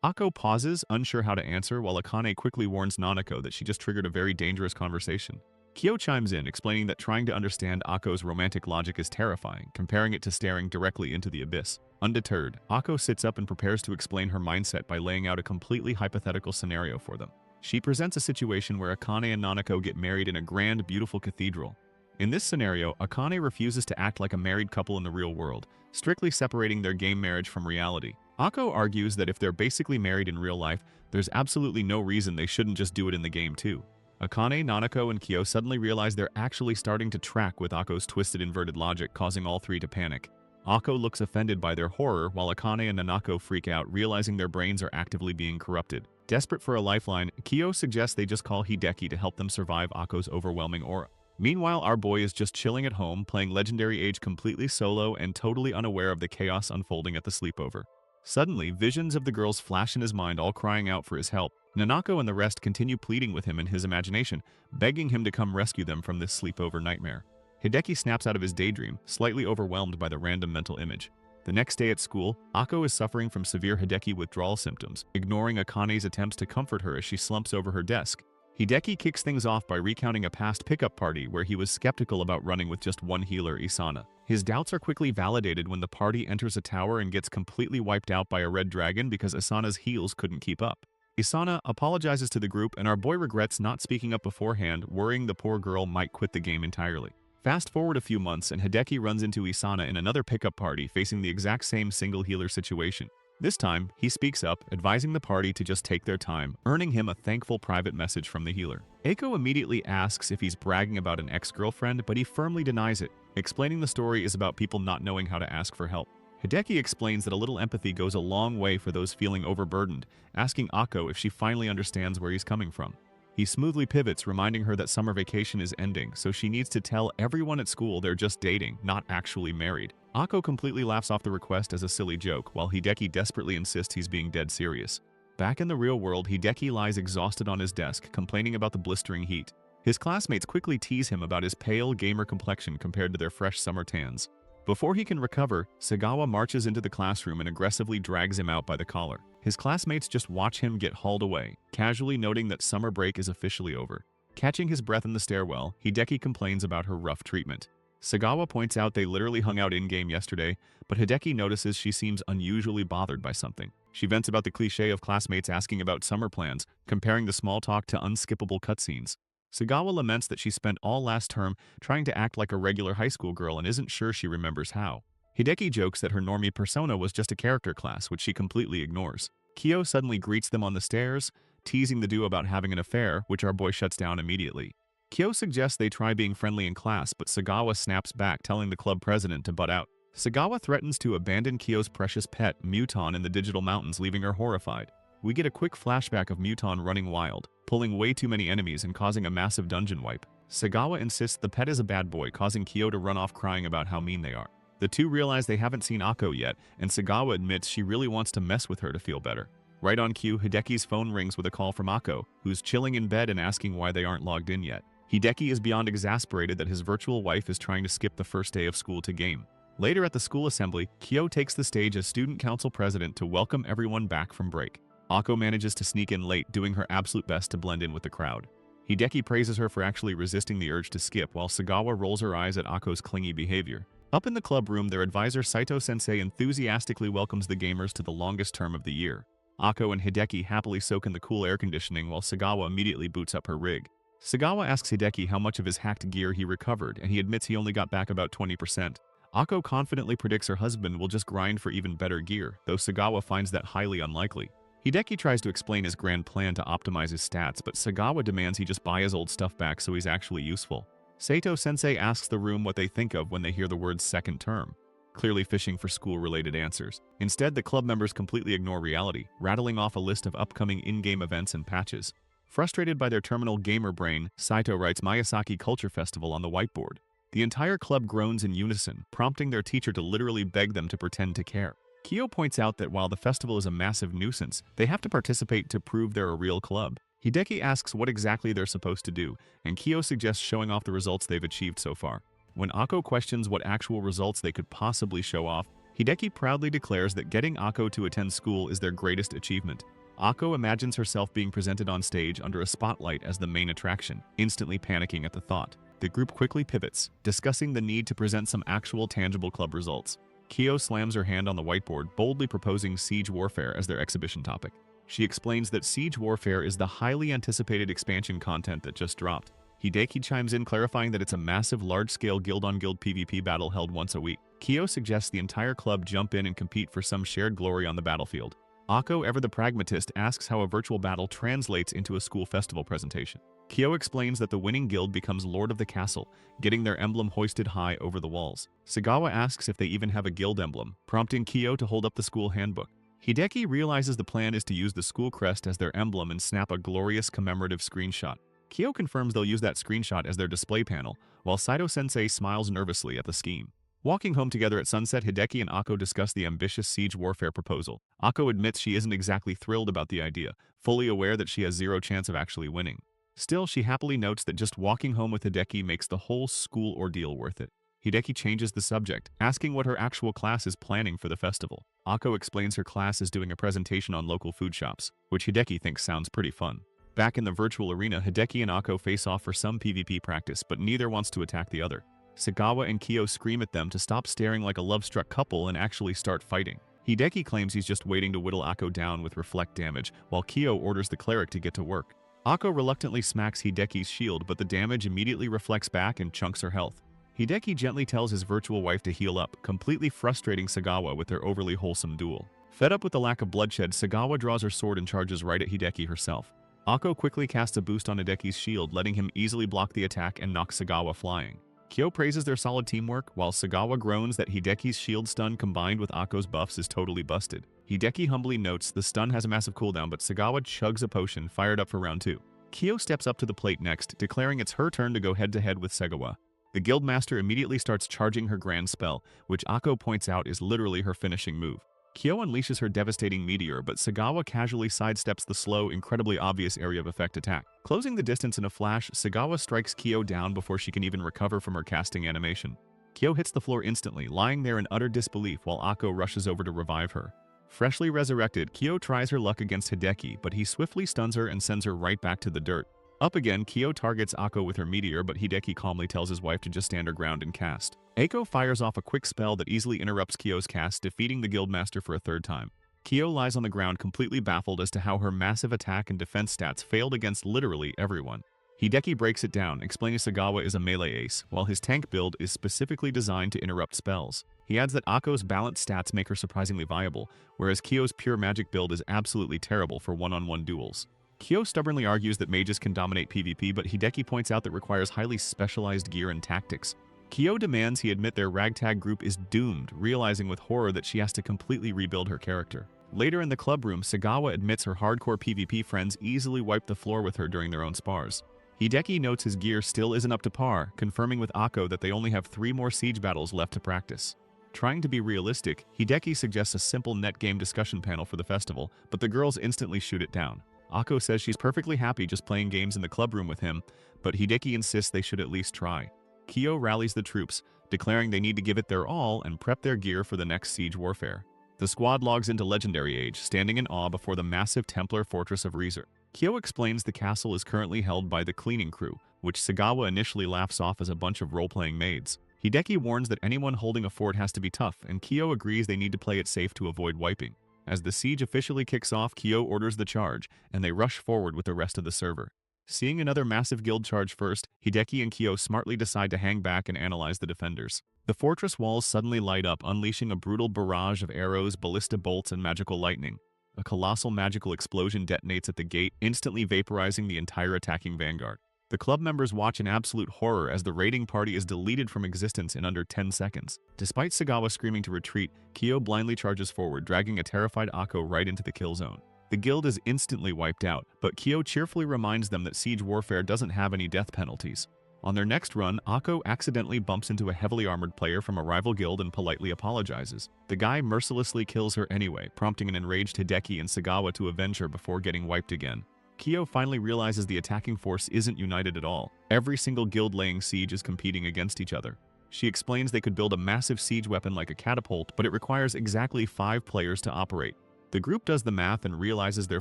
Ako pauses, unsure how to answer, while Akane quickly warns Nanako that she just triggered a very dangerous conversation. Kyo chimes in, explaining that trying to understand Ako's romantic logic is terrifying, comparing it to staring directly into the abyss. Undeterred, Ako sits up and prepares to explain her mindset by laying out a completely hypothetical scenario for them. She presents a situation where Akane and Nanako get married in a grand, beautiful cathedral. In this scenario, Akane refuses to act like a married couple in the real world, strictly separating their game marriage from reality. Ako argues that if they're basically married in real life, there's absolutely no reason they shouldn't just do it in the game too. Akane, Nanako, and Kyo suddenly realize they're actually starting to track with Ako's twisted inverted logic, causing all three to panic. Ako looks offended by their horror, while Akane and Nanako freak out, realizing their brains are actively being corrupted. Desperate for a lifeline, Kyo suggests they just call Hideki to help them survive Ako's overwhelming aura. Meanwhile, our boy is just chilling at home, playing Legendary Age completely solo and totally unaware of the chaos unfolding at the sleepover. Suddenly, visions of the girls flash in his mind, all crying out for his help. Nanako and the rest continue pleading with him in his imagination, begging him to come rescue them from this sleepover nightmare. Hideki snaps out of his daydream, slightly overwhelmed by the random mental image. The next day at school, Ako is suffering from severe Hideki withdrawal symptoms, ignoring Akane's attempts to comfort her as she slumps over her desk. Hideki kicks things off by recounting a past pickup party where he was skeptical about running with just one healer, Isana. His doubts are quickly validated when the party enters a tower and gets completely wiped out by a red dragon because Isana's heals couldn't keep up. Isana apologizes to the group and our boy regrets not speaking up beforehand, worrying the poor girl might quit the game entirely. Fast forward a few months and Hideki runs into Isana in another pickup party facing the exact same single healer situation. This time, he speaks up, advising the party to just take their time, earning him a thankful private message from the healer. Eiko immediately asks if he's bragging about an ex-girlfriend, but he firmly denies it, explaining the story is about people not knowing how to ask for help. Hideki explains that a little empathy goes a long way for those feeling overburdened, asking Ako if she finally understands where he's coming from. He smoothly pivots, reminding her that summer vacation is ending, so she needs to tell everyone at school they're just dating, not actually married. Ako completely laughs off the request as a silly joke, while Hideki desperately insists he's being dead serious. Back in the real world, Hideki lies exhausted on his desk, complaining about the blistering heat. His classmates quickly tease him about his pale, gamer complexion compared to their fresh summer tans. Before he can recover, Sagawa marches into the classroom and aggressively drags him out by the collar. His classmates just watch him get hauled away, casually noting that summer break is officially over. Catching his breath in the stairwell, Hideki complains about her rough treatment. Sagawa points out they literally hung out in-game yesterday, but Hideki notices she seems unusually bothered by something. She vents about the cliché of classmates asking about summer plans, comparing the small talk to unskippable cutscenes. Sagawa laments that she spent all last term trying to act like a regular high school girl and isn't sure she remembers how. Hideki jokes that her normie persona was just a character class, which she completely ignores. Kyo suddenly greets them on the stairs, teasing the duo about having an affair, which our boy shuts down immediately. Kyo suggests they try being friendly in class, but Sagawa snaps back, telling the club president to butt out. Sagawa threatens to abandon Kyo's precious pet, Muton, in the digital mountains, leaving her horrified. We get a quick flashback of Muton running wild, pulling way too many enemies and causing a massive dungeon wipe. Sagawa insists the pet is a bad boy, causing Kyo to run off crying about how mean they are. The two realize they haven't seen Ako yet, and Sagawa admits she really wants to mess with her to feel better. Right on cue, Hideki's phone rings with a call from Ako, who's chilling in bed and asking why they aren't logged in yet. Hideki is beyond exasperated that his virtual wife is trying to skip the first day of school to game. Later at the school assembly, Kyo takes the stage as student council president to welcome everyone back from break. Ako manages to sneak in late, doing her absolute best to blend in with the crowd. Hideki praises her for actually resisting the urge to skip, while Sagawa rolls her eyes at Ako's clingy behavior. Up in the club room, their advisor Saito-sensei enthusiastically welcomes the gamers to the longest term of the year. Ako and Hideki happily soak in the cool air conditioning while Sagawa immediately boots up her rig. Sagawa asks Hideki how much of his hacked gear he recovered, and he admits he only got back about 20%. Ako confidently predicts her husband will just grind for even better gear, though Sagawa finds that highly unlikely. Hideki tries to explain his grand plan to optimize his stats, but Sagawa demands he just buy his old stuff back so he's actually useful. Saito-sensei asks the room what they think of when they hear the words second term, clearly fishing for school-related answers. Instead, the club members completely ignore reality, rattling off a list of upcoming in-game events and patches. Frustrated by their terminal gamer brain, Saito writes Miyazaki Culture Festival on the whiteboard. The entire club groans in unison, prompting their teacher to literally beg them to pretend to care. Kyo points out that while the festival is a massive nuisance, they have to participate to prove they're a real club. Hideki asks what exactly they're supposed to do, and Kyo suggests showing off the results they've achieved so far. When Ako questions what actual results they could possibly show off, Hideki proudly declares that getting Ako to attend school is their greatest achievement. Ako imagines herself being presented on stage under a spotlight as the main attraction, instantly panicking at the thought. The group quickly pivots, discussing the need to present some actual tangible club results. Kyo slams her hand on the whiteboard, boldly proposing Siege Warfare as their exhibition topic. She explains that Siege Warfare is the highly anticipated expansion content that just dropped. Hideki chimes in, clarifying that it's a massive, large-scale guild-on-guild PvP battle held once a week. Kyo suggests the entire club jump in and compete for some shared glory on the battlefield. Ako, ever the pragmatist, asks how a virtual battle translates into a school festival presentation. Kyo explains that the winning guild becomes Lord of the Castle, getting their emblem hoisted high over the walls. Sagawa asks if they even have a guild emblem, prompting Kyo to hold up the school handbook. Hideki realizes the plan is to use the school crest as their emblem and snap a glorious commemorative screenshot. Kyo confirms they'll use that screenshot as their display panel, while Saito-sensei smiles nervously at the scheme. Walking home together at sunset, Hideki and Akko discuss the ambitious siege warfare proposal. Akko admits she isn't exactly thrilled about the idea, fully aware that she has zero chance of actually winning. Still, she happily notes that just walking home with Hideki makes the whole school ordeal worth it. Hideki changes the subject, asking what her actual class is planning for the festival. Akko explains her class is doing a presentation on local food shops, which Hideki thinks sounds pretty fun. Back in the virtual arena, Hideki and Akko face off for some PvP practice, but neither wants to attack the other. Sagawa and Kyo scream at them to stop staring like a love-struck couple and actually start fighting. Hideki claims he's just waiting to whittle Akko down with reflect damage, while Kyo orders the cleric to get to work. Akko reluctantly smacks Hideki's shield, but the damage immediately reflects back and chunks her health. Hideki gently tells his virtual wife to heal up, completely frustrating Sagawa with their overly wholesome duel. Fed up with the lack of bloodshed, Sagawa draws her sword and charges right at Hideki herself. Akko quickly casts a boost on Hideki's shield, letting him easily block the attack and knock Sagawa flying. Kyo praises their solid teamwork, while Sagawa groans that Hideki's shield stun combined with Akko's buffs is totally busted. Hideki humbly notes the stun has a massive cooldown, but Sagawa chugs a potion, fired up for round 2. Kyo steps up to the plate next, declaring it's her turn to go head-to-head with Sagawa. The guildmaster immediately starts charging her grand spell, which Akko points out is literally her finishing move. Kyo unleashes her devastating meteor, but Sagawa casually sidesteps the slow, incredibly obvious area of effect attack. Closing the distance in a flash, Sagawa strikes Kyo down before she can even recover from her casting animation. Kyo hits the floor instantly, lying there in utter disbelief while Akko rushes over to revive her. Freshly resurrected, Kyo tries her luck against Hideki, but he swiftly stuns her and sends her right back to the dirt. Up again, Kyo targets Akko with her meteor, but Hideki calmly tells his wife to just stand her ground and cast. Akko fires off a quick spell that easily interrupts Kyo's cast, defeating the guildmaster for a third time. Kyo lies on the ground completely baffled as to how her massive attack and defense stats failed against literally everyone. Hideki breaks it down, explaining Sagawa is a melee ace, while his tank build is specifically designed to interrupt spells. He adds that Akko's balanced stats make her surprisingly viable, whereas Kyo's pure magic build is absolutely terrible for one-on-one duels. Kyo stubbornly argues that mages can dominate PvP, but Hideki points out that requires highly specialized gear and tactics. Kyo demands he admit their ragtag group is doomed, realizing with horror that she has to completely rebuild her character. Later in the club room, Sagawa admits her hardcore PvP friends easily wiped the floor with her during their own spars. Hideki notes his gear still isn't up to par, confirming with Akko that they only have 3 more siege battles left to practice. Trying to be realistic, Hideki suggests a simple net game discussion panel for the festival, but the girls instantly shoot it down. Akko says she's perfectly happy just playing games in the club room with him, but Hideki insists they should at least try. Kyo rallies the troops, declaring they need to give it their all and prep their gear for the next siege warfare. The squad logs into Legendary Age, standing in awe before the massive Templar fortress of Reezer. Kyo explains the castle is currently held by the cleaning crew, which Sagawa initially laughs off as a bunch of role-playing maids. Hideki warns that anyone holding a fort has to be tough, and Kyo agrees they need to play it safe to avoid wiping. As the siege officially kicks off, Kyo orders the charge, and they rush forward with the rest of the server. Seeing another massive guild charge first, Hideki and Kyo smartly decide to hang back and analyze the defenders. The fortress walls suddenly light up, unleashing a brutal barrage of arrows, ballista bolts, and magical lightning. A colossal magical explosion detonates at the gate, instantly vaporizing the entire attacking vanguard. The club members watch in absolute horror as the raiding party is deleted from existence in under 10 seconds. Despite Sagawa screaming to retreat, Kyo blindly charges forward, dragging a terrified Akko right into the kill zone. The guild is instantly wiped out, but Kyo cheerfully reminds them that siege warfare doesn't have any death penalties. On their next run, Akko accidentally bumps into a heavily armored player from a rival guild and politely apologizes. The guy mercilessly kills her anyway, prompting an enraged Hideki and Sagawa to avenge her before getting wiped again. Kyo finally realizes the attacking force isn't united at all. Every single guild laying siege is competing against each other. She explains they could build a massive siege weapon like a catapult, but it requires exactly 5 players to operate. The group does the math and realizes their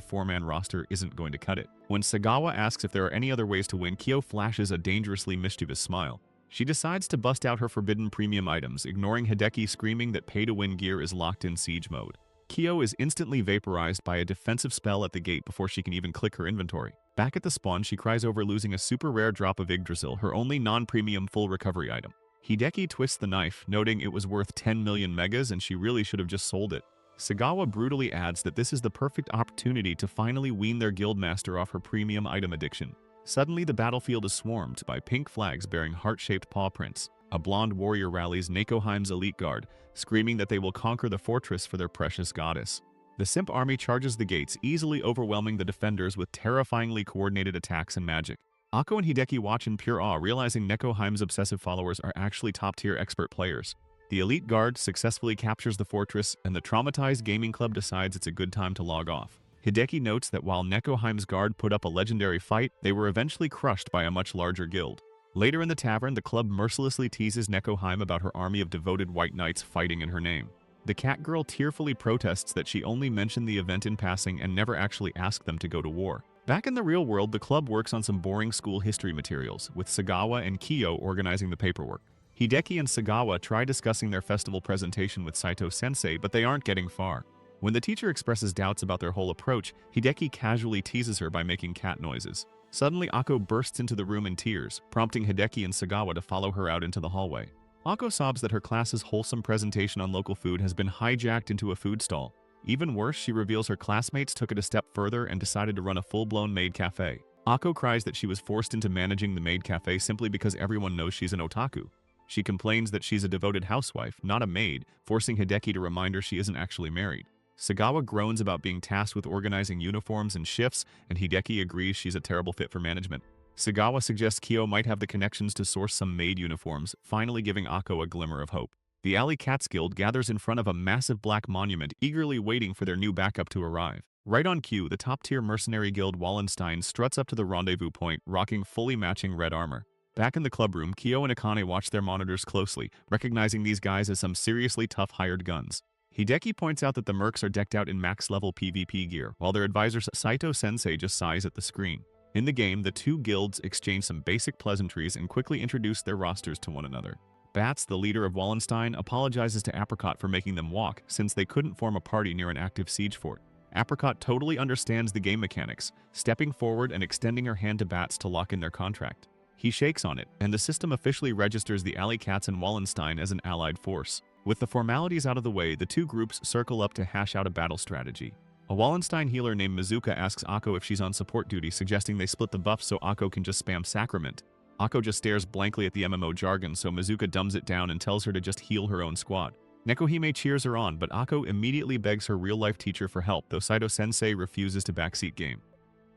4-man roster isn't going to cut it. When Sagawa asks if there are any other ways to win, Kyo flashes a dangerously mischievous smile. She decides to bust out her forbidden premium items, ignoring Hideki screaming that pay-to-win gear is locked in siege mode. Kyo is instantly vaporized by a defensive spell at the gate before she can even click her inventory. Back at the spawn, she cries over losing a super rare drop of Yggdrasil, her only non-premium full recovery item. Hideki twists the knife, noting it was worth 10 million megas and she really should have just sold it. Sagawa brutally adds that this is the perfect opportunity to finally wean their guildmaster off her premium item addiction. Suddenly, the battlefield is swarmed by pink flags bearing heart-shaped paw prints. A blonde warrior rallies Nakoheim's elite guard, screaming that they will conquer the fortress for their precious goddess. The Simp army charges the gates, easily overwhelming the defenders with terrifyingly coordinated attacks and magic. Akko and Hideki watch in pure awe, realizing Nekoheim's obsessive followers are actually top-tier expert players. The elite guard successfully captures the fortress, and the traumatized gaming club decides it's a good time to log off. Hideki notes that while Nekoheim's guard put up a legendary fight, they were eventually crushed by a much larger guild. Later in the tavern, the club mercilessly teases Nekoheim about her army of devoted white knights fighting in her name. The cat girl tearfully protests that she only mentioned the event in passing and never actually asked them to go to war. Back in the real world, the club works on some boring school history materials, with Sagawa and Kyo organizing the paperwork. Hideki and Sagawa try discussing their festival presentation with Saito-sensei, but they aren't getting far. When the teacher expresses doubts about their whole approach, Hideki casually teases her by making cat noises. Suddenly, Akko bursts into the room in tears, prompting Hideki and Sagawa to follow her out into the hallway. Akko sobs that her class's wholesome presentation on local food has been hijacked into a food stall. Even worse, she reveals her classmates took it a step further and decided to run a full-blown maid cafe. Akko cries that she was forced into managing the maid cafe simply because everyone knows she's an otaku. She complains that she's a devoted housewife, not a maid, forcing Hideki to remind her she isn't actually married. Sagawa groans about being tasked with organizing uniforms and shifts, and Hideki agrees she's a terrible fit for management. Sagawa suggests Kyo might have the connections to source some maid uniforms, finally giving Akko a glimmer of hope. The Alley Cats Guild gathers in front of a massive black monument, eagerly waiting for their new backup to arrive. Right on cue, the top-tier mercenary guild Wallenstein struts up to the rendezvous point, rocking fully matching red armor. Back in the club room, Kyo and Akane watch their monitors closely, recognizing these guys as some seriously tough hired guns. Hideki points out that the mercs are decked out in max-level PvP gear, while their advisor Saito-sensei just sighs at the screen. In the game, the two guilds exchange some basic pleasantries and quickly introduce their rosters to one another. Bats, the leader of Wallenstein, apologizes to Apricot for making them walk, since they couldn't form a party near an active siege fort. Apricot totally understands the game mechanics, stepping forward and extending her hand to Bats to lock in their contract. He shakes on it, and the system officially registers the Alley Cats and Wallenstein as an allied force. With the formalities out of the way, the two groups circle up to hash out a battle strategy. A Wallenstein healer named Mizuka asks Akko if she's on support duty, suggesting they split the buffs so Akko can just spam Sacrament. Akko just stares blankly at the MMO jargon, so Mizuka dumbs it down and tells her to just heal her own squad. Nekohime cheers her on, but Akko immediately begs her real-life teacher for help, though Saito-sensei refuses to backseat game.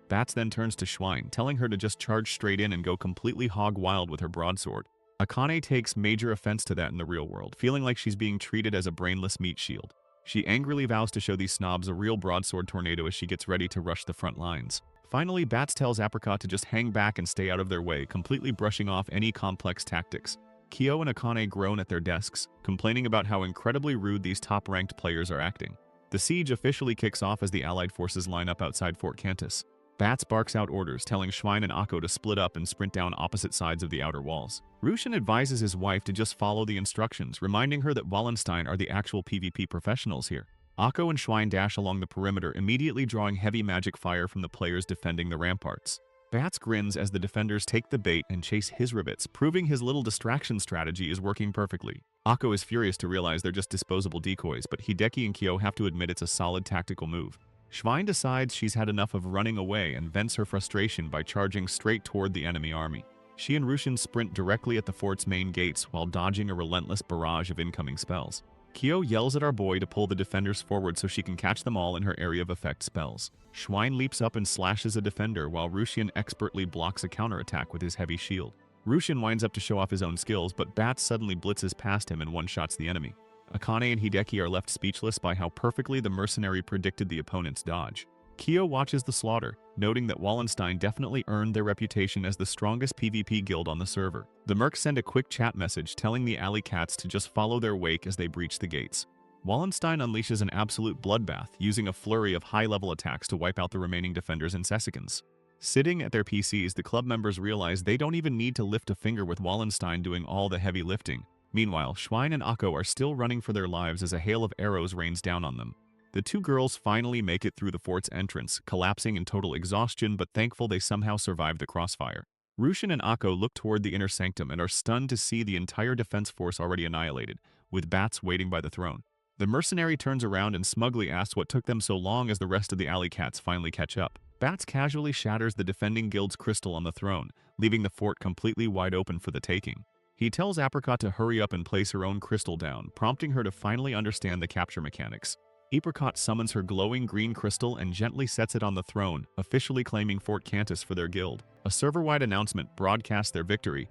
Bats then turns to Schwein, telling her to just charge straight in and go completely hog wild with her broadsword. Akane takes major offense to that in the real world, feeling like she's being treated as a brainless meat shield. She angrily vows to show these snobs a real broadsword tornado as she gets ready to rush the front lines. Finally, Bats tells Apricot to just hang back and stay out of their way, completely brushing off any complex tactics. Kyo and Akane groan at their desks, complaining about how incredibly rude these top-ranked players are acting. The siege officially kicks off as the allied forces line up outside Fort Cantus. Bats barks out orders, telling Schwein and Akko to split up and sprint down opposite sides of the outer walls. Rushin advises his wife to just follow the instructions, reminding her that Wallenstein are the actual PvP professionals here. Akko and Schwein dash along the perimeter, immediately drawing heavy magic fire from the players defending the ramparts. Bats grins as the defenders take the bait and chase his rabbits, proving his little distraction strategy is working perfectly. Akko is furious to realize they're just disposable decoys, but Hideki and Kyo have to admit it's a solid tactical move. Schwein decides she's had enough of running away and vents her frustration by charging straight toward the enemy army. She and Rushin sprint directly at the fort's main gates while dodging a relentless barrage of incoming spells. Kyo yells at our boy to pull the defenders forward so she can catch them all in her area of effect spells. Schwein leaps up and slashes a defender while Rushin expertly blocks a counterattack with his heavy shield. Rushin winds up to show off his own skills, but Bats suddenly blitzes past him and one-shots the enemy. Akane and Hideki are left speechless by how perfectly the mercenary predicted the opponent's dodge. Kyo watches the slaughter, noting that Wallenstein definitely earned their reputation as the strongest PvP guild on the server. The mercs send a quick chat message telling the Alley Cats to just follow their wake as they breach the gates. Wallenstein unleashes an absolute bloodbath, using a flurry of high-level attacks to wipe out the remaining defenders in seconds. Sitting at their PCs, the club members realize they don't even need to lift a finger with Wallenstein doing all the heavy lifting. Meanwhile, Schwein and Akko are still running for their lives as a hail of arrows rains down on them. The two girls finally make it through the fort's entrance, collapsing in total exhaustion but thankful they somehow survived the crossfire. Rushin and Akko look toward the inner sanctum and are stunned to see the entire defense force already annihilated, with Bats waiting by the throne. The mercenary turns around and smugly asks what took them so long as the rest of the Alley Cats finally catch up. Bats casually shatters the defending guild's crystal on the throne, leaving the fort completely wide open for the taking. He tells Apricot to hurry up and place her own crystal down, prompting her to finally understand the capture mechanics. Apricot summons her glowing green crystal and gently sets it on the throne, officially claiming Fort Cantus for their guild. A server-wide announcement broadcasts their victory,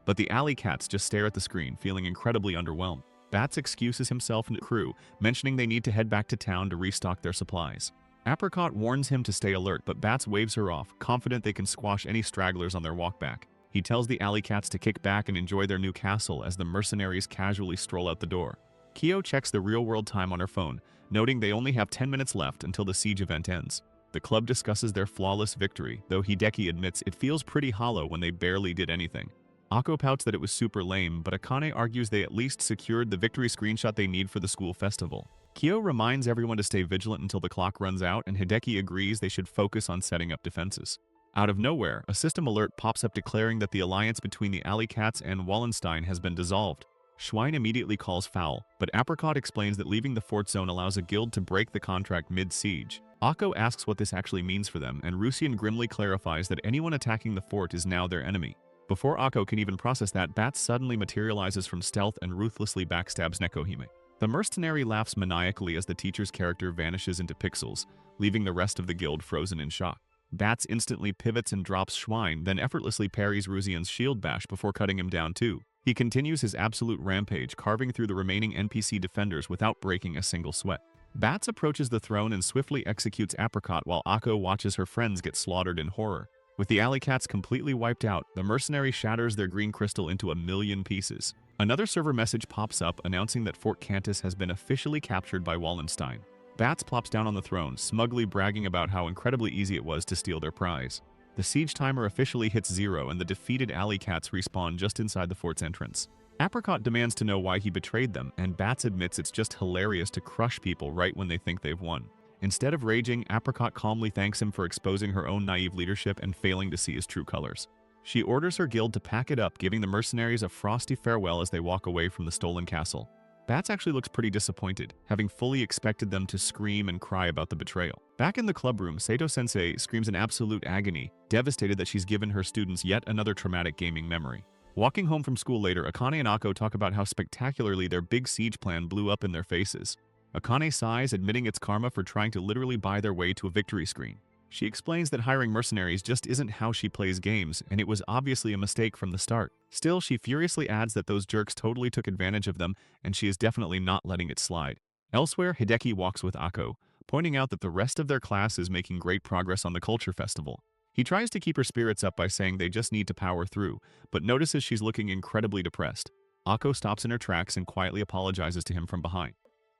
but the alley cats just stare at the screen, feeling incredibly underwhelmed. Bats excuses himself and the crew, mentioning they need to head back to town to restock their supplies. Apricot warns him to stay alert, but Bats waves her off, confident they can squash any stragglers on their walk back. He tells the alley cats to kick back and enjoy their new castle as the mercenaries casually stroll out the door. Kyo checks the real-world time on her phone, noting they only have 10 minutes left until the siege event ends. The club discusses their flawless victory, though Hideki admits it feels pretty hollow when they barely did anything. Ako pouts that it was super lame, but Akane argues they at least secured the victory screenshot they need for the school festival. Kyo reminds everyone to stay vigilant until the clock runs out, and Hideki agrees they should focus on setting up defenses. Out of nowhere, a system alert pops up declaring that the alliance between the Alley Cats and Wallenstein has been dissolved. Schwein immediately calls foul, but Apricot explains that leaving the fort zone allows a guild to break the contract mid-siege. Akko asks what this actually means for them, and Rusian grimly clarifies that anyone attacking the fort is now their enemy. Before Akko can even process that, Bats suddenly materializes from stealth and ruthlessly backstabs Nekohime. The mercenary laughs maniacally as the teacher's character vanishes into pixels, leaving the rest of the guild frozen in shock. Bats instantly pivots and drops Schwein, then effortlessly parries Rusian's shield bash before cutting him down too. He continues his absolute rampage, carving through the remaining NPC defenders without breaking a single sweat. Bats approaches the throne and swiftly executes Apricot while Akko watches her friends get slaughtered in horror. With the alley cats completely wiped out, the mercenary shatters their green crystal into a million pieces. Another server message pops up announcing that Fort Cantus has been officially captured by Wallenstein. Bats plops down on the throne, smugly bragging about how incredibly easy it was to steal their prize. The siege timer officially hits 0 and the defeated alley cats respawn just inside the fort's entrance. Apricot demands to know why he betrayed them, and Bats admits it's just hilarious to crush people right when they think they've won. Instead of raging, Apricot calmly thanks him for exposing her own naive leadership and failing to see his true colors. She orders her guild to pack it up, giving the mercenaries a frosty farewell as they walk away from the stolen castle. Bats actually looks pretty disappointed, having fully expected them to scream and cry about the betrayal. Back in the club room, Sato-sensei screams in absolute agony, devastated that she's given her students yet another traumatic gaming memory. Walking home from school later, Akane and Akko talk about how spectacularly their big siege plan blew up in their faces. Akane sighs, admitting it's karma for trying to literally buy their way to a victory screen. She explains that hiring mercenaries just isn't how she plays games, and it was obviously a mistake from the start. Still, she furiously adds that those jerks totally took advantage of them, and she is definitely not letting it slide. Elsewhere, Hideki walks with Akko, pointing out that the rest of their class is making great progress on the culture festival. He tries to keep her spirits up by saying they just need to power through, but notices she's looking incredibly depressed. Akko stops in her tracks and quietly apologizes to him from behind.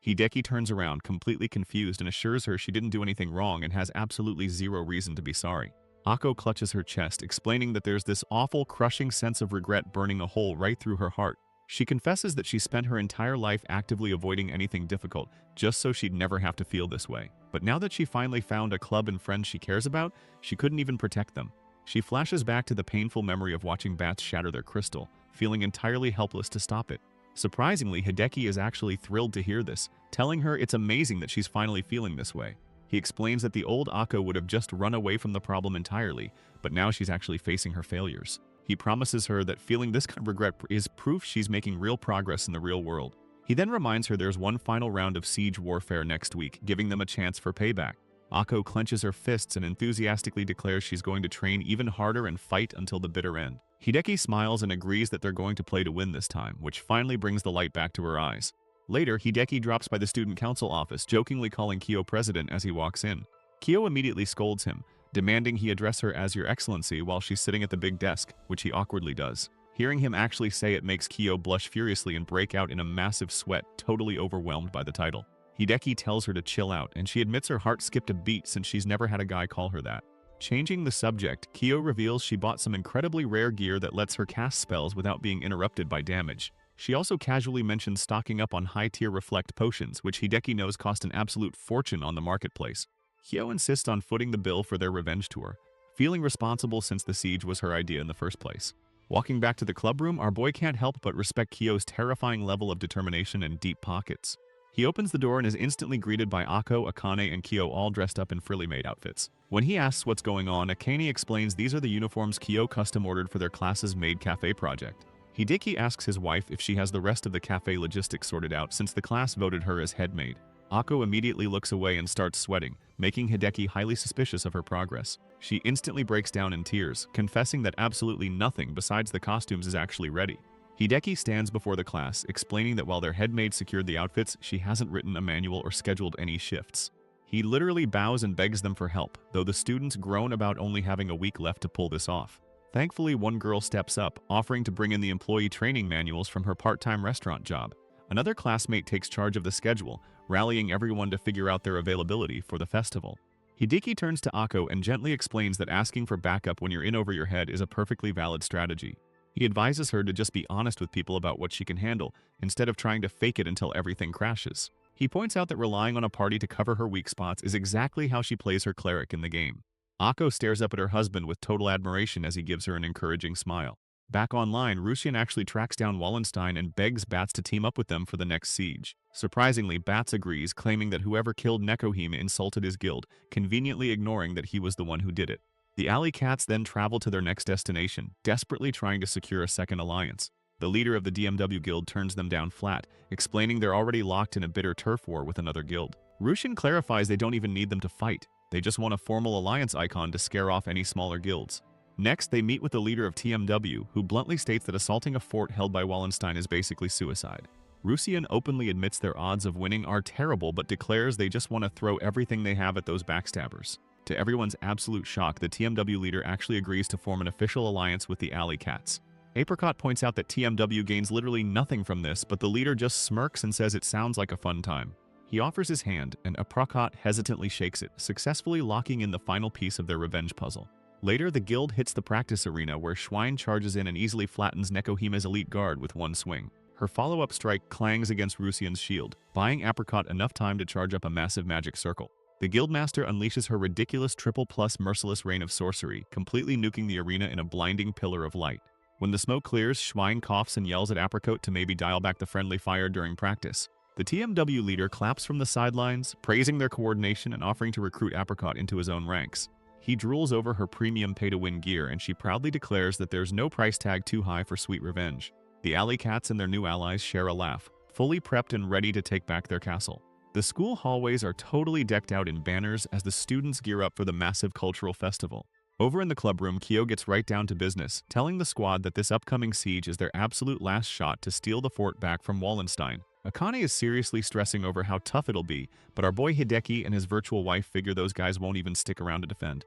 Hideki turns around, completely confused, and assures her she didn't do anything wrong and has absolutely zero reason to be sorry. Akko clutches her chest, explaining that there's this awful, crushing sense of regret burning a hole right through her heart. She confesses that she spent her entire life actively avoiding anything difficult, just so she'd never have to feel this way. But now that she finally found a club and friends she cares about, she couldn't even protect them. She flashes back to the painful memory of watching Bats shatter their crystal, feeling entirely helpless to stop it. Surprisingly, Hideki is actually thrilled to hear this, telling her it's amazing that she's finally feeling this way. He explains that the old Akko would have just run away from the problem entirely, but now she's actually facing her failures. He promises her that feeling this kind of regret is proof she's making real progress in the real world. He then reminds her there's one final round of siege warfare next week, giving them a chance for payback. Akko clenches her fists and enthusiastically declares she's going to train even harder and fight until the bitter end. Hideki smiles and agrees that they're going to play to win this time, which finally brings the light back to her eyes. Later, Hideki drops by the student council office, jokingly calling Kyo president as he walks in. Kyo immediately scolds him, demanding he address her as Your Excellency while she's sitting at the big desk, which he awkwardly does. Hearing him actually say it makes Kyo blush furiously and break out in a massive sweat, totally overwhelmed by the title. Hideki tells her to chill out, and she admits her heart skipped a beat since she's never had a guy call her that. Changing the subject, Kyo reveals she bought some incredibly rare gear that lets her cast spells without being interrupted by damage. She also casually mentions stocking up on high-tier reflect potions, which Hideki knows cost an absolute fortune on the marketplace. Kyo insists on footing the bill for their revenge tour, feeling responsible since the siege was her idea in the first place. Walking back to the club room, our boy can't help but respect Kyo's terrifying level of determination and deep pockets. He opens the door and is instantly greeted by Akko, Akane, and Kyo all dressed up in frilly-made outfits. When he asks what's going on, Akane explains these are the uniforms Kyo custom-ordered for their class's maid cafe project. Hideki asks his wife if she has the rest of the cafe logistics sorted out since the class voted her as head maid. Akko immediately looks away and starts sweating, making Hideki highly suspicious of her progress. She instantly breaks down in tears, confessing that absolutely nothing besides the costumes is actually ready. Hideki stands before the class, explaining that while their head maid secured the outfits, she hasn't written a manual or scheduled any shifts. He literally bows and begs them for help, though the students groan about only having a week left to pull this off. Thankfully, one girl steps up, offering to bring in the employee training manuals from her part-time restaurant job. Another classmate takes charge of the schedule, rallying everyone to figure out their availability for the festival. Hideki turns to Akko and gently explains that asking for backup when you're in over your head is a perfectly valid strategy. He advises her to just be honest with people about what she can handle, instead of trying to fake it until everything crashes. He points out that relying on a party to cover her weak spots is exactly how she plays her cleric in the game. Akko stares up at her husband with total admiration as he gives her an encouraging smile. Back online, Rusian actually tracks down Wallenstein and begs Bats to team up with them for the next siege. Surprisingly, Bats agrees, claiming that whoever killed Nekohime insulted his guild, conveniently ignoring that he was the one who did it. The alley cats then travel to their next destination, desperately trying to secure a second alliance. The leader of the DMW guild turns them down flat, explaining they're already locked in a bitter turf war with another guild. Rusian clarifies they don't even need them to fight. They just want a formal alliance icon to scare off any smaller guilds. Next, they meet with the leader of TMW, who bluntly states that assaulting a fort held by Wallenstein is basically suicide. Rusian openly admits their odds of winning are terrible, but declares they just want to throw everything they have at those backstabbers. To everyone's absolute shock, the TMW leader actually agrees to form an official alliance with the alley cats. Apricot points out that TMW gains literally nothing from this, but the leader just smirks and says it sounds like a fun time. He offers his hand, and Apricot hesitantly shakes it, successfully locking in the final piece of their revenge puzzle. Later, the guild hits the practice arena where Schwein charges in and easily flattens Nekohime's elite guard with one swing. Her follow-up strike clangs against Rusian's shield, buying Apricot enough time to charge up a massive magic circle. The guildmaster unleashes her ridiculous triple-plus merciless rain of sorcery, completely nuking the arena in a blinding pillar of light. When the smoke clears, Schwein coughs and yells at Apricot to maybe dial back the friendly fire during practice. The TMW leader claps from the sidelines, praising their coordination and offering to recruit Apricot into his own ranks. He drools over her premium pay-to-win gear, and she proudly declares that there's no price tag too high for sweet revenge. The alley cats and their new allies share a laugh, fully prepped and ready to take back their castle. The school hallways are totally decked out in banners as the students gear up for the massive cultural festival. Over in the club room, Kyo gets right down to business, telling the squad that this upcoming siege is their absolute last shot to steal the fort back from Wallenstein. Akane is seriously stressing over how tough it'll be, but our boy Hideki and his virtual wife figure those guys won't even stick around to defend.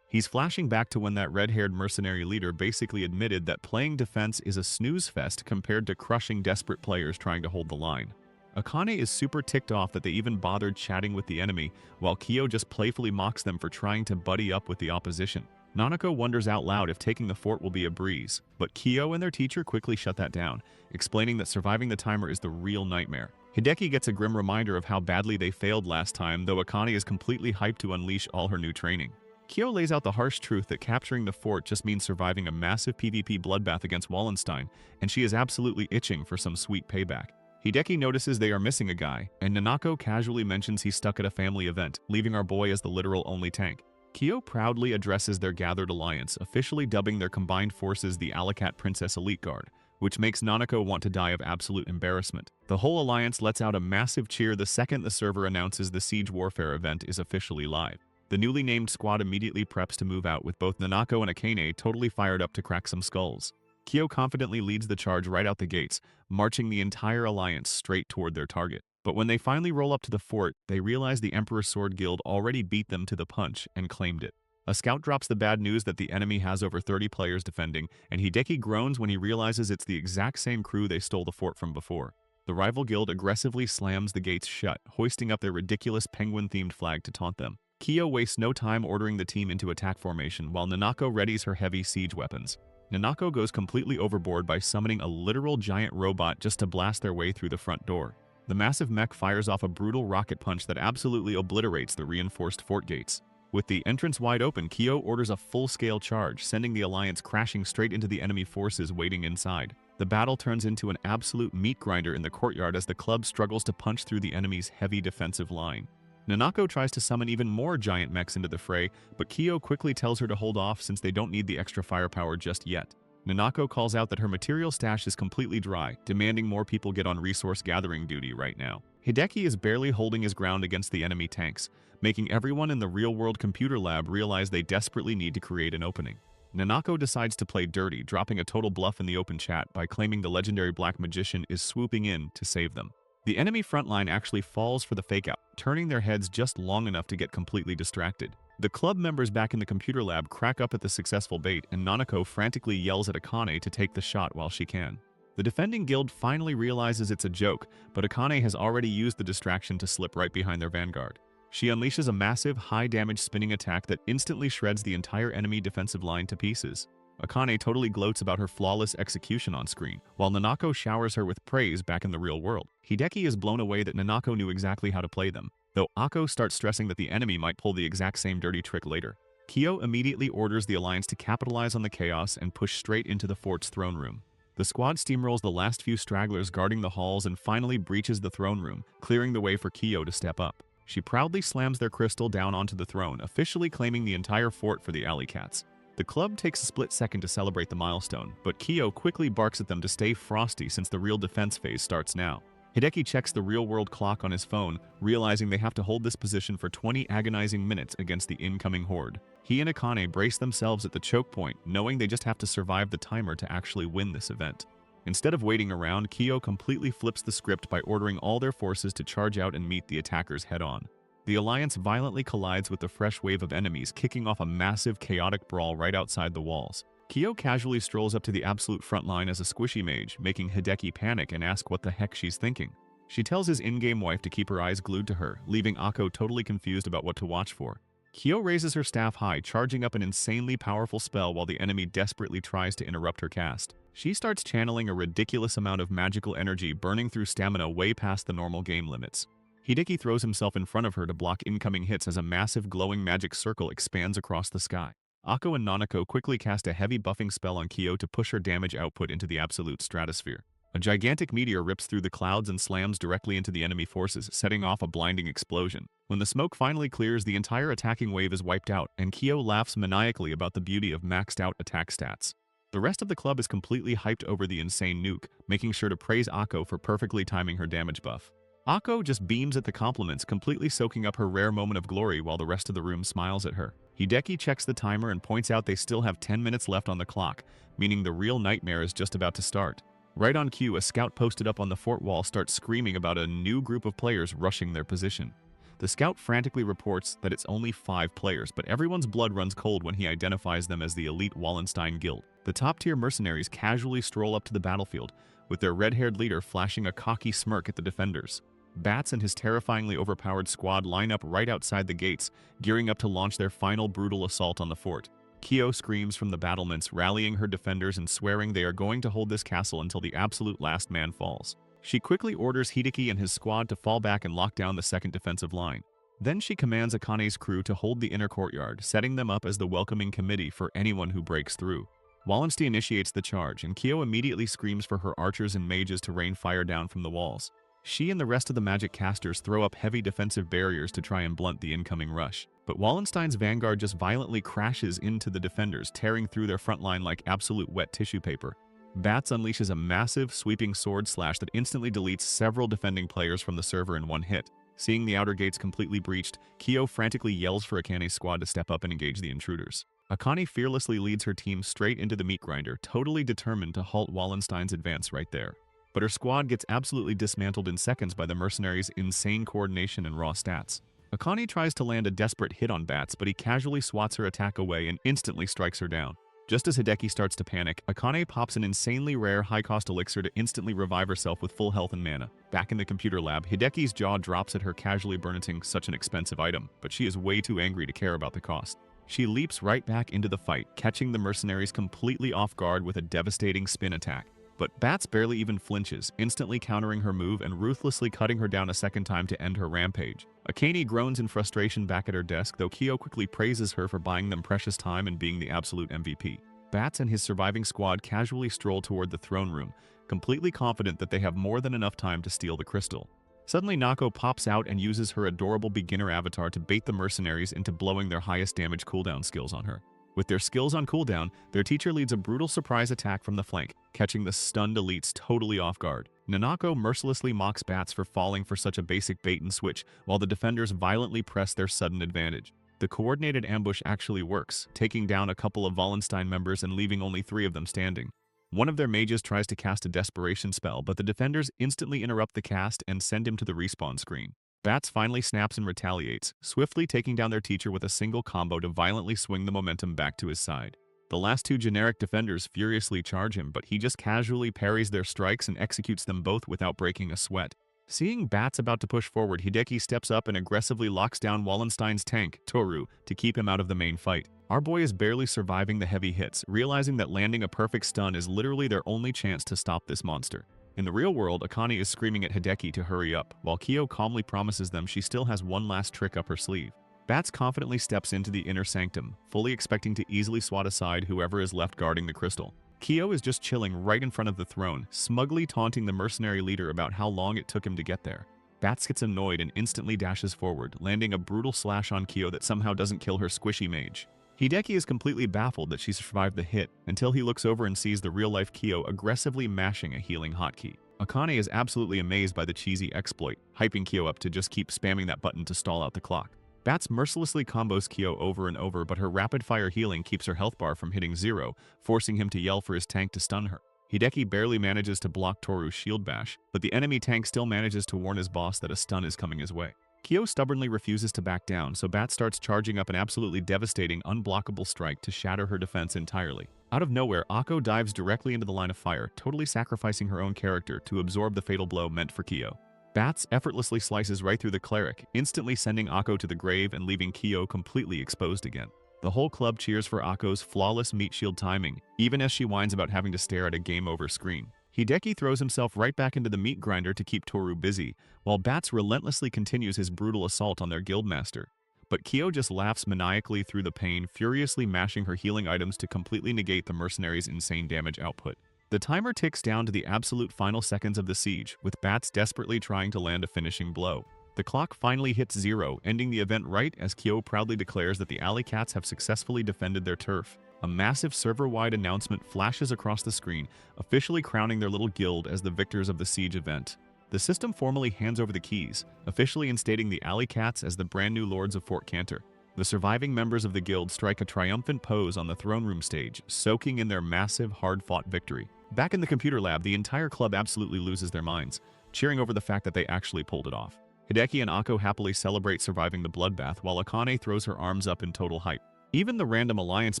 He's flashing back to when that red-haired mercenary leader basically admitted that playing defense is a snooze fest compared to crushing desperate players trying to hold the line. Akane is super ticked off that they even bothered chatting with the enemy, while Kyo just playfully mocks them for trying to buddy up with the opposition. Nanako wonders out loud if taking the fort will be a breeze, but Kyo and their teacher quickly shut that down, explaining that surviving the timer is the real nightmare. Hideki gets a grim reminder of how badly they failed last time, though Akane is completely hyped to unleash all her new training. Kyo lays out the harsh truth that capturing the fort just means surviving a massive PvP bloodbath against Wallenstein, and she is absolutely itching for some sweet payback. Hideki notices they are missing a guy, and Nanako casually mentions he's stuck at a family event, leaving our boy as the literal only tank. Kyo proudly addresses their gathered alliance, officially dubbing their combined forces the Alicat Princess Elite Guard, which makes Nanako want to die of absolute embarrassment. The whole alliance lets out a massive cheer the second the server announces the Siege Warfare event is officially live. The newly named squad immediately preps to move out, with both Nanako and Akane totally fired up to crack some skulls. Kyo confidently leads the charge right out the gates, marching the entire alliance straight toward their target. But when they finally roll up to the fort, they realize the Emperor's Sword Guild already beat them to the punch and claimed it. A scout drops the bad news that the enemy has over 30 players defending, and Hideki groans when he realizes it's the exact same crew they stole the fort from before. The rival guild aggressively slams the gates shut, hoisting up their ridiculous penguin-themed flag to taunt them. Kyo wastes no time ordering the team into attack formation, while Nanako readies her heavy siege weapons. Nanako goes completely overboard by summoning a literal giant robot just to blast their way through the front door. The massive mech fires off a brutal rocket punch that absolutely obliterates the reinforced fort gates. With the entrance wide open, Kyo orders a full-scale charge, sending the alliance crashing straight into the enemy forces waiting inside. The battle turns into an absolute meat grinder in the courtyard as the club struggles to punch through the enemy's heavy defensive line. Nanako tries to summon even more giant mechs into the fray, but Kyo quickly tells her to hold off since they don't need the extra firepower just yet. Nanako calls out that her material stash is completely dry, demanding more people get on resource gathering duty right now. Hideki is barely holding his ground against the enemy tanks, making everyone in the real-world computer lab realize they desperately need to create an opening. Nanako decides to play dirty, dropping a total bluff in the open chat by claiming the legendary black magician is swooping in to save them. The enemy frontline actually falls for the fake-out, turning their heads just long enough to get completely distracted. The club members back in the computer lab crack up at the successful bait, and Nanako frantically yells at Akane to take the shot while she can. The defending guild finally realizes it's a joke, but Akane has already used the distraction to slip right behind their vanguard. She unleashes a massive, high-damage spinning attack that instantly shreds the entire enemy defensive line to pieces. Akane totally gloats about her flawless execution on screen, while Nanako showers her with praise back in the real world. Hideki is blown away that Nanako knew exactly how to play them, though Akko starts stressing that the enemy might pull the exact same dirty trick later. Kyo immediately orders the alliance to capitalize on the chaos and push straight into the fort's throne room. The squad steamrolls the last few stragglers guarding the halls and finally breaches the throne room, clearing the way for Kyo to step up. She proudly slams their crystal down onto the throne, officially claiming the entire fort for the alley cats. The club takes a split second to celebrate the milestone, but Kyo quickly barks at them to stay frosty since the real defense phase starts now. Hideki checks the real-world clock on his phone, realizing they have to hold this position for 20 agonizing minutes against the incoming horde. He and Akane brace themselves at the choke point, knowing they just have to survive the timer to actually win this event. Instead of waiting around, Kyo completely flips the script by ordering all their forces to charge out and meet the attackers head-on. The alliance violently collides with the fresh wave of enemies, kicking off a massive, chaotic brawl right outside the walls. Kyo casually strolls up to the absolute front line as a squishy mage, making Hideki panic and ask what the heck she's thinking. She tells his in-game wife to keep her eyes glued to her, leaving Akko totally confused about what to watch for. Kyo raises her staff high, charging up an insanely powerful spell while the enemy desperately tries to interrupt her cast. She starts channeling a ridiculous amount of magical energy, burning through stamina way past the normal game limits. Hideki throws himself in front of her to block incoming hits as a massive glowing magic circle expands across the sky. Akko and Nanako quickly cast a heavy buffing spell on Kyo to push her damage output into the absolute stratosphere. A gigantic meteor rips through the clouds and slams directly into the enemy forces, setting off a blinding explosion. When the smoke finally clears, the entire attacking wave is wiped out, and Kyo laughs maniacally about the beauty of maxed out attack stats. The rest of the club is completely hyped over the insane nuke, making sure to praise Akko for perfectly timing her damage buff. Akko just beams at the compliments, completely soaking up her rare moment of glory while the rest of the room smiles at her. Hideki checks the timer and points out they still have 10 minutes left on the clock, meaning the real nightmare is just about to start. Right on cue, a scout posted up on the fort wall starts screaming about a new group of players rushing their position. The scout frantically reports that it's only 5 players, but everyone's blood runs cold when he identifies them as the elite Wallenstein Guild. The top-tier mercenaries casually stroll up to the battlefield, with their red-haired leader flashing a cocky smirk at the defenders. Bats and his terrifyingly overpowered squad line up right outside the gates, gearing up to launch their final brutal assault on the fort. Kyo screams from the battlements, rallying her defenders and swearing they are going to hold this castle until the absolute last man falls. She quickly orders Hideki and his squad to fall back and lock down the second defensive line. Then she commands Akane's crew to hold the inner courtyard, setting them up as the welcoming committee for anyone who breaks through. Wallenstein initiates the charge, and Kyo immediately screams for her archers and mages to rain fire down from the walls. She and the rest of the magic casters throw up heavy defensive barriers to try and blunt the incoming rush. But Wallenstein's vanguard just violently crashes into the defenders, tearing through their front line like absolute wet tissue paper. Bats unleashes a massive, sweeping sword slash that instantly deletes several defending players from the server in one hit. Seeing the outer gates completely breached, Kyo frantically yells for Akane's squad to step up and engage the intruders. Akane fearlessly leads her team straight into the meat grinder, totally determined to halt Wallenstein's advance right there. But her squad gets absolutely dismantled in seconds by the mercenaries' insane coordination and raw stats. Akane tries to land a desperate hit on Bats, but he casually swats her attack away and instantly strikes her down. Just as Hideki starts to panic, Akane pops an insanely rare high-cost elixir to instantly revive herself with full health and mana. Back in the computer lab, Hideki's jaw drops at her casually burning such an expensive item, but she is way too angry to care about the cost. She leaps right back into the fight, catching the mercenaries completely off guard with a devastating spin attack. But Bats barely even flinches, instantly countering her move and ruthlessly cutting her down a second time to end her rampage. Akane groans in frustration back at her desk, though Kyo quickly praises her for buying them precious time and being the absolute MVP. Bats and his surviving squad casually stroll toward the throne room, completely confident that they have more than enough time to steal the crystal. Suddenly, Nako pops out and uses her adorable beginner avatar to bait the mercenaries into blowing their highest damage cooldown skills on her. With their skills on cooldown, their teacher leads a brutal surprise attack from the flank, catching the stunned elites totally off guard. Nanako mercilessly mocks Bats for falling for such a basic bait and switch, while the defenders violently press their sudden advantage. The coordinated ambush actually works, taking down a couple of Wallenstein members and leaving only 3 of them standing. One of their mages tries to cast a desperation spell, but the defenders instantly interrupt the cast and send him to the respawn screen. Bats finally snaps and retaliates, swiftly taking down their teacher with a single combo to violently swing the momentum back to his side. The last 2 generic defenders furiously charge him, but he just casually parries their strikes and executes them both without breaking a sweat. Seeing Bats about to push forward, Hideki steps up and aggressively locks down Wallenstein's tank, Toru, to keep him out of the main fight. Our boy is barely surviving the heavy hits, realizing that landing a perfect stun is literally their only chance to stop this monster. In the real world, Akane is screaming at Hideki to hurry up, while Kyo calmly promises them she still has one last trick up her sleeve. Bats confidently steps into the inner sanctum, fully expecting to easily swat aside whoever is left guarding the crystal. Kyo is just chilling right in front of the throne, smugly taunting the mercenary leader about how long it took him to get there. Bats gets annoyed and instantly dashes forward, landing a brutal slash on Kyo that somehow doesn't kill her squishy mage. Hideki is completely baffled that she survived the hit until he looks over and sees the real-life Kyo aggressively mashing a healing hotkey. Akane is absolutely amazed by the cheesy exploit, hyping Kyo up to just keep spamming that button to stall out the clock. Bats mercilessly combos Kyo over and over, but her rapid-fire healing keeps her health bar from hitting 0, forcing him to yell for his tank to stun her. Hideki barely manages to block Toru's shield bash, but the enemy tank still manages to warn his boss that a stun is coming his way. Kyo stubbornly refuses to back down, so Bat starts charging up an absolutely devastating, unblockable strike to shatter her defense entirely. Out of nowhere, Akko dives directly into the line of fire, totally sacrificing her own character to absorb the fatal blow meant for Kyo. Bats effortlessly slices right through the cleric, instantly sending Akko to the grave and leaving Kyo completely exposed again. The whole club cheers for Akko's flawless meat shield timing, even as she whines about having to stare at a game over screen. Hideki throws himself right back into the meat grinder to keep Toru busy, while Bats relentlessly continues his brutal assault on their guildmaster. But Kyo just laughs maniacally through the pain, furiously mashing her healing items to completely negate the mercenaries' insane damage output. The timer ticks down to the absolute final seconds of the siege, with Bats desperately trying to land a finishing blow. The clock finally hits 0, ending the event right as Kyo proudly declares that the alley cats have successfully defended their turf. A massive server-wide announcement flashes across the screen, officially crowning their little guild as the victors of the siege event. The system formally hands over the keys, officially instating the alley cats as the brand new lords of Fort Cantor. The surviving members of the guild strike a triumphant pose on the throne room stage, soaking in their massive, hard-fought victory. Back in the computer lab, the entire club absolutely loses their minds, cheering over the fact that they actually pulled it off. Hideki and Akko happily celebrate surviving the bloodbath, while Akane throws her arms up in total hype. Even the random alliance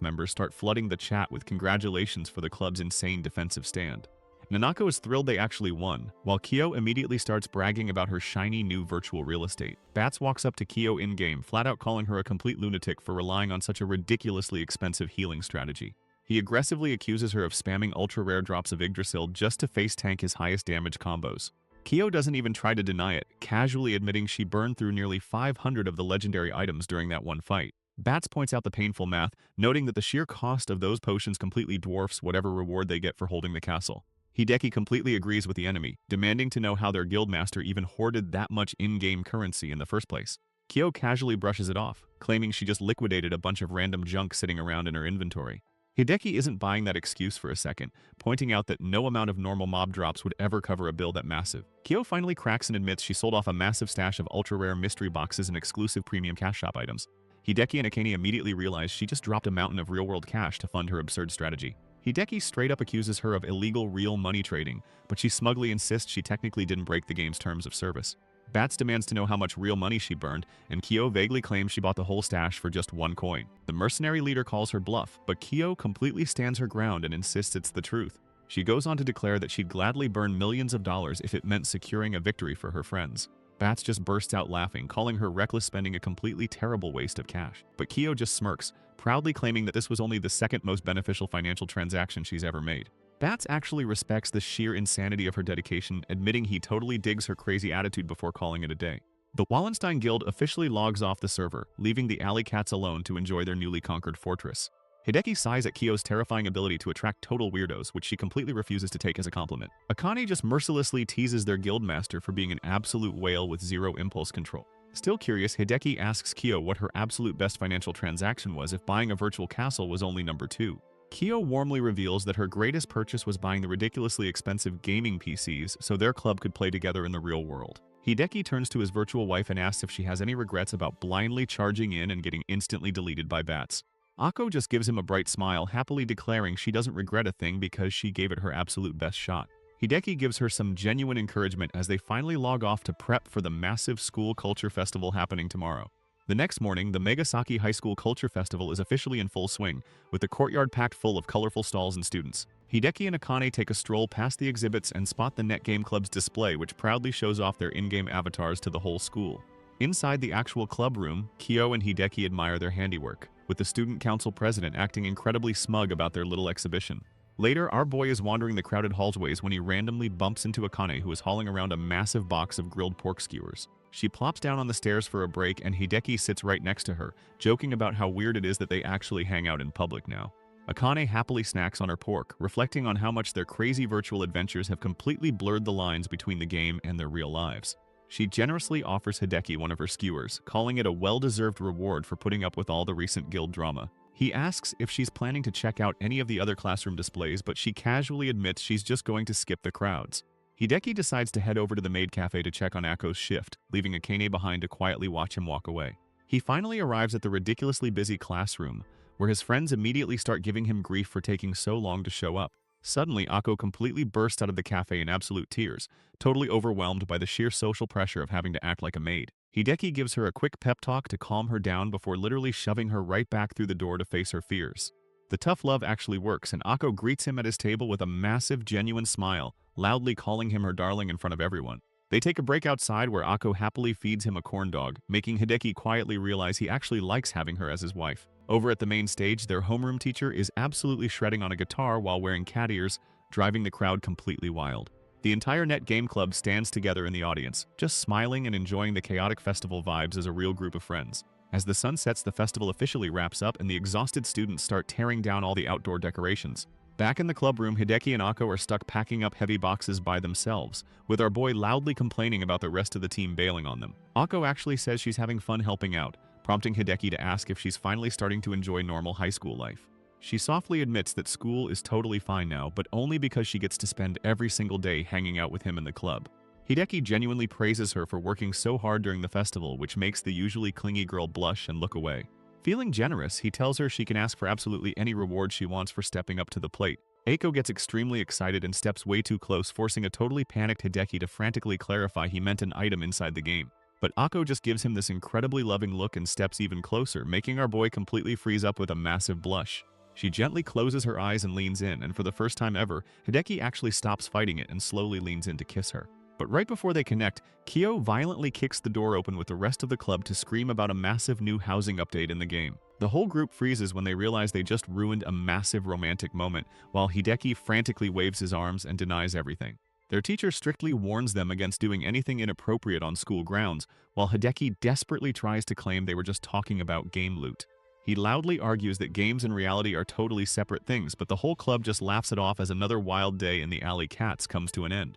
members start flooding the chat with congratulations for the club's insane defensive stand. Nanako is thrilled they actually won, while Kyo immediately starts bragging about her shiny new virtual real estate. Bats walks up to Kyo in-game, flat out calling her a complete lunatic for relying on such a ridiculously expensive healing strategy. He aggressively accuses her of spamming ultra-rare drops of Yggdrasil just to face tank his highest damage combos. Kyo doesn't even try to deny it, casually admitting she burned through nearly 500 of the legendary items during that one fight. Bats points out the painful math, noting that the sheer cost of those potions completely dwarfs whatever reward they get for holding the castle. Hideki completely agrees with the enemy, demanding to know how their guildmaster even hoarded that much in-game currency in the first place. Kyo casually brushes it off, claiming she just liquidated a bunch of random junk sitting around in her inventory. Hideki isn't buying that excuse for a second, pointing out that no amount of normal mob drops would ever cover a bill that massive. Kyo finally cracks and admits she sold off a massive stash of ultra-rare mystery boxes and exclusive premium cash shop items. Hideki and Akane immediately realize she just dropped a mountain of real-world cash to fund her absurd strategy. Hideki straight up accuses her of illegal real money trading, but she smugly insists she technically didn't break the game's terms of service. Bats demands to know how much real money she burned, and Kyo vaguely claims she bought the whole stash for just 1 coin. The mercenary leader calls her bluff, but Kyo completely stands her ground and insists it's the truth. She goes on to declare that she'd gladly burn millions of dollars if it meant securing a victory for her friends. Bats just bursts out laughing, calling her reckless spending a completely terrible waste of cash. But Kyo just smirks, proudly claiming that this was only the second most beneficial financial transaction she's ever made. Bats actually respects the sheer insanity of her dedication, admitting he totally digs her crazy attitude before calling it a day. The Wallenstein Guild officially logs off the server, leaving the alley cats alone to enjoy their newly conquered fortress. Hideki sighs at Kyo's terrifying ability to attract total weirdos, which she completely refuses to take as a compliment. Akane just mercilessly teases their guildmaster for being an absolute whale with 0 impulse control. Still curious, Hideki asks Kyo what her absolute best financial transaction was if buying a virtual castle was only number 2. Kyo warmly reveals that her greatest purchase was buying the ridiculously expensive gaming PCs so their club could play together in the real world. Hideki turns to his virtual wife and asks if she has any regrets about blindly charging in and getting instantly deleted by bats. Akko just gives him a bright smile, happily declaring she doesn't regret a thing because she gave it her absolute best shot. Hideki gives her some genuine encouragement as they finally log off to prep for the massive school culture festival happening tomorrow. The next morning, the Megasaki High School Culture Festival is officially in full swing, with the courtyard packed full of colorful stalls and students. Hideki and Akane take a stroll past the exhibits and spot the Net Game Club's display, which proudly shows off their in-game avatars to the whole school. Inside the actual club room, Kyo and Hideki admire their handiwork, with the student council president acting incredibly smug about their little exhibition. Later, our boy is wandering the crowded hallways when he randomly bumps into Akane, who is hauling around a massive box of grilled pork skewers. She plops down on the stairs for a break and Hideki sits right next to her, joking about how weird it is that they actually hang out in public now. Akane happily snacks on her pork, reflecting on how much their crazy virtual adventures have completely blurred the lines between the game and their real lives. She generously offers Hideki one of her skewers, calling it a well-deserved reward for putting up with all the recent guild drama. He asks if she's planning to check out any of the other classroom displays, but she casually admits she's just going to skip the crowds. Hideki decides to head over to the maid cafe to check on Akko's shift, leaving Akane behind to quietly watch him walk away. He finally arrives at the ridiculously busy classroom, where his friends immediately start giving him grief for taking so long to show up. Suddenly, Akko completely bursts out of the cafe in absolute tears, totally overwhelmed by the sheer social pressure of having to act like a maid. Hideki gives her a quick pep talk to calm her down before literally shoving her right back through the door to face her fears. The tough love actually works, and Akko greets him at his table with a massive, genuine smile, loudly calling him her darling in front of everyone. They take a break outside where Akko happily feeds him a corn dog, making Hideki quietly realize he actually likes having her as his wife. Over at the main stage, their homeroom teacher is absolutely shredding on a guitar while wearing cat ears, driving the crowd completely wild. The entire Net Game Club stands together in the audience, just smiling and enjoying the chaotic festival vibes as a real group of friends. As the sun sets, the festival officially wraps up and the exhausted students start tearing down all the outdoor decorations. Back in the club room, Hideki and Akko are stuck packing up heavy boxes by themselves, with our boy loudly complaining about the rest of the team bailing on them. Akko actually says she's having fun helping out, prompting Hideki to ask if she's finally starting to enjoy normal high school life. She softly admits that school is totally fine now, but only because she gets to spend every single day hanging out with him in the club. Hideki genuinely praises her for working so hard during the festival, which makes the usually clingy girl blush and look away. Feeling generous, he tells her she can ask for absolutely any reward she wants for stepping up to the plate. Eiko gets extremely excited and steps way too close, forcing a totally panicked Hideki to frantically clarify he meant an item inside the game. But Akko just gives him this incredibly loving look and steps even closer, making our boy completely freeze up with a massive blush. She gently closes her eyes and leans in, and for the first time ever, Hideki actually stops fighting it and slowly leans in to kiss her. But right before they connect, Kyo violently kicks the door open with the rest of the club to scream about a massive new housing update in the game. The whole group freezes when they realize they just ruined a massive romantic moment, while Hideki frantically waves his arms and denies everything. Their teacher strictly warns them against doing anything inappropriate on school grounds, while Hideki desperately tries to claim they were just talking about game loot. He loudly argues that games and reality are totally separate things, but the whole club just laughs it off as another wild day in the alley cats comes to an end.